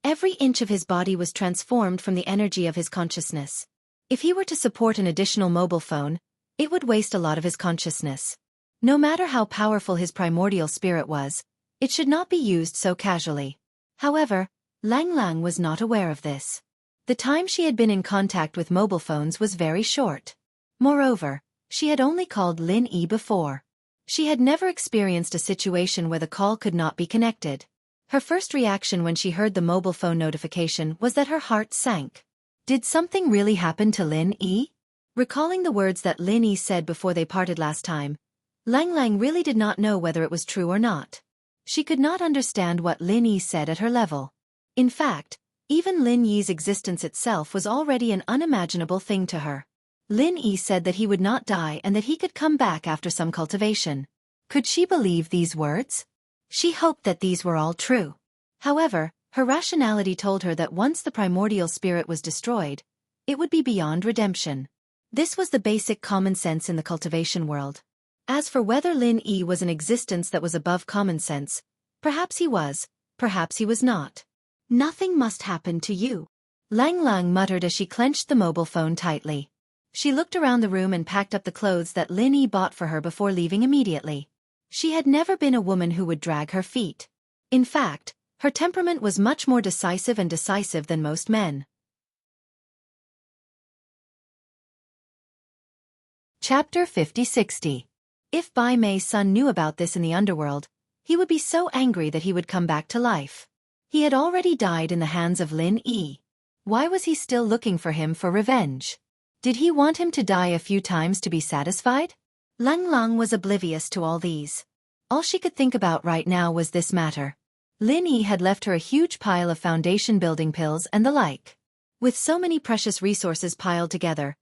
Every inch of his body was transformed from the energy of his consciousness. If he were to support an additional mobile phone, it would waste a lot of his consciousness. No matter how powerful his primordial spirit was, it should not be used so casually. However, Lang Lang was not aware of this. The time she had been in contact with mobile phones was very short. Moreover, she had only called Lin Yi before. She had never experienced a situation where the call could not be connected. Her first reaction when she heard the mobile phone notification was that her heart sank. Did something really happen to Lin Yi? Recalling the words that Lin Yi said before they parted last time, Lang Lang really did not know whether it was true or not. She could not understand what Lin Yi said at her level. In fact, even Lin Yi's existence itself was already an unimaginable thing to her. Lin Yi said that he would not die and that he could come back after some cultivation. Could she believe these words? She hoped that these were all true. However, her rationality told her that once the primordial spirit was destroyed, it would be beyond redemption. This was the basic common sense in the cultivation world. As for whether Lin Yi was an existence that was above common sense, perhaps he was not. Nothing must happen to you. Lang Lang muttered as she clenched the mobile phone tightly. She looked around the room and packed up the clothes that Lin Yi bought for her before leaving immediately. She had never been a woman who would drag her feet. In fact, her temperament was much more decisive than most men. Chapter 50-60. If Bai Mei's son knew about this in the underworld, he would be so angry that he would come back to life. He had already died in the hands of Lin Yi. Why was he still looking for him for revenge? Did he want him to die a few times to be satisfied? Lang Lang was oblivious to all these. All she could think about right now was this matter. Lin Yi had left her a huge pile of foundation building pills and the like. With so many precious resources piled together,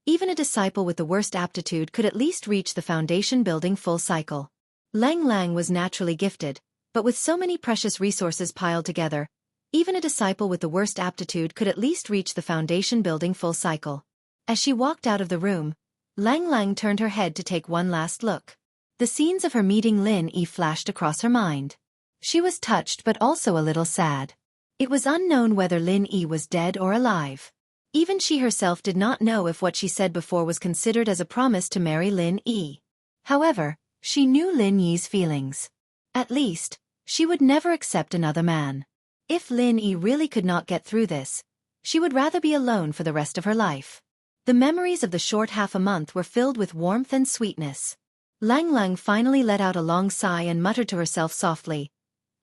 even a disciple with the worst aptitude could at least reach the foundation building full cycle. Lang Lang was naturally gifted, but with so many precious resources piled together, even a disciple with the worst aptitude could at least reach the foundation building full cycle. As she walked out of the room, Lang Lang turned her head to take one last look. The scenes of her meeting Lin Yi flashed across her mind. She was touched but also a little sad. It was unknown whether Lin Yi was dead or alive. Even she herself did not know if what she said before was considered as a promise to marry Lin Yi. However, she knew Lin Yi's feelings. At least, she would never accept another man. If Lin Yi really could not get through this, she would rather be alone for the rest of her life. The memories of the short half a month were filled with warmth and sweetness. Lang Lang finally let out a long sigh and muttered to herself softly,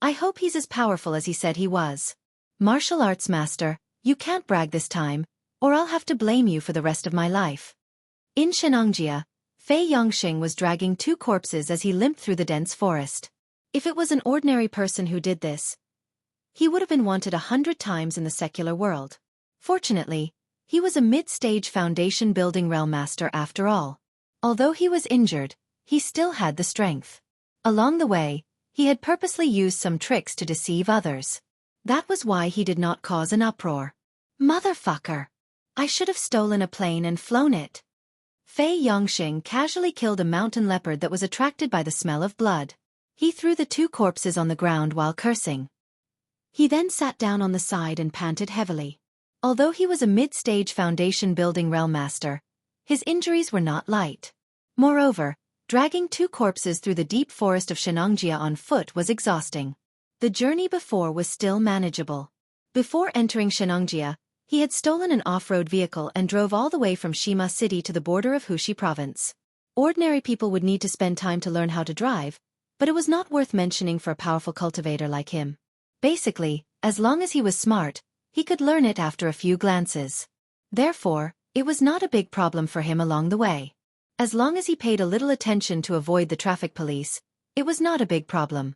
"I hope he's as powerful as he said he was. Martial arts master, you can't brag this time, or I'll have to blame you for the rest of my life." In Shenangjia, Fei Yongxing was dragging two corpses as he limped through the dense forest. If it was an ordinary person who did this, he would have been wanted 100 times in the secular world. Fortunately, he was a mid-stage foundation building realm master after all. Although he was injured, he still had the strength. Along the way, he had purposely used some tricks to deceive others. That was why he did not cause an uproar. Motherfucker! I should have stolen a plane and flown it. Fei Yongxing casually killed a mountain leopard that was attracted by the smell of blood. He threw the two corpses on the ground while cursing. He then sat down on the side and panted heavily. Although he was a mid-stage foundation building realm master, his injuries were not light. Moreover, dragging two corpses through the deep forest of Shenangjia on foot was exhausting. The journey before was still manageable. Before entering Shenangjia, he had stolen an off-road vehicle and drove all the way from Shima City to the border of Hushi Province. Ordinary people would need to spend time to learn how to drive, but it was not worth mentioning for a powerful cultivator like him. Basically, as long as he was smart, he could learn it after a few glances. Therefore, it was not a big problem for him along the way. As long as he paid a little attention to avoid the traffic police, it was not a big problem.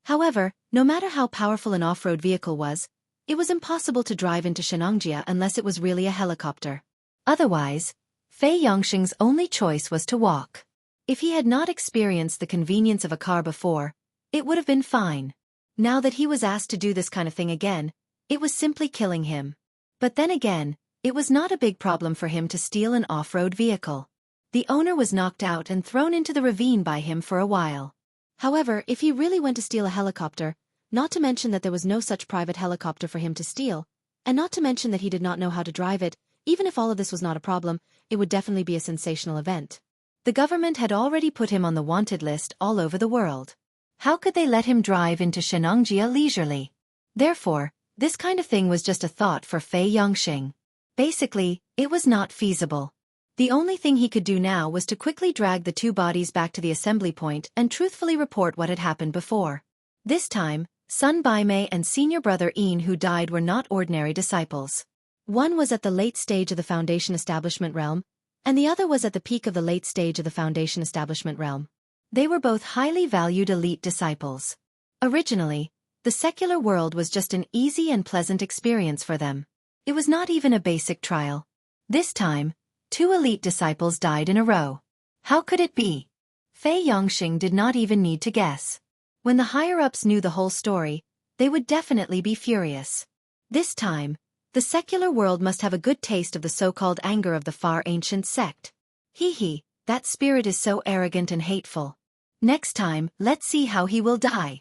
However, no matter how powerful an off-road vehicle was, it was impossible to drive into Shenangjia unless it was really a helicopter. Otherwise, Fei Yongxing's only choice was to walk. If he had not experienced the convenience of a car before, it would have been fine. Now that he was asked to do this kind of thing again, it was simply killing him. But then again, it was not a big problem for him to steal an off-road vehicle. The owner was knocked out and thrown into the ravine by him for a while. However, if he really went to steal a helicopter, not to mention that there was no such private helicopter for him to steal, and not to mention that he did not know how to drive it, even if all of this was not a problem, it would definitely be a sensational event. The government had already put him on the wanted list all over the world. How could they let him drive into Shenangjia leisurely? Therefore, this kind of thing was just a thought for Fei Yongxing. Basically, it was not feasible. The only thing he could do now was to quickly drag the two bodies back to the assembly point and truthfully report what had happened before. This time, Sun Baimei and senior brother Yin who died were not ordinary disciples. One was at the late stage of the Foundation Establishment realm, and the other was at the peak of the late stage of the Foundation Establishment realm. They were both highly valued elite disciples. Originally, the secular world was just an easy and pleasant experience for them. It was not even a basic trial. This time, two elite disciples died in a row. How could it be? Fei Yongxing did not even need to guess. When the higher-ups knew the whole story, they would definitely be furious. This time, the secular world must have a good taste of the so-called anger of the far ancient sect. Hee, that spirit is so arrogant and hateful. Next time, let's see how he will die.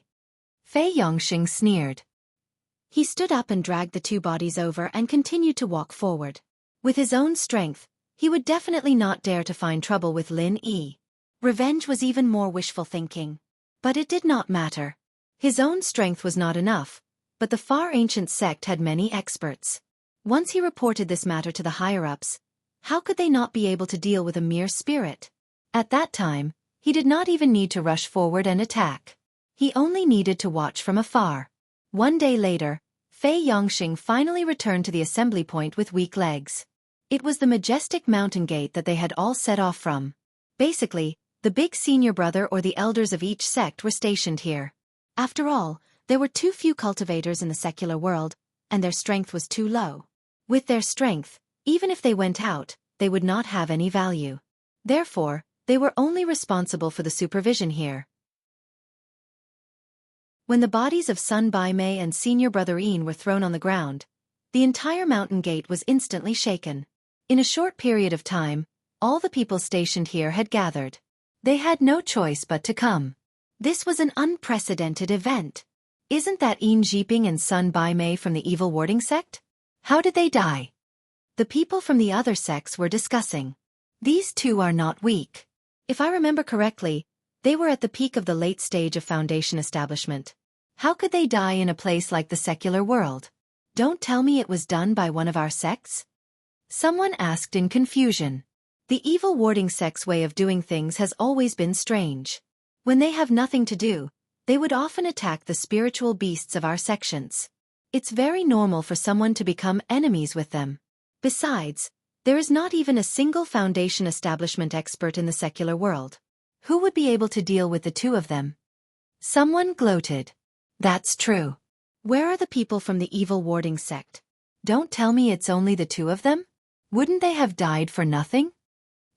Fei Yongxing sneered. He stood up and dragged the two bodies over and continued to walk forward. With his own strength, he would definitely not dare to find trouble with Lin Yi. Revenge was even more wishful thinking. But it did not matter. His own strength was not enough, but the far ancient sect had many experts. Once he reported this matter to the higher-ups, how could they not be able to deal with a mere spirit? At that time, he did not even need to rush forward and attack. He only needed to watch from afar. One day later, Fei Yongxing finally returned to the assembly point with weak legs. It was the majestic mountain gate that they had all set off from. Basically, the big senior brother or the elders of each sect were stationed here. After all, there were too few cultivators in the secular world, and their strength was too low. With their strength, even if they went out, they would not have any value. Therefore, they were only responsible for the supervision here. When the bodies of Sun Baimei and senior brother Yin were thrown on the ground, the entire mountain gate was instantly shaken. In a short period of time, all the people stationed here had gathered. They had no choice but to come. This was an unprecedented event. Isn't that Yin Jiping and Sun Baimei from the evil warding sect? How did they die? The people from the other sects were discussing. These two are not weak. If I remember correctly, they were at the peak of the late stage of Foundation establishment. How could they die in a place like the secular world? Don't tell me it was done by one of our sects? Someone asked in confusion. The evil warding sect's way of doing things has always been strange. When they have nothing to do, they would often attack the spiritual beasts of our sections. It's very normal for someone to become enemies with them. Besides, there is not even a single Foundation establishment expert in the secular world. Who would be able to deal with the two of them? Someone gloated. That's true. Where are the people from the evil warding sect? Don't tell me it's only the two of them? Wouldn't they have died for nothing?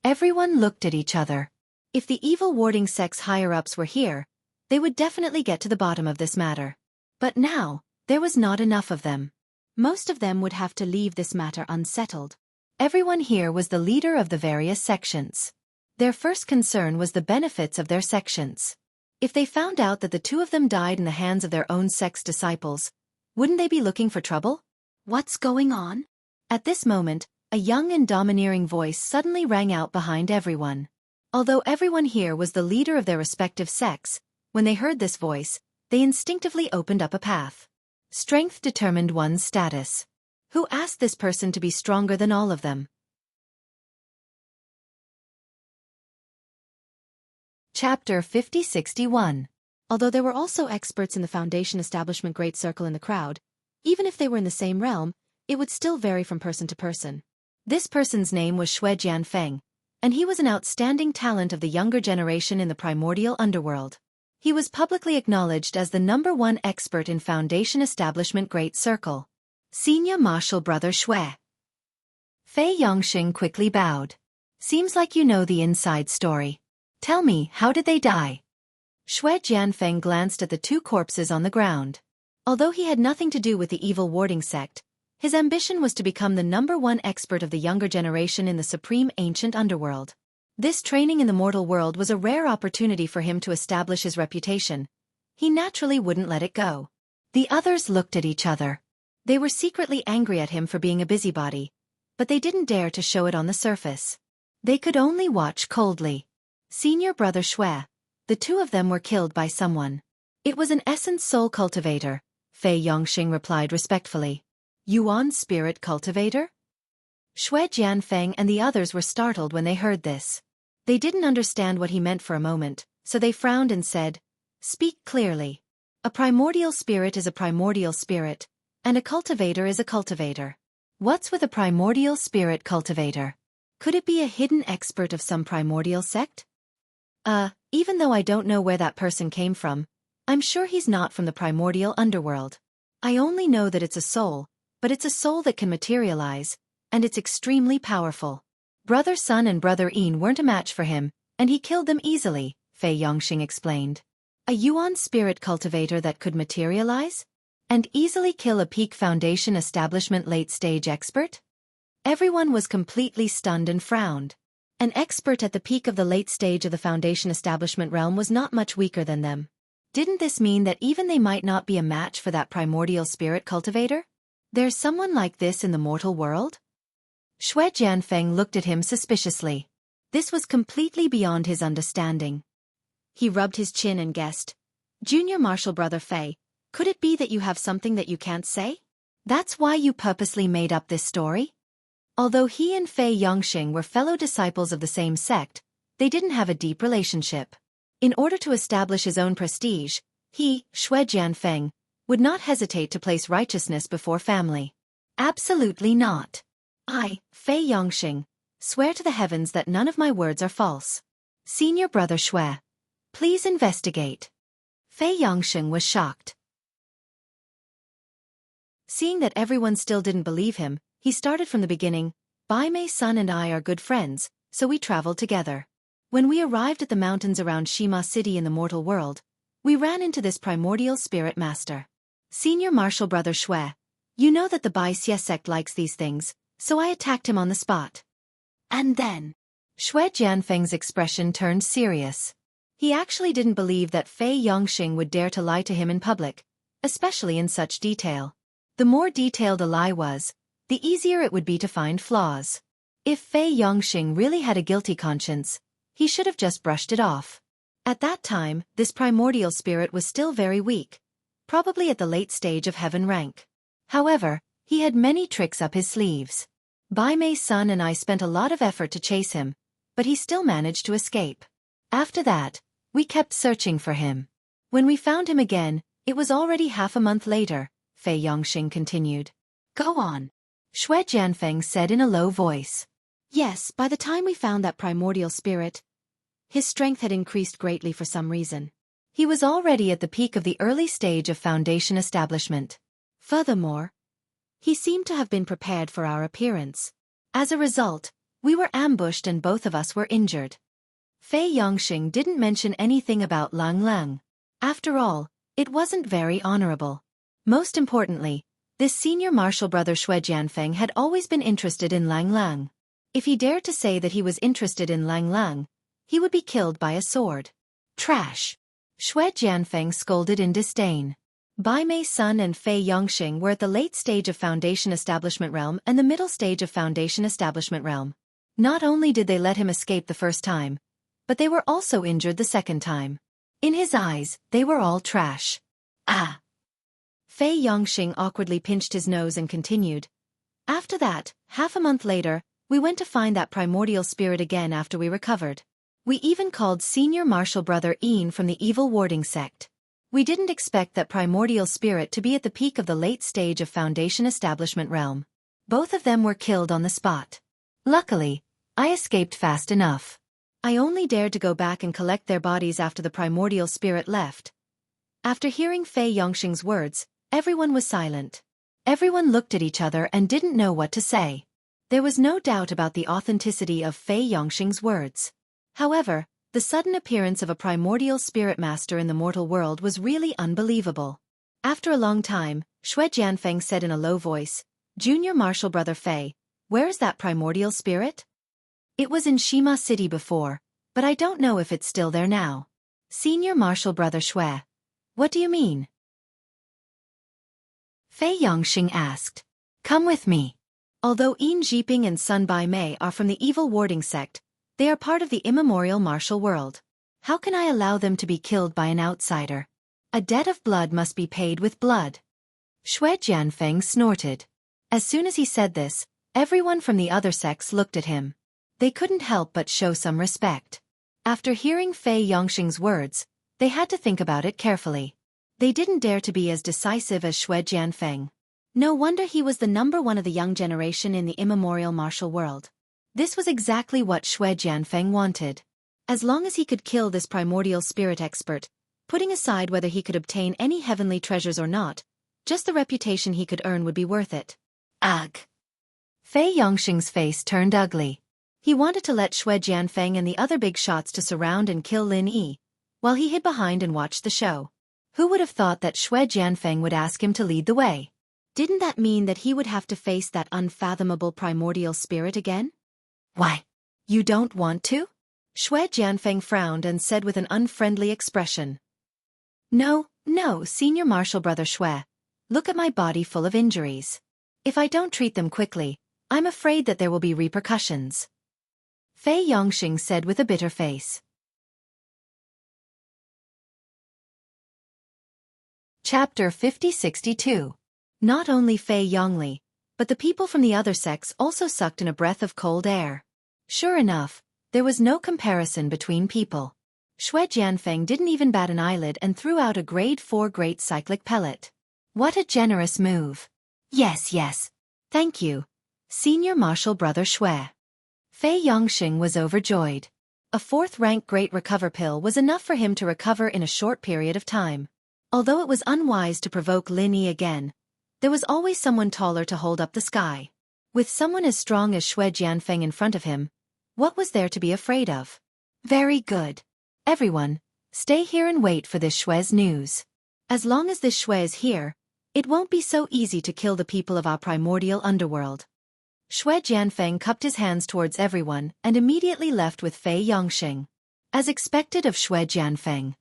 Everyone looked at each other. If the evil warding sect's higher-ups were here, they would definitely get to the bottom of this matter. But now, there was not enough of them. Most of them would have to leave this matter unsettled. Everyone here was the leader of the various sections. Their first concern was the benefits of their sections. If they found out that the two of them died in the hands of their own sect's disciples, wouldn't they be looking for trouble? What's going on? At this moment, a young and domineering voice suddenly rang out behind everyone. Although everyone here was the leader of their respective sects, when they heard this voice, they instinctively opened up a path. Strength determined one's status. Who asked this person to be stronger than all of them? Chapter 5061. Although there were also experts in the Foundation Establishment Great Circle in the crowd, even if they were in the same realm, it would still vary from person to person. This person's name was Shui Jianfeng, and he was an outstanding talent of the younger generation in the primordial underworld. He was publicly acknowledged as the #1 expert in Foundation Establishment Great Circle. Senior Marshal Brother Shui. Fei Yongxing quickly bowed. Seems like you know the inside story. Tell me, how did they die? Shui Jianfeng glanced at the two corpses on the ground. Although he had nothing to do with the evil warding sect, his ambition was to become the #1 expert of the younger generation in the supreme ancient underworld. This training in the mortal world was a rare opportunity for him to establish his reputation. He naturally wouldn't let it go. The others looked at each other. They were secretly angry at him for being a busybody, but they didn't dare to show it on the surface. They could only watch coldly. Senior brother Shui, the two of them were killed by someone. It was an essence soul cultivator, Fei Yongxing replied respectfully. Yuan spirit cultivator? Shui Jianfeng and the others were startled when they heard this. They didn't understand what he meant for a moment, so they frowned and said, "Speak clearly. A primordial spirit is a primordial spirit, and a cultivator is a cultivator. What's with a primordial spirit cultivator? Could it be a hidden expert of some primordial sect?" Even though I don't know where that person came from, I'm sure he's not from the primordial underworld. I only know that it's a soul, but it's a soul that can materialize, and it's extremely powerful. Brother Sun and Brother Yin weren't a match for him, and he killed them easily, Fei Yongxing explained. A Yuan spirit cultivator that could materialize? And easily kill a peak foundation establishment late-stage expert? Everyone was completely stunned and frowned. An expert at the peak of the late stage of the foundation establishment realm was not much weaker than them. Didn't this mean that even they might not be a match for that primordial spirit cultivator? There's someone like this in the mortal world? Shui Jianfeng looked at him suspiciously. This was completely beyond his understanding. He rubbed his chin and guessed. Junior Marshal Brother Fei, could it be that you have something that you can't say? That's why you purposely made up this story? Although he and Fei Yongxing were fellow disciples of the same sect, they didn't have a deep relationship. In order to establish his own prestige, he, Shui Jianfeng, would not hesitate to place righteousness before family. Absolutely not. I, Fei Yongxing, swear to the heavens that none of my words are false. Senior brother Shui, please investigate. Fei Yongxing was shocked. Seeing that everyone still didn't believe him, he started from the beginning. Bai Mei Sun and I are good friends, so we traveled together. When we arrived at the mountains around Shima City in the mortal world, we ran into this primordial spirit master. Senior Marshal Brother Shui, you know that the Bai Xie sect likes these things, so I attacked him on the spot. And then, Shui Jianfeng's expression turned serious. He actually didn't believe that Fei Yongxing would dare to lie to him in public, especially in such detail. The more detailed a lie was, the easier it would be to find flaws. If Fei Yongxing really had a guilty conscience, he should have just brushed it off. At that time, this primordial spirit was still very weak, probably at the late stage of heaven rank. However, he had many tricks up his sleeves. Bai Mei Sun and I spent a lot of effort to chase him, but he still managed to escape. After that, we kept searching for him. When we found him again, it was already half a month later, Fei Yongxing continued. Go on. Shui Jianfeng said in a low voice. Yes, by the time we found that primordial spirit, his strength had increased greatly for some reason. He was already at the peak of the early stage of foundation establishment. Furthermore, he seemed to have been prepared for our appearance. As a result, we were ambushed and both of us were injured. Fei Yongxing didn't mention anything about Lang Lang. After all, it wasn't very honorable. Most importantly, this senior martial brother Shui Jianfeng had always been interested in Lang Lang. If he dared to say that he was interested in Lang Lang, he would be killed by a sword. Trash! Shui Jianfeng scolded in disdain. Bai Mei Sun and Fei Yongxing were at the late stage of Foundation Establishment Realm and the middle stage of Foundation Establishment Realm. Not only did they let him escape the first time, but they were also injured the second time. In his eyes, they were all trash. Ah! Fei Yongxing awkwardly pinched his nose and continued. After that, half a month later, we went to find that primordial spirit again after we recovered. We even called Senior Marshal Brother Yin from the evil warding sect. We didn't expect that primordial spirit to be at the peak of the late stage of Foundation Establishment Realm. Both of them were killed on the spot. Luckily, I escaped fast enough. I only dared to go back and collect their bodies after the primordial spirit left. After hearing Fei Yongxing's words, everyone was silent. Everyone looked at each other and didn't know what to say. There was no doubt about the authenticity of Fei Yongxing's words. However, the sudden appearance of a primordial spirit master in the mortal world was really unbelievable. After a long time, Xue Jianfeng said in a low voice, "Junior Martial Brother Fei, where is that primordial spirit?" "It was in Shima City before, but I don't know if it's still there now." "Senior Martial Brother Xue, what do you mean?" Fei Yongxing asked. "Come with me." Although Yin Jiping and Sun Bai Mei are from the evil warding sect, they are part of the immemorial martial world. How can I allow them to be killed by an outsider? A debt of blood must be paid with blood. Xue Jianfeng snorted. As soon as he said this, everyone from the other sects looked at him. They couldn't help but show some respect. After hearing Fei Yongxing's words, they had to think about it carefully. They didn't dare to be as decisive as Xue Jianfeng. No wonder he was the number one of the young generation in the immemorial martial world. This was exactly what Xue Jianfeng wanted. As long as he could kill this primordial spirit expert, putting aside whether he could obtain any heavenly treasures or not, just the reputation he could earn would be worth it. Ugh! Fei Yongxing's face turned ugly. He wanted to let Xue Jianfeng and the other big shots to surround and kill Lin Yi, while he hid behind and watched the show. Who would have thought that Xue Jianfeng would ask him to lead the way? Didn't that mean that he would have to face that unfathomable primordial spirit again? Why? You don't want to? Xue Jianfeng frowned and said with an unfriendly expression. No, Senior Martial Brother Xue. Look at my body full of injuries. If I don't treat them quickly, I'm afraid that there will be repercussions. Fei Yongxing said with a bitter face. Chapter 50-62. Not only Fei Yongli, but the people from the other sects also sucked in a breath of cold air. Sure enough, there was no comparison between people. Xue Jianfeng didn't even bat an eyelid and threw out a grade 4 great cyclic pellet. What a generous move. Yes. Thank you, Senior Martial Brother Xue. Fei Yongxing was overjoyed. A 4th rank Great Recover pill was enough for him to recover in a short period of time. Although it was unwise to provoke Lin Yi again, there was always someone taller to hold up the sky. With someone as strong as Xue Jianfeng in front of him, what was there to be afraid of? Very good. Everyone, stay here and wait for this Xue's news. As long as this Xue is here, it won't be so easy to kill the people of our primordial underworld. Xue Jianfeng cupped his hands towards everyone and immediately left with Fei Yongxing. As expected of Xue Jianfeng.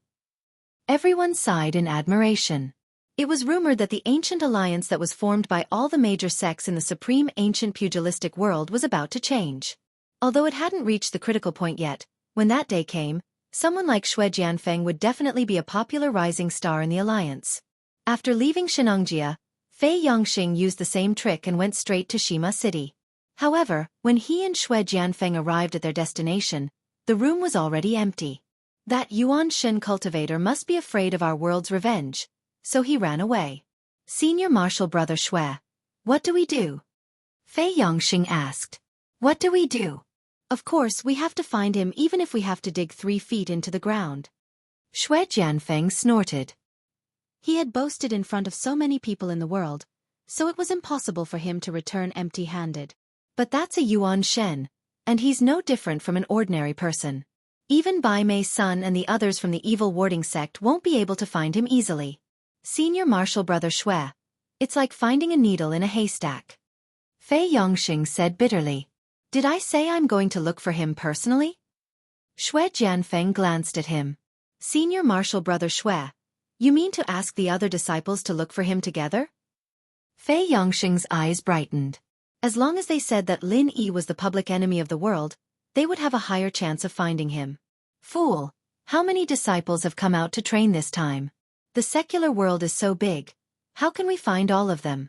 Everyone sighed in admiration. It was rumored that the ancient alliance that was formed by all the major sects in the supreme ancient pugilistic world was about to change. Although it hadn't reached the critical point yet, when that day came, someone like Xue Jianfeng would definitely be a popular rising star in the alliance. After leaving Shenangjia, Fei Yongxing used the same trick and went straight to Shima City. However, when he and Xue Jianfeng arrived at their destination, the room was already empty. That Yuan Shen cultivator must be afraid of our world's revenge, so he ran away. Senior Martial Brother Xue, what do we do? Fei Yongxing asked. What do we do? Of course we have to find him even if we have to dig 3 feet into the ground. Xue Jianfeng snorted. He had boasted in front of so many people in the world, so it was impossible for him to return empty-handed. But that's a Yuan Shen, and he's no different from an ordinary person. Even Bai Mei's son and the others from the evil warding sect won't be able to find him easily. Senior Martial Brother Xue, it's like finding a needle in a haystack. Fei Yongxing said bitterly. Did I say I'm going to look for him personally? Xue Jianfeng glanced at him. Senior Martial Brother Xue, you mean to ask the other disciples to look for him together? Fei Yongxing's eyes brightened. As long as they said that Lin Yi was the public enemy of the world, they would have a higher chance of finding him. Fool, how many disciples have come out to train this time? The secular world is so big, how can we find all of them?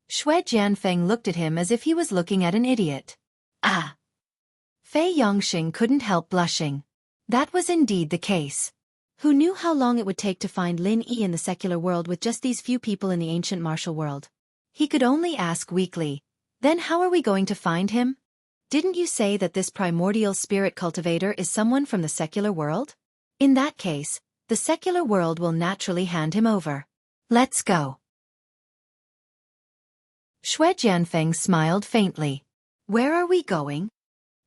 Xue Jianfeng looked at him as if he was looking at an idiot. Ah! Fei Yongxing couldn't help blushing. That was indeed the case. Who knew how long it would take to find Lin Yi in the secular world with just these few people in the ancient martial world? He could only ask weakly, then how are we going to find him? Didn't you say that this primordial spirit cultivator is someone from the secular world? In that case, the secular world will naturally hand him over. Let's go. Xue Jianfeng smiled faintly. Where are we going?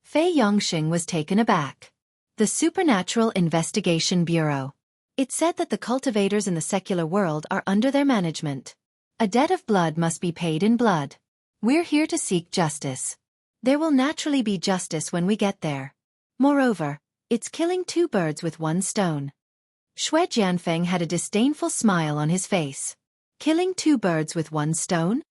Fei Yongxing was taken aback. The Supernatural Investigation Bureau. It said that the cultivators in the secular world are under their management. A debt of blood must be paid in blood. We're here to seek justice. There will naturally be justice when we get there. Moreover, it's killing two birds with one stone. Xue Jianfeng had a disdainful smile on his face. Killing two birds with one stone?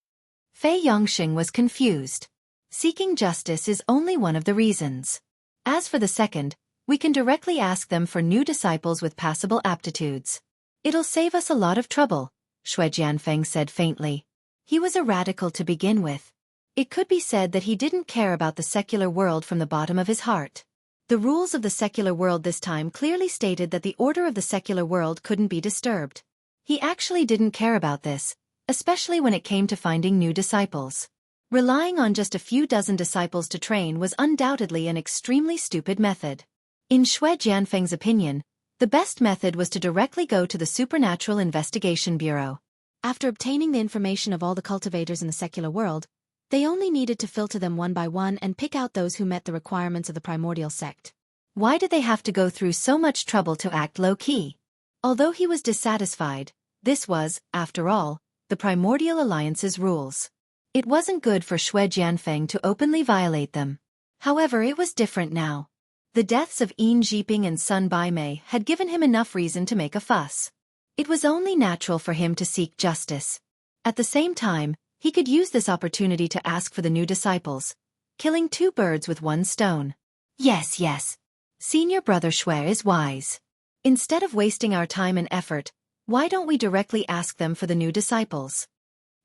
Fei Yongxing was confused. Seeking justice is only one of the reasons. As for the second, we can directly ask them for new disciples with passable aptitudes. It'll save us a lot of trouble, Xue Jianfeng said faintly. He was a radical to begin with. It could be said that he didn't care about the secular world from the bottom of his heart. The rules of the secular world this time clearly stated that the order of the secular world couldn't be disturbed. He actually didn't care about this, especially when it came to finding new disciples. Relying on just a few dozen disciples to train was undoubtedly an extremely stupid method. In Xue Jianfeng's opinion, the best method was to directly go to the Supernatural Investigation Bureau. After obtaining the information of all the cultivators in the secular world, they only needed to filter them one by one and pick out those who met the requirements of the primordial sect. Why did they have to go through so much trouble to act low-key? Although he was dissatisfied, this was, after all, the Primordial Alliance's rules. It wasn't good for Xue Jianfeng to openly violate them. However, it was different now. The deaths of Yin Jiping and Sun Baimei had given him enough reason to make a fuss. It was only natural for him to seek justice. At the same time, he could use this opportunity to ask for the new disciples, killing two birds with one stone. Yes. Senior brother Xue is wise. Instead of wasting our time and effort, why don't we directly ask them for the new disciples?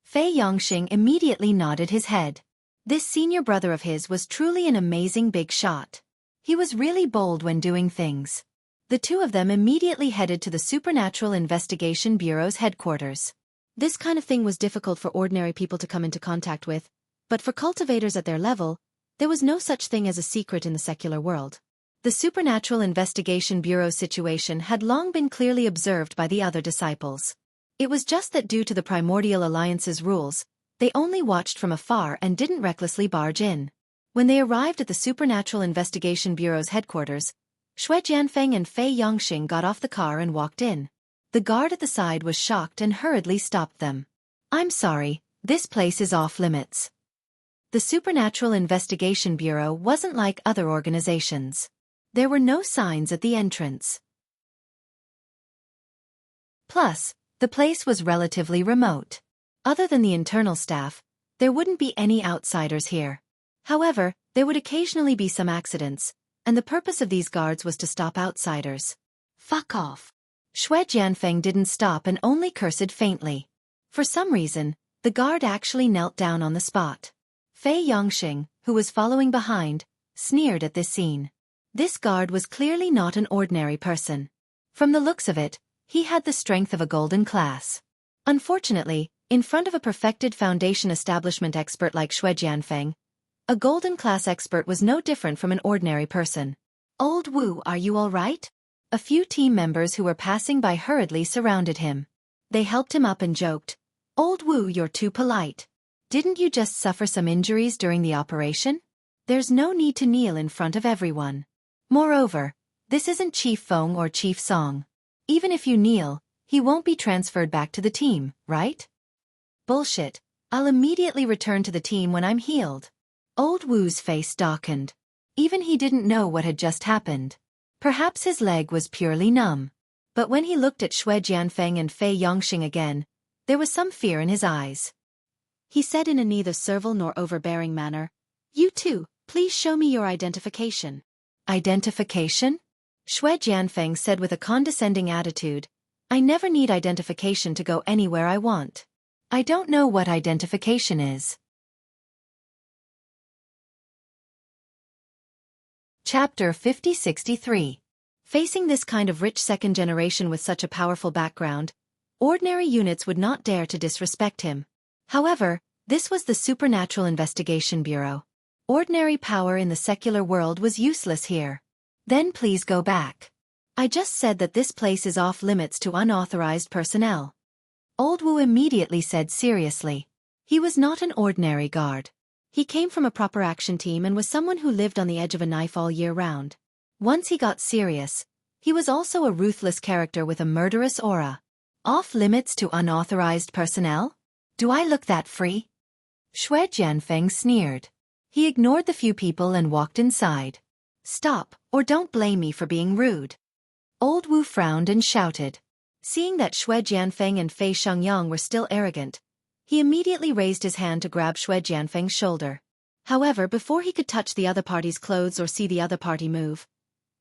Fei Yongxing immediately nodded his head. This senior brother of his was truly an amazing big shot. He was really bold when doing things. The two of them immediately headed to the Supernatural Investigation Bureau's headquarters. This kind of thing was difficult for ordinary people to come into contact with, but for cultivators at their level, there was no such thing as a secret in the secular world. The Supernatural Investigation Bureau's situation had long been clearly observed by the other disciples. It was just that due to the Primordial Alliance's rules, they only watched from afar and didn't recklessly barge in. When they arrived at the Supernatural Investigation Bureau's headquarters, Xue Jianfeng and Fei Yongxing got off the car and walked in. The guard at the side was shocked and hurriedly stopped them. I'm sorry, this place is off limits. The Supernatural Investigation Bureau wasn't like other organizations. There were no signs at the entrance. Plus, the place was relatively remote. Other than the internal staff, there wouldn't be any outsiders here. However, there would occasionally be some accidents, and the purpose of these guards was to stop outsiders. Fuck off. Xue Jianfeng didn't stop and only cursed faintly. For some reason, the guard actually knelt down on the spot. Fei Yongxing, who was following behind, sneered at this scene. This guard was clearly not an ordinary person. From the looks of it, he had the strength of a golden class. Unfortunately, in front of a perfected foundation establishment expert like Xue Jianfeng, a golden class expert was no different from an ordinary person. Old Wu, are you all right? A few team members who were passing by hurriedly surrounded him. They helped him up and joked, Old Wu, you're too polite. Didn't you just suffer some injuries during the operation? There's no need to kneel in front of everyone. Moreover, this isn't Chief Feng or Chief Song. Even if you kneel, he won't be transferred back to the team, right? Bullshit. I'll immediately return to the team when I'm healed. Old Wu's face darkened. Even he didn't know what had just happened. Perhaps his leg was purely numb. But when he looked at Xue Jianfeng and Fei Yongxing again, there was some fear in his eyes. He said in a neither servile nor overbearing manner, You two, please show me your identification. Identification? Xue Jianfeng said with a condescending attitude, I never need identification to go anywhere I want. I don't know what identification is. Chapter 5063. Facing this kind of rich second generation with such a powerful background, ordinary units would not dare to disrespect him. However, this was the Supernatural Investigation Bureau. Ordinary power in the secular world was useless here. Then please go back. I just said that this place is off limits to unauthorized personnel. Old Wu immediately said seriously. He was not an ordinary guard. He came from a proper action team and was someone who lived on the edge of a knife all year round. Once he got serious, he was also a ruthless character with a murderous aura. Off limits to unauthorized personnel? Do I look that free? Xue Jianfeng sneered. He ignored the few people and walked inside. Stop, or don't blame me for being rude. Old Wu frowned and shouted. Seeing that Xue Jianfeng and Fei Shangyang were still arrogant, he immediately raised his hand to grab Xue Jianfeng's shoulder. However, before he could touch the other party's clothes or see the other party move,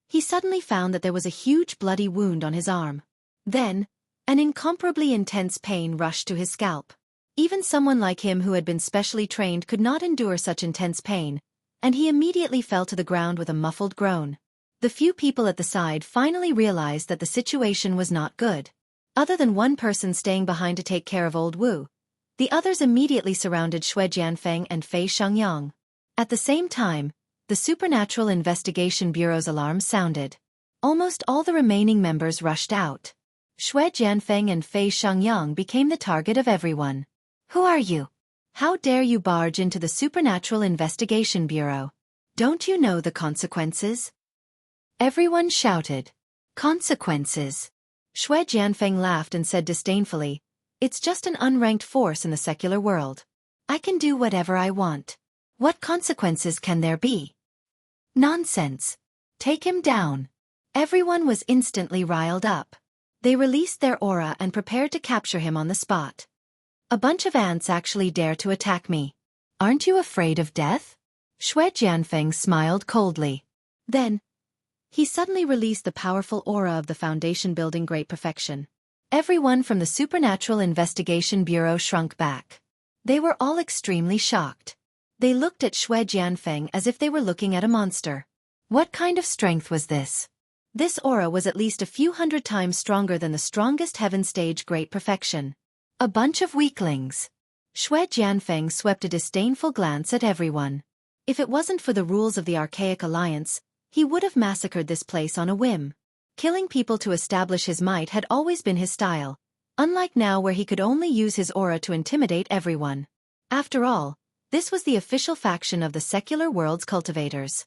he suddenly found that there was a huge bloody wound on his arm. Then, an incomparably intense pain rushed to his scalp. Even someone like him who had been specially trained could not endure such intense pain, and he immediately fell to the ground with a muffled groan. The few people at the side finally realized that the situation was not good. Other than one person staying behind to take care of old Wu, the others immediately surrounded Xue Jianfeng and Fei Shangyang. At the same time, the Supernatural Investigation Bureau's alarm sounded. Almost all the remaining members rushed out. Xue Jianfeng and Fei Shangyang became the target of everyone. Who are you? How dare you barge into the Supernatural Investigation Bureau? Don't you know the consequences? Everyone shouted. Consequences? Xue Jianfeng laughed and said disdainfully, it's just an unranked force in the secular world. I can do whatever I want. What consequences can there be? Nonsense. Take him down. Everyone was instantly riled up. They released their aura and prepared to capture him on the spot. A bunch of ants actually dare to attack me. Aren't you afraid of death? Xue Jianfeng smiled coldly. Then, he suddenly released the powerful aura of the Foundation building Great Perfection. Everyone from the Supernatural Investigation Bureau shrunk back. They were all extremely shocked. They looked at Xue Jianfeng as if they were looking at a monster. What kind of strength was this? This aura was at least a few hundred times stronger than the strongest heaven stage Great Perfection. A bunch of weaklings. Xue Jianfeng swept a disdainful glance at everyone. If it wasn't for the rules of the Archaic Alliance, he would have massacred this place on a whim. Killing people to establish his might had always been his style, unlike now where he could only use his aura to intimidate everyone. After all, this was the official faction of the secular world's cultivators.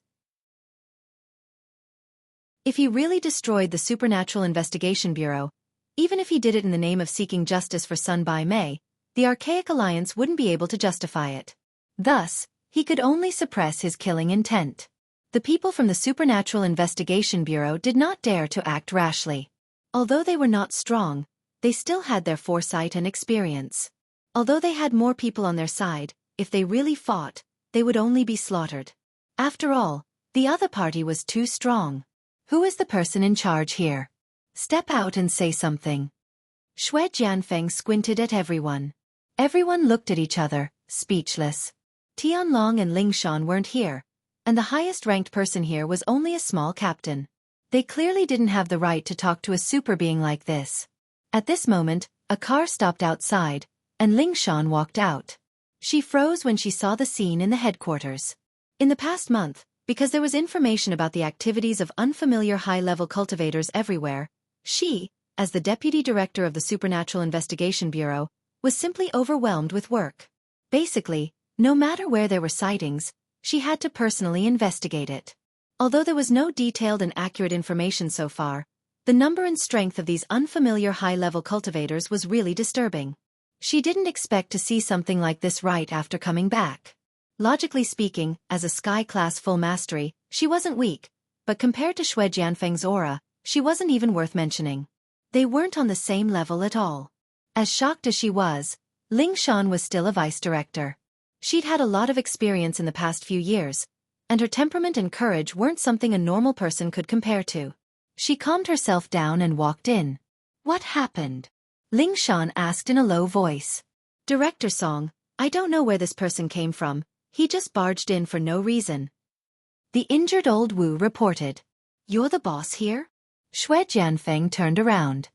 If he really destroyed the Supernatural Investigation Bureau, even if he did it in the name of seeking justice for Sun Bai Mei, the Archaic Alliance wouldn't be able to justify it. Thus, he could only suppress his killing intent. The people from the Supernatural Investigation Bureau did not dare to act rashly. Although they were not strong, they still had their foresight and experience. Although they had more people on their side, if they really fought, they would only be slaughtered. After all, the other party was too strong. Who is the person in charge here? Step out and say something. Xue Jianfeng squinted at everyone. Everyone looked at each other, speechless. Tianlong and Lingshan weren't here, and the highest-ranked person here was only a small captain. They clearly didn't have the right to talk to a super being like this. At this moment, a car stopped outside, and Lingshan walked out. She froze when she saw the scene in the headquarters. In the past month, because there was information about the activities of unfamiliar high-level cultivators everywhere, she, as the deputy director of the Supernatural Investigation Bureau, was simply overwhelmed with work. Basically, no matter where there were sightings, she had to personally investigate it. Although there was no detailed and accurate information so far, the number and strength of these unfamiliar high-level cultivators was really disturbing. She didn't expect to see something like this right after coming back. Logically speaking, as a Sky-class full mastery, she wasn't weak, but compared to Xue Jianfeng's aura, she wasn't even worth mentioning. They weren't on the same level at all. As shocked as she was, Lingshan was still a vice director. She'd had a lot of experience in the past few years, and her temperament and courage weren't something a normal person could compare to. She calmed herself down and walked in. What happened? Lingshan asked in a low voice. Director Song, I don't know where this person came from, he just barged in for no reason. The injured old Wu reported. You're the boss here? Xue Jianfeng turned around.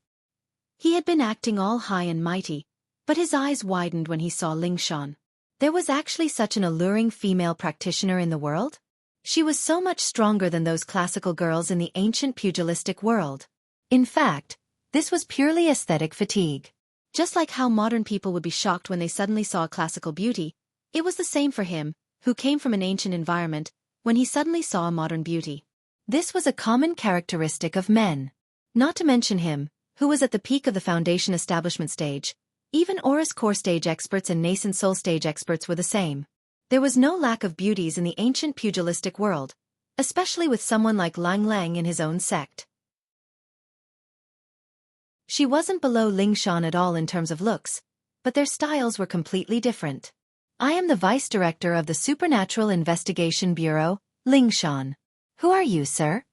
He had been acting all high and mighty, but his eyes widened when he saw Lingshan. There was actually such an alluring female practitioner in the world? She was so much stronger than those classical girls in the ancient pugilistic world. In fact, this was purely aesthetic fatigue. Just like how modern people would be shocked when they suddenly saw a classical beauty, it was the same for him, who came from an ancient environment, when he suddenly saw a modern beauty. This was a common characteristic of men. Not to mention him, who was at the peak of the foundation establishment stage. Even Aura's core stage experts and nascent soul stage experts were the same. There was no lack of beauties in the ancient pugilistic world, especially with someone like Lang Lang in his own sect. She wasn't below Ling Shan at all in terms of looks, but their styles were completely different. I am the Vice Director of the Supernatural Investigation Bureau, Ling Shan. Who are you, sir?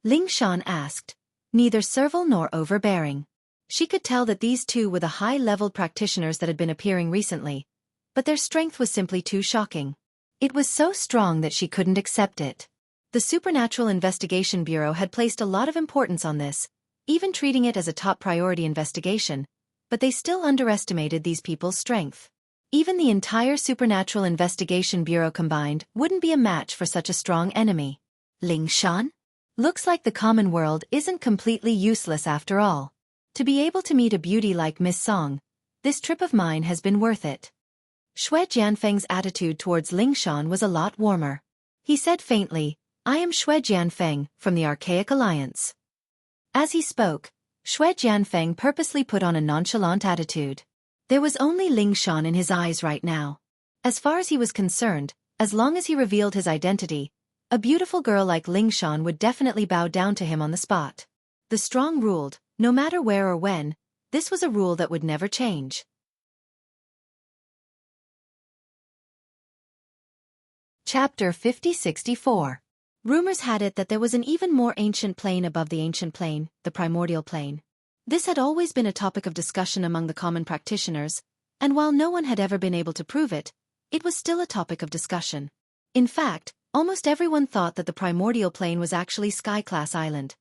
Ling Shan asked, neither servile nor overbearing. She could tell that these two were the high-level practitioners that had been appearing recently, but their strength was simply too shocking. It was so strong that she couldn't accept it. The Supernatural Investigation Bureau had placed a lot of importance on this, even treating it as a top priority investigation, but they still underestimated these people's strength. Even the entire Supernatural Investigation Bureau combined wouldn't be a match for such a strong enemy. Ling Shan? Looks like the common world isn't completely useless after all. To be able to meet a beauty like Miss Song, this trip of mine has been worth it. Shui Jianfeng's attitude towards Ling Shan was a lot warmer. He said faintly, I am Shui Jianfeng, from the Archaic Alliance. As he spoke, Shui Jianfeng purposely put on a nonchalant attitude. There was only Ling Shan in his eyes right now. As far as he was concerned, as long as he revealed his identity, a beautiful girl like Ling Shan would definitely bow down to him on the spot. The strong ruled, no matter where or when. This was a rule that would never change. Chapter 5064. Rumors had it that there was an even more ancient plane above the ancient plane, the primordial plane. This had always been a topic of discussion among the common practitioners, and while no one had ever been able to prove it, it was still a topic of discussion. In fact, almost everyone thought that the primordial plane was actually Sky-class Island.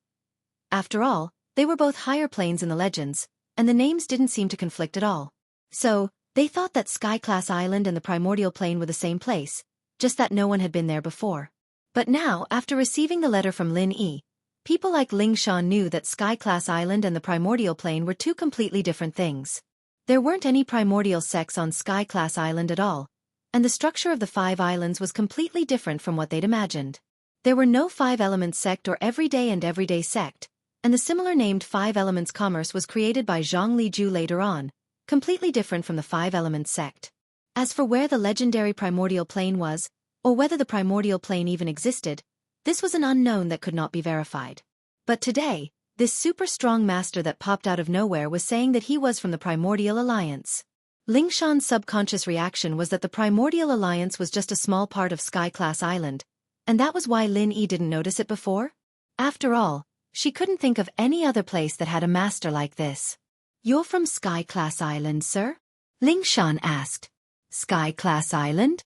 After all, they were both higher planes in the legends, and the names didn't seem to conflict at all. So, they thought that Sky-class Island and the primordial plane were the same place, just that no one had been there before. But now, after receiving the letter from Lin Yi, people like Ling Shan knew that Sky-class Island and the primordial plane were two completely different things. There weren't any primordial sects on Sky-class Island at all, and the structure of the 5 islands was completely different from what they'd imagined. There were no 5-element sect or everyday sect, and the similar named 5 elements commerce was created by Zhang Liju later on, completely different from the 5-element sect. As for where the legendary primordial plane was, or whether the primordial plane even existed, this was an unknown that could not be verified. But today, this super strong master that popped out of nowhere was saying that he was from the Primordial Alliance. Ling Shan's subconscious reaction was that the Primordial Alliance was just a small part of Sky-class Island, and that was why Lin Yi didn't notice it before? After all, she couldn't think of any other place that had a master like this. You're from Sky-class Island, sir? Ling Shan asked. Sky-class Island?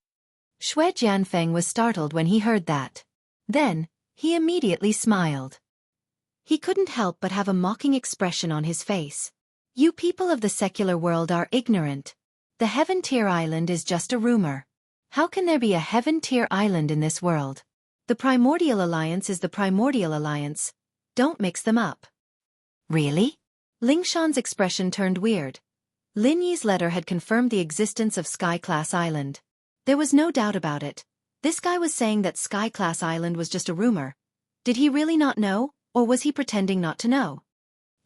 Shui Jianfeng was startled when he heard that. Then, he immediately smiled. He couldn't help but have a mocking expression on his face. You people of the secular world are ignorant. The Heaven-tier Island is just a rumor. How can there be a Heaven-tier Island in this world? The Primordial Alliance is the Primordial Alliance. Don't mix them up. Really? Ling Shan's expression turned weird. Lin Yi's letter had confirmed the existence of Sky-class Island. There was no doubt about it. This guy was saying that Sky-class Island was just a rumor. Did he really not know, or was he pretending not to know?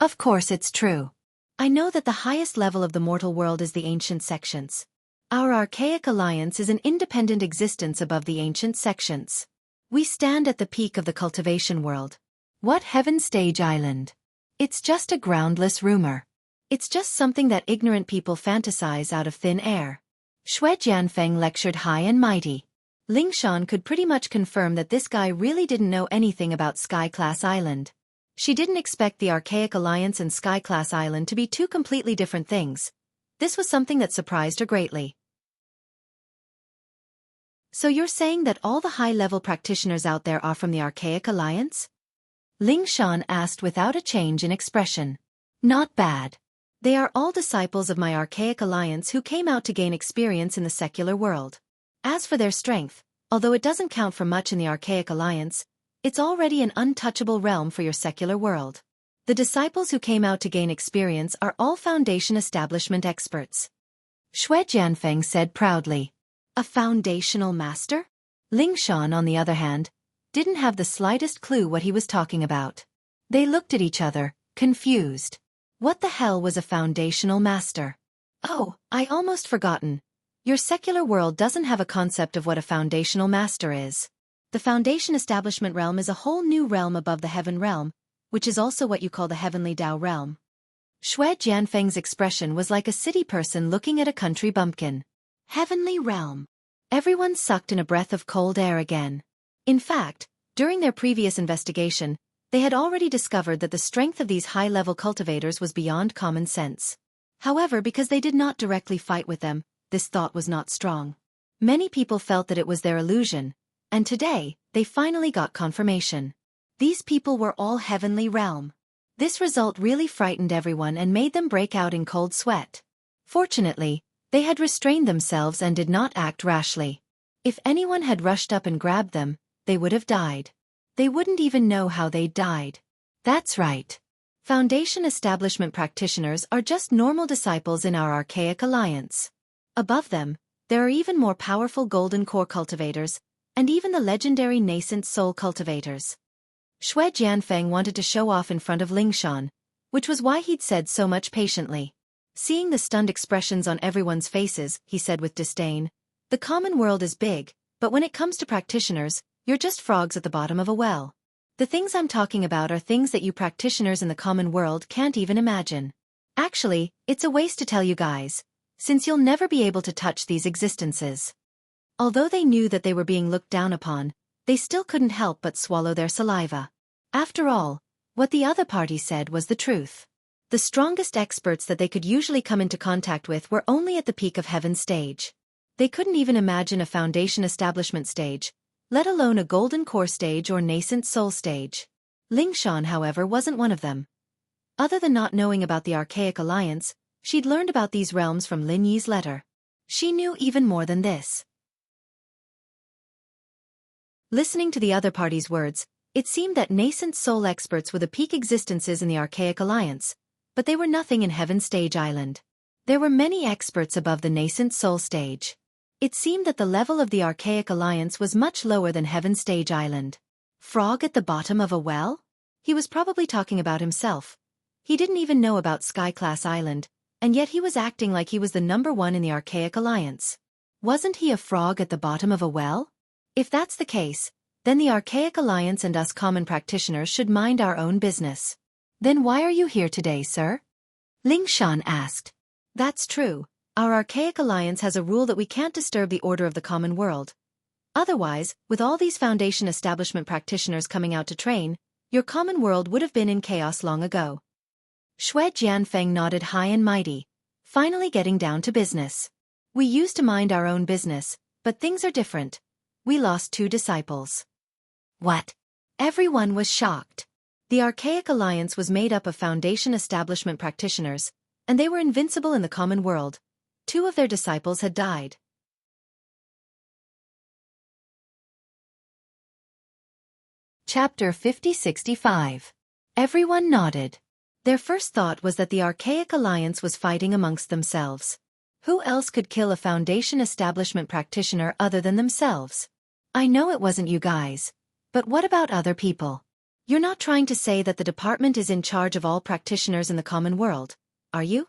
Of course it's true. I know that the highest level of the mortal world is the ancient sections. Our Archaic Alliance is an independent existence above the ancient sections. We stand at the peak of the cultivation world. What Heaven Stage Island? It's just a groundless rumor. It's just something that ignorant people fantasize out of thin air. Shui Jianfeng lectured high and mighty. Ling Shan could pretty much confirm that this guy really didn't know anything about Sky-class Island. She didn't expect the Archaic Alliance and Sky-class Island to be two completely different things. This was something that surprised her greatly. So you're saying that all the high-level practitioners out there are from the Archaic Alliance? Ling Shan asked without a change in expression. Not bad. They are all disciples of my Archaic Alliance who came out to gain experience in the secular world. As for their strength, although it doesn't count for much in the Archaic Alliance, it's already an untouchable realm for your secular world. The disciples who came out to gain experience are all Foundation Establishment experts. Shui Jianfeng said proudly. A foundational master? Ling Shan, on the other hand, didn't have the slightest clue what he was talking about. They looked at each other, confused. What the hell was a foundational master? Oh, I almost forgotten. Your secular world doesn't have a concept of what a foundational master is. The foundation establishment realm is a whole new realm above the heaven realm, which is also what you call the heavenly Tao realm. Shui Jianfeng's expression was like a city person looking at a country bumpkin. Heavenly realm. Everyone sucked in a breath of cold air again. In fact, during their previous investigation, they had already discovered that the strength of these high-level cultivators was beyond common sense. However, because they did not directly fight with them, this thought was not strong. Many people felt that it was their illusion, and today, they finally got confirmation. These people were all heavenly realm. This result really frightened everyone and made them break out in cold sweat. Fortunately, they had restrained themselves and did not act rashly. If anyone had rushed up and grabbed them, they would have died. They wouldn't even know how they'd died. That's right. Foundation establishment practitioners are just normal disciples in our archaic alliance. Above them, there are even more powerful golden core cultivators, and even the legendary nascent soul cultivators. Shui Jianfeng wanted to show off in front of Ling Shan, which was why he'd said so much patiently. Seeing the stunned expressions on everyone's faces, he said with disdain, "The common world is big, but when it comes to practitioners, you're just frogs at the bottom of a well. The things I'm talking about are things that you practitioners in the common world can't even imagine. Actually, it's a waste to tell you guys, since you'll never be able to touch these existences." Although they knew that they were being looked down upon, they still couldn't help but swallow their saliva. After all, what the other party said was the truth. The strongest experts that they could usually come into contact with were only at the peak of heaven stage. They couldn't even imagine a foundation establishment stage, let alone a golden core stage or nascent soul stage. Ling Shan, however, wasn't one of them. Other than not knowing about the archaic alliance, she'd learned about these realms from Lin Yi's letter. She knew even more than this. Listening to the other party's words, it seemed that nascent soul experts were the peak existences in the archaic alliance, but they were nothing in Heaven Stage Island. There were many experts above the nascent soul stage. It seemed that the level of the archaic alliance was much lower than Heaven Stage Island. Frog at the bottom of a well? He was probably talking about himself. He didn't even know about Sky-class Island, and yet he was acting like he was the number one in the archaic alliance. Wasn't he a frog at the bottom of a well? If that's the case, then the archaic alliance and us common practitioners should mind our own business. Then why are you here today, sir? Ling Shan asked. That's true. Our archaic alliance has a rule that we can't disturb the order of the common world. Otherwise, with all these foundation establishment practitioners coming out to train, your common world would have been in chaos long ago. Shui Jianfeng nodded high and mighty, finally getting down to business. We used to mind our own business, but things are different. We lost 2 disciples. What? Everyone was shocked. The archaic alliance was made up of foundation establishment practitioners, and they were invincible in the common world. 2 of their disciples had died. Chapter 50-65. Everyone nodded. Their first thought was that the archaic alliance was fighting amongst themselves. Who else could kill a foundation establishment practitioner other than themselves? I know it wasn't you guys, but what about other people? You're not trying to say that the department is in charge of all practitioners in the common world, are you?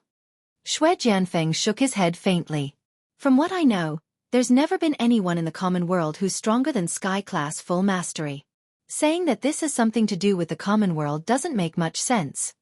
Shui Jianfeng shook his head faintly. From what I know, there's never been anyone in the common world who's stronger than Sky-class full mastery. Saying that this has something to do with the common world doesn't make much sense.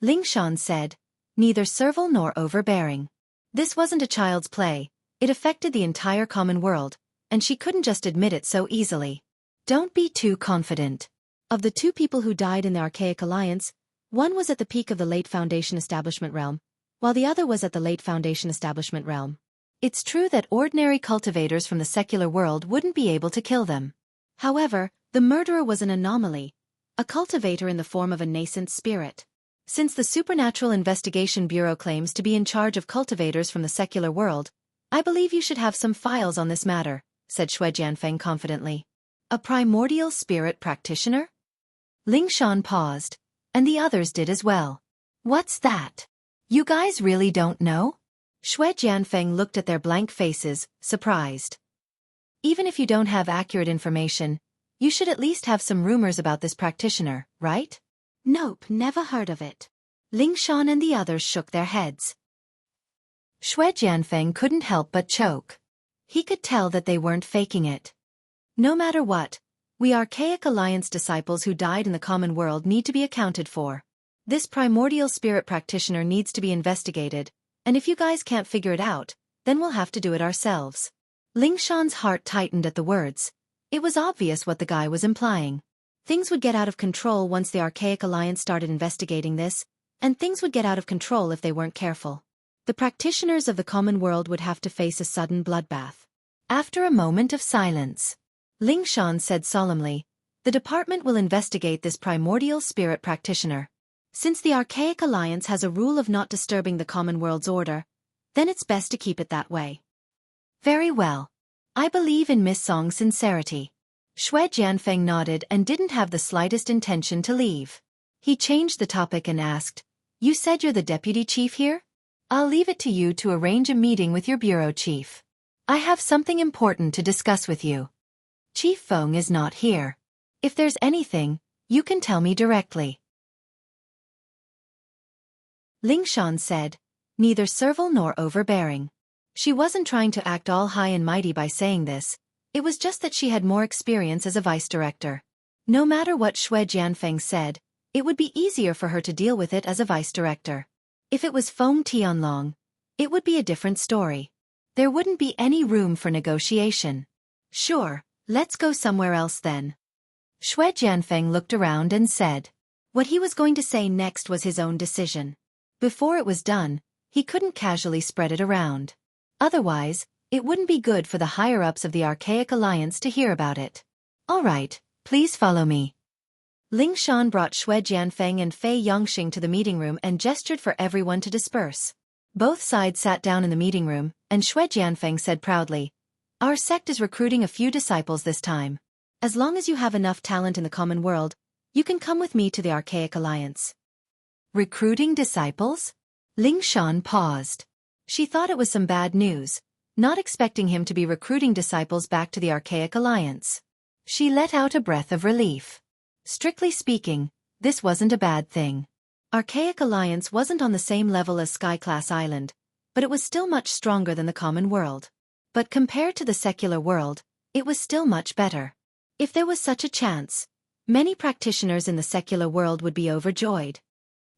Ling Shan said, neither servile nor overbearing. This wasn't a child's play, it affected the entire common world, and she couldn't just admit it so easily. Don't be too confident. Of the 2 people who died in the archaic alliance, one was at the peak of the late foundation establishment realm, while the other was at the late foundation establishment realm. It's true that ordinary cultivators from the secular world wouldn't be able to kill them. However, the murderer was an anomaly, a cultivator in the form of a nascent spirit. Since the Supernatural Investigation Bureau claims to be in charge of cultivators from the secular world, I believe you should have some files on this matter, said Shui Jianfeng confidently. A primordial spirit practitioner? Ling Shan paused, and the others did as well. What's that? You guys really don't know? Shui Jianfeng looked at their blank faces, surprised. Even if you don't have accurate information, you should at least have some rumors about this practitioner, right? Nope, never heard of it. Ling Shan and the others shook their heads. Xue Jianfeng couldn't help but choke. He could tell that they weren't faking it. No matter what, we Archaic Alliance disciples who died in the common world need to be accounted for. This primordial spirit practitioner needs to be investigated, and if you guys can't figure it out, then we'll have to do it ourselves. Ling Shan's heart tightened at the words. It was obvious what the guy was implying. Things would get out of control once the Archaic Alliance started investigating this, and things would get out of control if they weren't careful. The practitioners of the common world would have to face a sudden bloodbath. After a moment of silence, Ling Shan said solemnly, "The department will investigate this primordial spirit practitioner. Since the Archaic Alliance has a rule of not disturbing the common world's order, then it's best to keep it that way." Very well. I believe in Miss Song's sincerity. Xue Jianfeng nodded and didn't have the slightest intention to leave. He changed the topic and asked, "You said you're the deputy chief here? I'll leave it to you to arrange a meeting with your bureau chief. I have something important to discuss with you. Chief Feng is not here. If there's anything, you can tell me directly." Ling Shan said, neither servile nor overbearing. She wasn't trying to act all high and mighty by saying this, it was just that she had more experience as a vice director. No matter what Xue Jianfeng said, it would be easier for her to deal with it as a vice director. If it was Feng Tianlong, it would be a different story. There wouldn't be any room for negotiation. Sure, let's go somewhere else then. Xue Jianfeng looked around and said. What he was going to say next was his own decision. Before it was done, he couldn't casually spread it around. Otherwise, it wouldn't be good for the higher-ups of the Archaic Alliance to hear about it. All right, please follow me. Ling Shan brought Xue Jianfeng and Fei Yongxing to the meeting room and gestured for everyone to disperse. Both sides sat down in the meeting room, and Xue Jianfeng said proudly, "Our sect is recruiting a few disciples this time. As long as you have enough talent in the common world, you can come with me to the Archaic Alliance." Recruiting disciples? Ling Shan paused. She thought it was some bad news, not expecting him to be recruiting disciples back to the Archaic Alliance. She let out a breath of relief. Strictly speaking, this wasn't a bad thing. Archaic Alliance wasn't on the same level as Sky-class Island, but it was still much stronger than the common world. But compared to the secular world, it was still much better. If there was such a chance, many practitioners in the secular world would be overjoyed.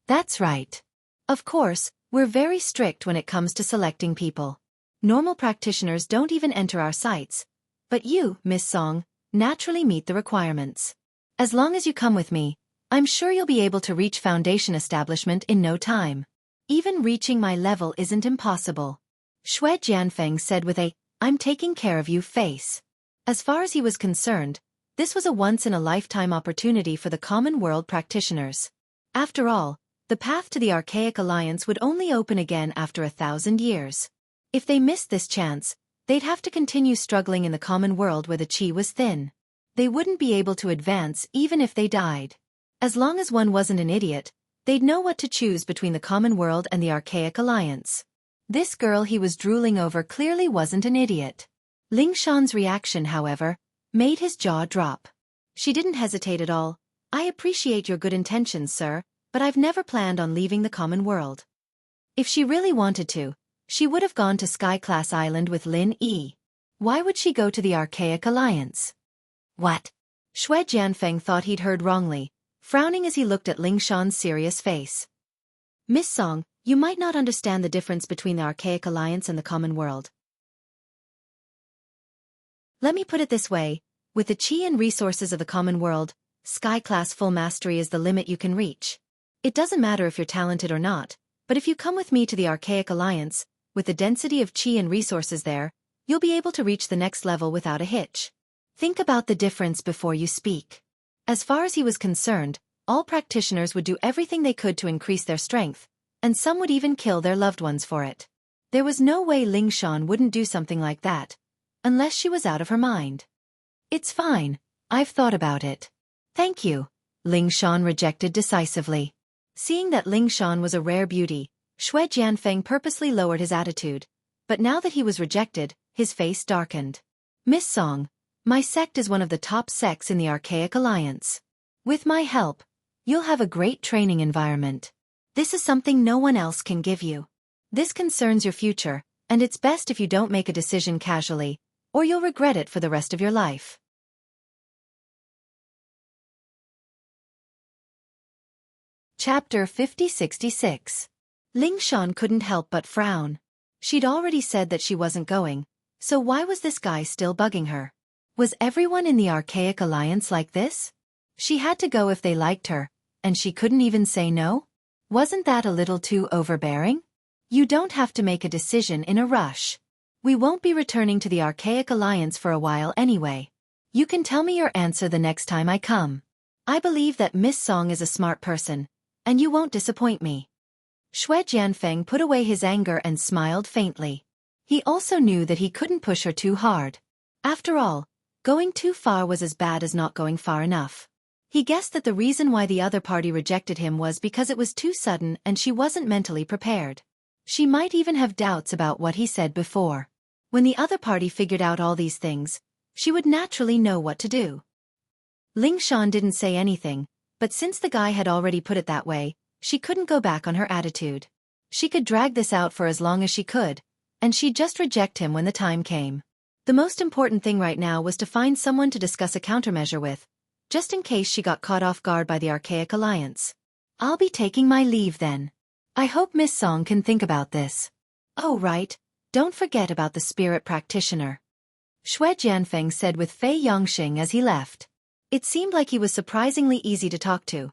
That's right. Of course, we're very strict when it comes to selecting people. Normal practitioners don't even enter our sites. But you, Miss Song, naturally meet the requirements. As long as you come with me, I'm sure you'll be able to reach Foundation establishment in no time. Even reaching my level isn't impossible. Xue Jianfeng said with a, "I'm taking care of you" face. As far as he was concerned, this was a once-in-a-lifetime opportunity for the common world practitioners. After all, the path to the Archaic Alliance would only open again after 1,000 years. If they missed this chance, they'd have to continue struggling in the common world where the qi was thin. They wouldn't be able to advance even if they died. As long as one wasn't an idiot, they'd know what to choose between the common world and the Archaic Alliance. This girl he was drooling over clearly wasn't an idiot. Ling Shan's reaction, however, made his jaw drop. She didn't hesitate at all. "I appreciate your good intentions, sir, but I've never planned on leaving the common world." If she really wanted to, she would have gone to Sky-class Island with Lin Yi. Why would she go to the Archaic Alliance? What? Xue Jianfeng thought he'd heard wrongly, frowning as he looked at Ling Shan's serious face. "Miss Song, you might not understand the difference between the Archaic Alliance and the common world. Let me put it this way, with the qi and resources of the common world, Sky-class full mastery is the limit you can reach. It doesn't matter if you're talented or not, but if you come with me to the Archaic Alliance, with the density of qi and resources there, you'll be able to reach the next level without a hitch. Think about the difference before you speak." As far as he was concerned, all practitioners would do everything they could to increase their strength, and some would even kill their loved ones for it. There was no way Ling Shan wouldn't do something like that, unless she was out of her mind. "It's fine, I've thought about it. Thank you," Ling Shan rejected decisively. Seeing that Ling Shan was a rare beauty, Xue Jianfeng purposely lowered his attitude, but now that he was rejected, his face darkened. Miss Song, my sect is one of the top sects in the Archaic Alliance. With my help, you'll have a great training environment. This is something no one else can give you. This concerns your future, and it's best if you don't make a decision casually, or you'll regret it for the rest of your life. Chapter 5066. Ling Shan couldn't help but frown. She'd already said that she wasn't going, so why was this guy still bugging her? Was everyone in the Archaic Alliance like this? She had to go if they liked her, and she couldn't even say no? Wasn't that a little too overbearing? You don't have to make a decision in a rush. We won't be returning to the Archaic Alliance for a while anyway. You can tell me your answer the next time I come. I believe that Miss Song is a smart person, and you won't disappoint me. Shui Jianfeng put away his anger and smiled faintly. He also knew that he couldn't push her too hard. After all, going too far was as bad as not going far enough. He guessed that the reason why the other party rejected him was because it was too sudden and she wasn't mentally prepared. She might even have doubts about what he said before. When the other party figured out all these things, she would naturally know what to do. Ling Shan didn't say anything, but since the guy had already put it that way, she couldn't go back on her attitude. She could drag this out for as long as she could, and she'd just reject him when the time came. The most important thing right now was to find someone to discuss a countermeasure with, just in case she got caught off guard by the Archaic Alliance. I'll be taking my leave then. I hope Miss Song can think about this. Oh right, don't forget about the spirit practitioner. Shui Jianfeng said with Fei Yongxing as he left. It seemed like he was surprisingly easy to talk to,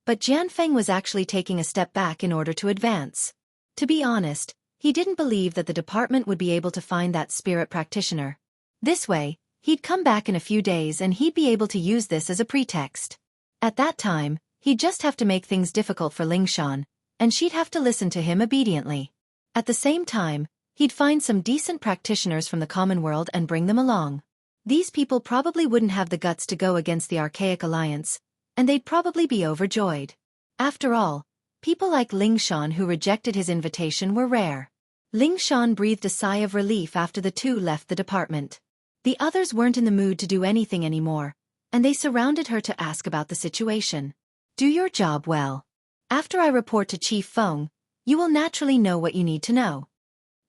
but Jianfeng was actually taking a step back in order to advance. To be honest, he didn't believe that the department would be able to find that spirit practitioner. This way, he'd come back in a few days and he'd be able to use this as a pretext. At that time, he'd just have to make things difficult for Ling Shan, and she'd have to listen to him obediently. At the same time, he'd find some decent practitioners from the common world and bring them along. These people probably wouldn't have the guts to go against the Archaic Alliance, and they'd probably be overjoyed. After all, people like Ling Shan who rejected his invitation were rare. Ling Shan breathed a sigh of relief after the two left the department. The others weren't in the mood to do anything anymore, and they surrounded her to ask about the situation. Do your job well. After I report to Chief Feng, you will naturally know what you need to know.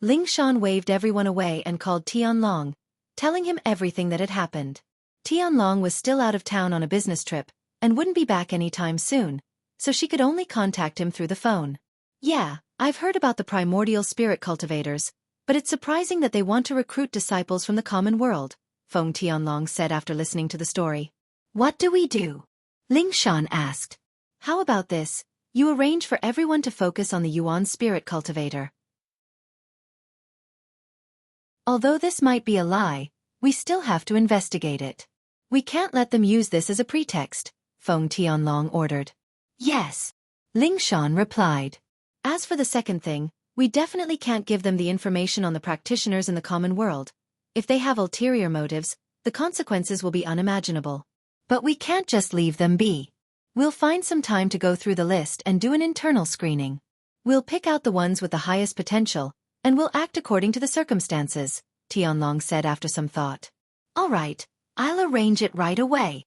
Ling Shan waved everyone away and called Tianlong, telling him everything that had happened. Tianlong was still out of town on a business trip, and wouldn't be back anytime soon, so she could only contact him through the phone. Yeah, I've heard about the primordial spirit cultivators, but it's surprising that they want to recruit disciples from the common world, Feng Tianlong said after listening to the story. What do we do? Ling Shan asked. How about this? You arrange for everyone to focus on the Yuan spirit cultivator. Although this might be a lie, we still have to investigate it. We can't let them use this as a pretext, Feng Tianlong ordered. Yes, Ling Shan replied. As for the second thing, we definitely can't give them the information on the practitioners in the common world. If they have ulterior motives, the consequences will be unimaginable. But we can't just leave them be. We'll find some time to go through the list and do an internal screening. We'll pick out the ones with the highest potential, and we'll act according to the circumstances, Tianlong said after some thought. All right, I'll arrange it right away.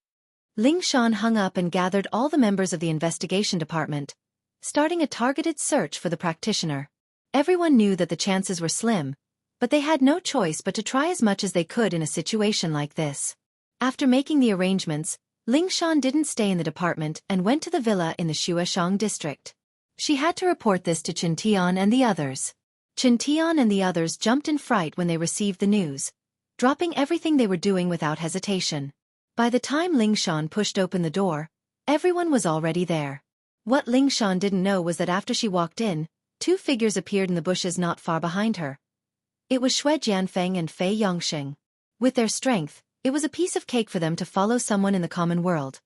Ling Shan hung up and gathered all the members of the investigation department, starting a targeted search for the practitioner. Everyone knew that the chances were slim, but they had no choice but to try as much as they could in a situation like this. After making the arrangements, Ling Shan didn't stay in the department and went to the villa in the Shueshang district. She had to report this to Chen Tian and the others. Chen Tian and the others jumped in fright when they received the news, dropping everything they were doing without hesitation. By the time Ling Shan pushed open the door, everyone was already there. What Ling Shan didn't know was that after she walked in, two figures appeared in the bushes not far behind her. It was Shui Jianfeng and Fei Yongxing. With their strength, it was a piece of cake for them to follow someone in the common world.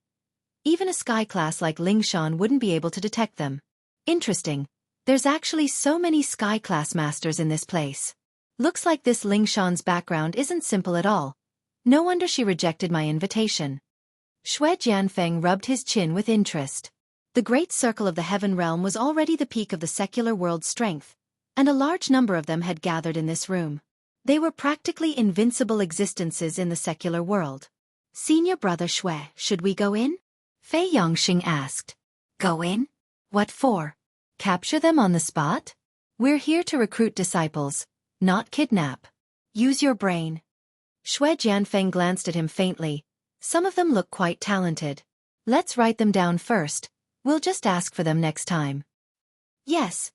Even a sky class like Ling Shan wouldn't be able to detect them. Interesting, there's actually so many sky class masters in this place. Looks like this Ling Shan's background isn't simple at all. No wonder she rejected my invitation. Shui Jianfeng rubbed his chin with interest. The great circle of the heaven realm was already the peak of the secular world's strength, and a large number of them had gathered in this room. They were practically invincible existences in the secular world. Senior Brother Shui, should we go in? Fei Yongxing asked. Go in? What for? Capture them on the spot? We're here to recruit disciples, not kidnap. Use your brain. Shui Jianfeng glanced at him faintly. Some of them look quite talented. Let's write them down first. We'll just ask for them next time. Yes,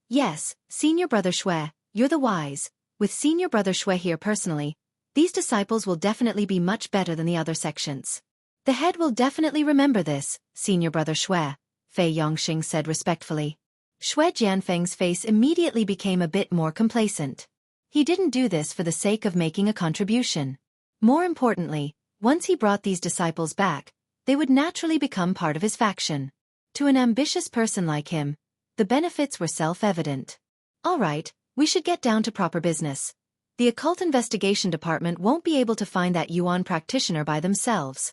Senior Brother Shui, you're the wise. With Senior Brother Shui here personally, these disciples will definitely be much better than the other sections. The head will definitely remember this, Senior Brother Shui, Fei Yongxing said respectfully. Shui Jianfeng's face immediately became a bit more complacent. He didn't do this for the sake of making a contribution. More importantly, once he brought these disciples back, they would naturally become part of his faction. To an ambitious person like him, the benefits were self-evident. All right, we should get down to proper business. The Occult Investigation Department won't be able to find that Yuan practitioner by themselves.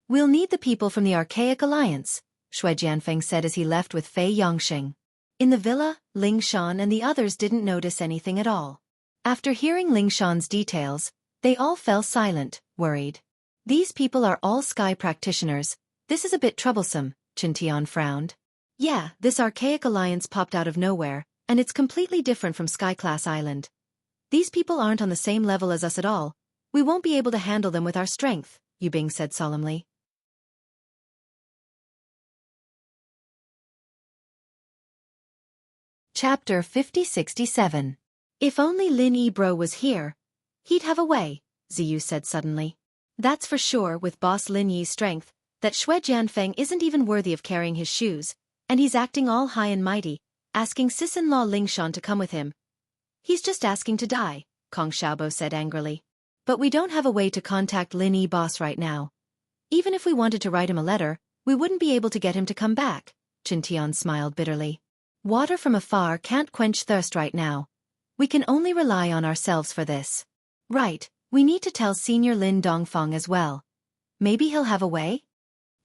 We'll need the people from the Archaic Alliance, Shui Jianfeng said as he left with Fei Yongxing. In the villa, Ling Shan and the others didn't notice anything at all. After hearing Ling Shan's details, they all fell silent, worried. These people are all sky practitioners. This is a bit troublesome, Qin Tian frowned. Yeah, this Archaic Alliance popped out of nowhere, and it's completely different from Sky-class Island. These people aren't on the same level as us at all. We won't be able to handle them with our strength, Yubing said solemnly. Chapter 50-67. If only Lin Yibro was here, he'd have a way, Ziyu said suddenly. That's for sure with boss Lin Yi's strength, that Shui Jianfeng isn't even worthy of carrying his shoes, and he's acting all high and mighty, asking sis-in-law Ling Shan to come with him. He's just asking to die, Kong Xiaobo said angrily. But we don't have a way to contact Lin Yi boss right now. Even if we wanted to write him a letter, we wouldn't be able to get him to come back, Qin Tian smiled bitterly. Water from afar can't quench thirst right now. We can only rely on ourselves for this. Right, we need to tell Senior Lin Dongfang as well. Maybe he'll have a way?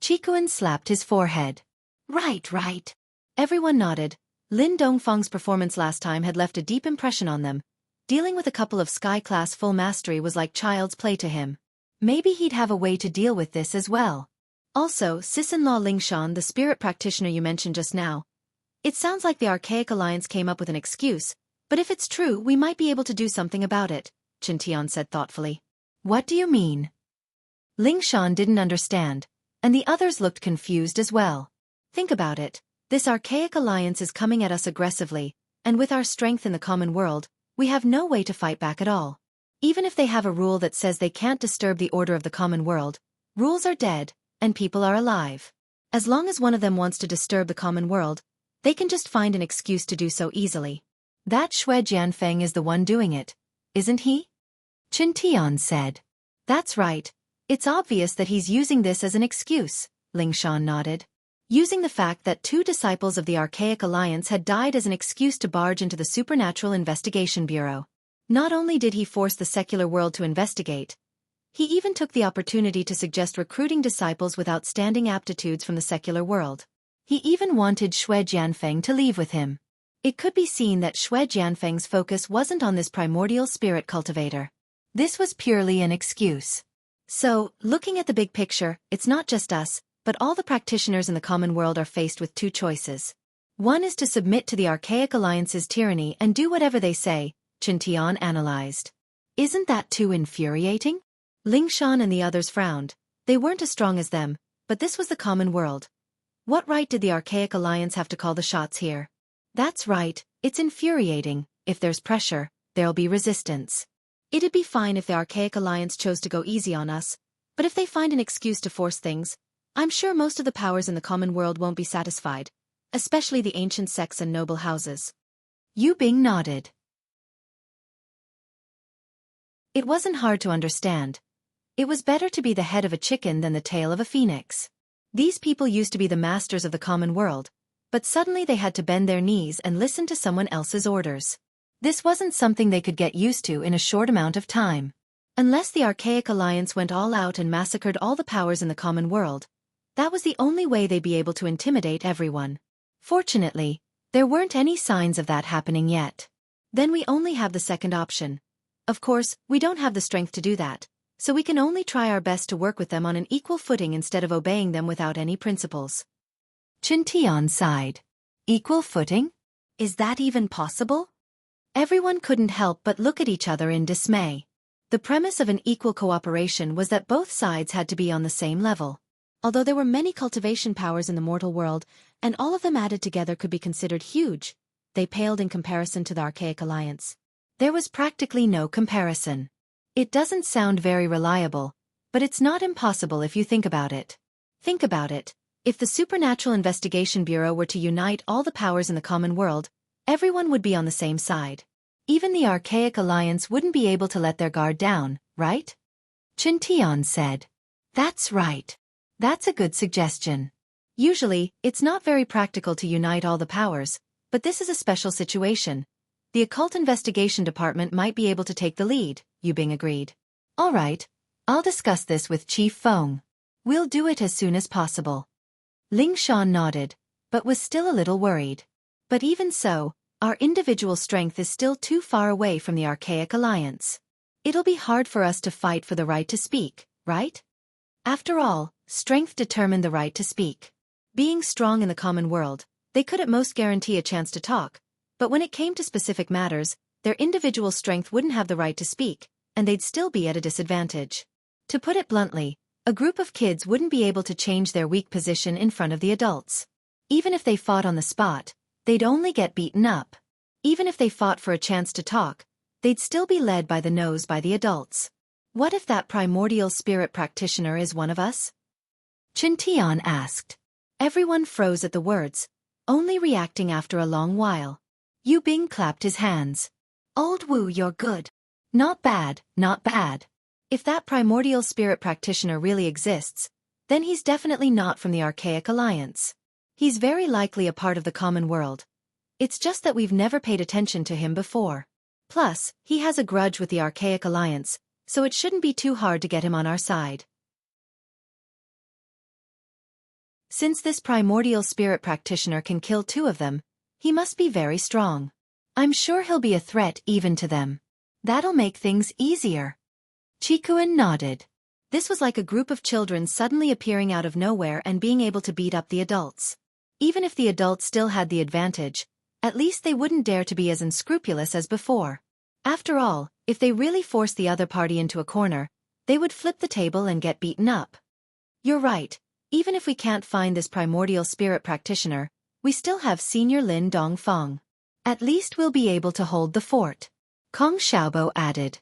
Qikuan slapped his forehead. Right. Everyone nodded. Lin Dongfang's performance last time had left a deep impression on them. Dealing with a couple of Sky-class full mastery was like child's play to him. Maybe he'd have a way to deal with this as well. Also, sis-in-law Ling Shan, the spirit practitioner you mentioned just now. It sounds like the Archaic Alliance came up with an excuse, but if it's true, we might be able to do something about it, Qin Tian said thoughtfully. What do you mean? Ling Shan didn't understand, and the others looked confused as well. Think about it. This Archaic Alliance is coming at us aggressively, and with our strength in the common world, we have no way to fight back at all. Even if they have a rule that says they can't disturb the order of the common world, rules are dead, and people are alive. As long as one of them wants to disturb the common world, they can just find an excuse to do so easily. That Shui Jianfeng is the one doing it, isn't he? Qin Tian said. That's right. It's obvious that he's using this as an excuse, Ling Shan nodded. Using the fact that 2 disciples of the Archaic Alliance had died as an excuse to barge into the Supernatural Investigation Bureau. Not only did he force the secular world to investigate, he even took the opportunity to suggest recruiting disciples with outstanding aptitudes from the secular world. He even wanted Shui Jianfeng to leave with him. It could be seen that Shui Jianfeng's focus wasn't on this primordial spirit cultivator. This was purely an excuse. So, looking at the big picture, it's not just us, but all the practitioners in the common world are faced with 2 choices. One is to submit to the Archaic Alliance's tyranny and do whatever they say, Qin Tian analyzed. Isn't that too infuriating? Ling Shan and the others frowned. They weren't as strong as them, but this was the common world. What right did the Archaic Alliance have to call the shots here? That's right, it's infuriating. If there's pressure, there'll be resistance. It'd be fine if the Archaic Alliance chose to go easy on us, but if they find an excuse to force things, I'm sure most of the powers in the common world won't be satisfied, especially the ancient sects and noble houses. Yubing nodded. It wasn't hard to understand. It was better to be the head of a chicken than the tail of a phoenix. These people used to be the masters of the common world, but suddenly they had to bend their knees and listen to someone else's orders. This wasn't something they could get used to in a short amount of time. Unless the Archaic Alliance went all out and massacred all the powers in the common world, that was the only way they'd be able to intimidate everyone. Fortunately, there weren't any signs of that happening yet. Then we only have the second option. Of course, we don't have the strength to do that, so we can only try our best to work with them on an equal footing instead of obeying them without any principles. Chintian sighed. Equal footing? Is that even possible? Everyone couldn't help but look at each other in dismay. The premise of an equal cooperation was that both sides had to be on the same level. Although there were many cultivation powers in the mortal world, and all of them added together could be considered huge, they paled in comparison to the Archaic Alliance. There was practically no comparison. It doesn't sound very reliable, but it's not impossible if you think about it. Think about it. If the Supernatural Investigation Bureau were to unite all the powers in the common world, everyone would be on the same side. Even the Archaic Alliance wouldn't be able to let their guard down, right? Chintian said. That's right. That's a good suggestion. Usually, it's not very practical to unite all the powers, but this is a special situation. The Occult Investigation Department might be able to take the lead, Yubing agreed. All right, I'll discuss this with Chief Feng. We'll do it as soon as possible. Ling Shan nodded, but was still a little worried. But even so, our individual strength is still too far away from the Archaic Alliance. It'll be hard for us to fight for the right to speak, right? After all, strength determined the right to speak. Being strong in the common world, they could at most guarantee a chance to talk, but when it came to specific matters, their individual strength wouldn't have the right to speak, and they'd still be at a disadvantage. To put it bluntly, a group of kids wouldn't be able to change their weak position in front of the adults. Even if they fought on the spot, they'd only get beaten up. Even if they fought for a chance to talk, they'd still be led by the nose by the adults. What if that primordial spirit practitioner is one of us? Chintian asked. Everyone froze at the words, only reacting after a long while. Yu Bing clapped his hands. Old Wu, you're good. Not bad, not bad. If that primordial spirit practitioner really exists, then he's definitely not from the Archaic Alliance. He's very likely a part of the common world. It's just that we've never paid attention to him before. Plus, he has a grudge with the Archaic Alliance, so it shouldn't be too hard to get him on our side. Since this primordial spirit practitioner can kill two of them, he must be very strong. I'm sure he'll be a threat even to them. That'll make things easier. Chikuan nodded. This was like a group of children suddenly appearing out of nowhere and being able to beat up the adults. Even if the adults still had the advantage, at least they wouldn't dare to be as unscrupulous as before. After all, if they really forced the other party into a corner, they would flip the table and get beaten up. You're right. Even if we can't find this primordial spirit practitioner, we still have Senior Lin Dongfang. At least we'll be able to hold the fort. Kong Xiaobo added.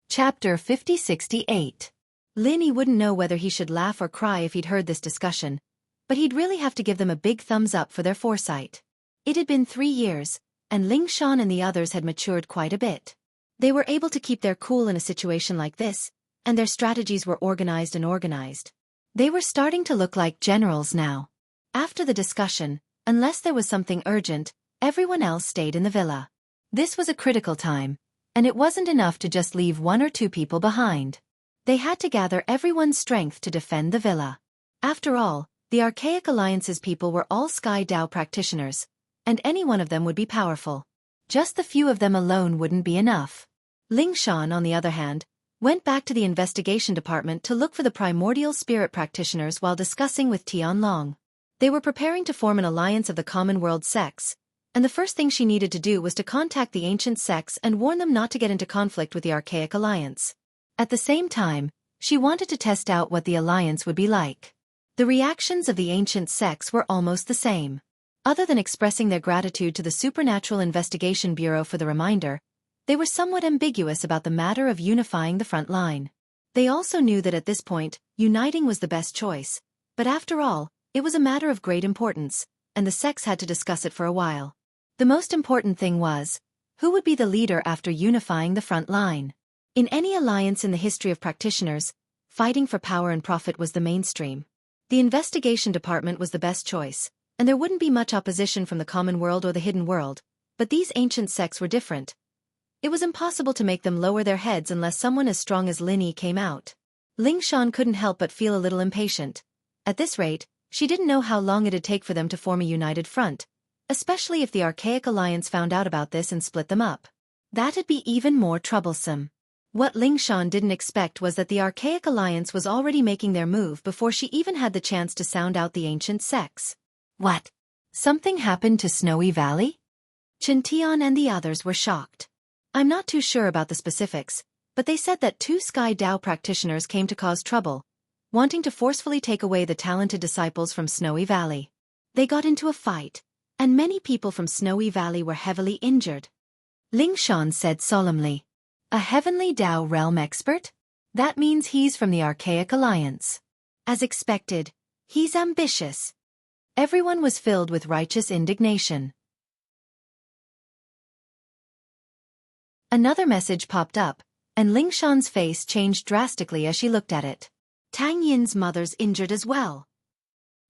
Chapter 5068. Linny wouldn't know whether he should laugh or cry if he'd heard this discussion, but he'd really have to give them a big thumbs up for their foresight. It had been 3 years, and Ling Shan and the others had matured quite a bit. They were able to keep their cool in a situation like this, and their strategies were organized and organized. They were starting to look like generals now. After the discussion, unless there was something urgent, everyone else stayed in the villa. This was a critical time, and it wasn't enough to just leave 1 or 2 people behind. They had to gather everyone's strength to defend the villa. After all, the Archaic Alliance's people were all Sky Dao practitioners, and any one of them would be powerful. Just the few of them alone wouldn't be enough. Ling Shan, on the other hand, went back to the investigation department to look for the primordial spirit practitioners while discussing with Tian Long. They were preparing to form an alliance of the common world sects, and the first thing she needed to do was to contact the ancient sects and warn them not to get into conflict with the Archaic Alliance. At the same time, she wanted to test out what the alliance would be like. The reactions of the ancient sects were almost the same. Other than expressing their gratitude to the Supernatural Investigation Bureau for the reminder, they were somewhat ambiguous about the matter of unifying the front line. They also knew that at this point, uniting was the best choice, but after all, it was a matter of great importance, and the sects had to discuss it for a while. The most important thing was, who would be the leader after unifying the front line? In any alliance in the history of practitioners, fighting for power and profit was the mainstream. The investigation department was the best choice, and there wouldn't be much opposition from the common world or the hidden world, but these ancient sects were different. It was impossible to make them lower their heads unless someone as strong as Linny came out. Ling Shan couldn't help but feel a little impatient. At this rate, She didn't know how long it'd take for them to form a united front, especially if the Archaic Alliance found out about this and split them up. That'd be even more troublesome. What Lingshan didn't expect was that the Archaic Alliance was already making their move before she even had the chance to sound out the ancient sex. What? Something happened to Snowy Valley? Chintian and the others were shocked. I'm not too sure about the specifics, but they said that 2 Sky Dao practitioners came to cause trouble, wanting to forcefully take away the talented disciples from Snowy Valley. They got into a fight, and many people from Snowy Valley were heavily injured. Lingshan said solemnly, "A Heavenly Dao realm expert? That means he's from the Archaic Alliance." As expected, he's ambitious. Everyone was filled with righteous indignation. Another message popped up, and Lingshan's face changed drastically as she looked at it. Tang Yin's mother's injured as well.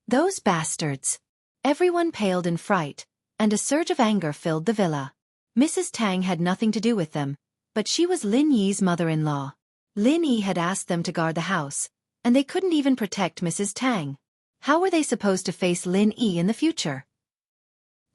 Those bastards. Everyone paled in fright, and a surge of anger filled the villa. Mrs. Tang had nothing to do with them, but she was Lin Yi's mother-in-law. Lin Yi had asked them to guard the house, and they couldn't even protect Mrs. Tang. How were they supposed to face Lin Yi in the future?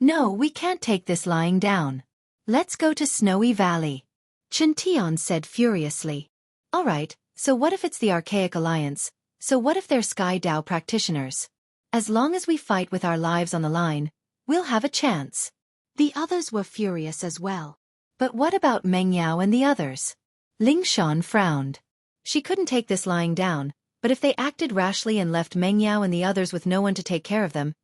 "No, we can't take this lying down. Let's go to Snowy Valley," Chintian said furiously. "All right, so what if it's the Archaic Alliance? So what if they're Sky Dao practitioners? As long as we fight with our lives on the line, we'll have a chance." The others were furious as well. But what about Meng Yao and the others? Lingshan frowned. She couldn't take this lying down, but if they acted rashly and left Meng Yao and the others with no one to take care of them,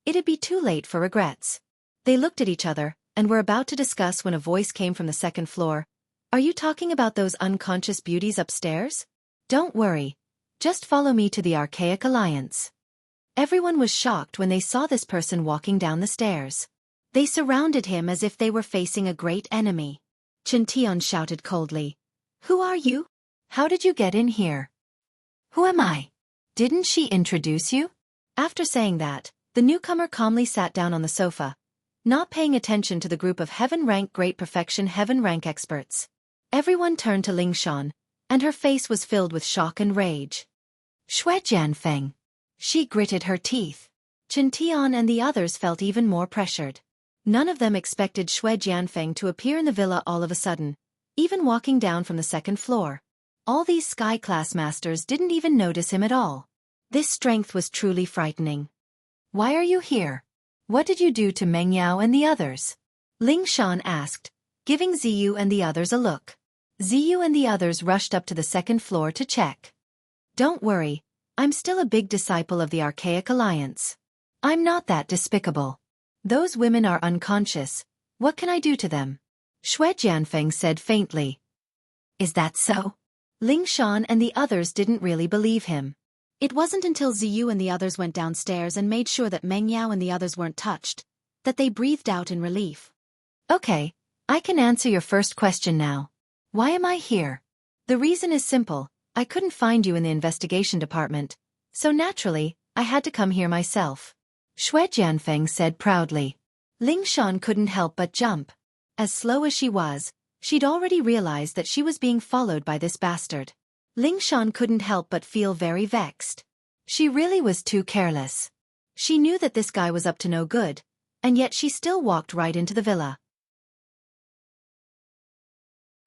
it'd be too late for regrets. They looked at each other, and were about to discuss when a voice came from the second floor. "Are you talking about those unconscious beauties upstairs? Don't worry. Just follow me to the Archaic Alliance." Everyone was shocked when they saw this person walking down the stairs. They surrounded him as if they were facing a great enemy. Chintian shouted coldly, "Who are you? How did you get in here? Who am I? Didn't she introduce you?" After saying that, the newcomer calmly sat down on the sofa, not paying attention to the group of heaven-rank great perfection heaven-rank experts. Everyone turned to Lingshan, and her face was filled with shock and rage. "Shui Jianfeng." She gritted her teeth. Chintian and the others felt even more pressured. None of them expected Shui Jianfeng to appear in the villa all of a sudden, even walking down from the second floor. All these sky-class masters didn't even notice him at all. This strength was truly frightening. "Why are you here? What did you do to Meng Yao and the others?" Lingshan asked, giving Ziyu and the others a look. Ziyu and the others rushed up to the second floor to check. "Don't worry, I'm still a big disciple of the Archaic Alliance. I'm not that despicable. Those women are unconscious. What can I do to them?" Shui Jianfeng said faintly. "Is that so?" Lingshan and the others didn't really believe him. It wasn't until Ziyu and the others went downstairs and made sure that Meng Yao and the others weren't touched, that they breathed out in relief. "Okay, I can answer your first question now. Why am I here? The reason is simple. I couldn't find you in the investigation department, so naturally, I had to come here myself," Shui Jianfeng said proudly. Lingshan couldn't help but jump. As slow as she was, she'd already realized that she was being followed by this bastard. Lingshan couldn't help but feel very vexed. She really was too careless. She knew that this guy was up to no good, and yet she still walked right into the villa.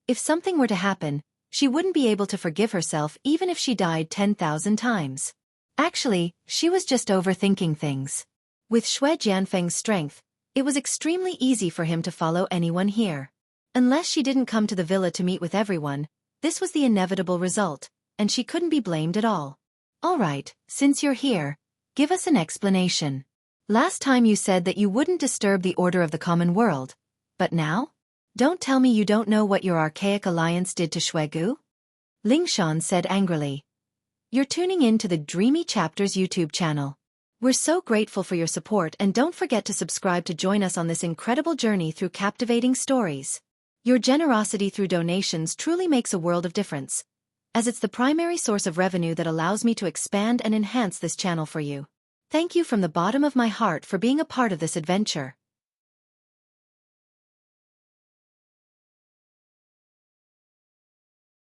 If something were to happen, she wouldn't be able to forgive herself even if she died 10,000 times. Actually, she was just overthinking things. With Shui Jianfeng's strength, it was extremely easy for him to follow anyone here. Unless she didn't come to the villa to meet with everyone, this was the inevitable result, and she couldn't be blamed at all. "All right, since you're here, give us an explanation. Last time you said that you wouldn't disturb the order of the common world, but now? Don't tell me you don't know what your Archaic Alliance did to Shuegu?" Lingshan said angrily. "You're tuning in to the Dreamy Chapters YouTube channel. We're so grateful for your support, and don't forget to subscribe to join us on this incredible journey through captivating stories. Your generosity through donations truly makes a world of difference, as it's the primary source of revenue that allows me to expand and enhance this channel for you. Thank you from the bottom of my heart for being a part of this adventure."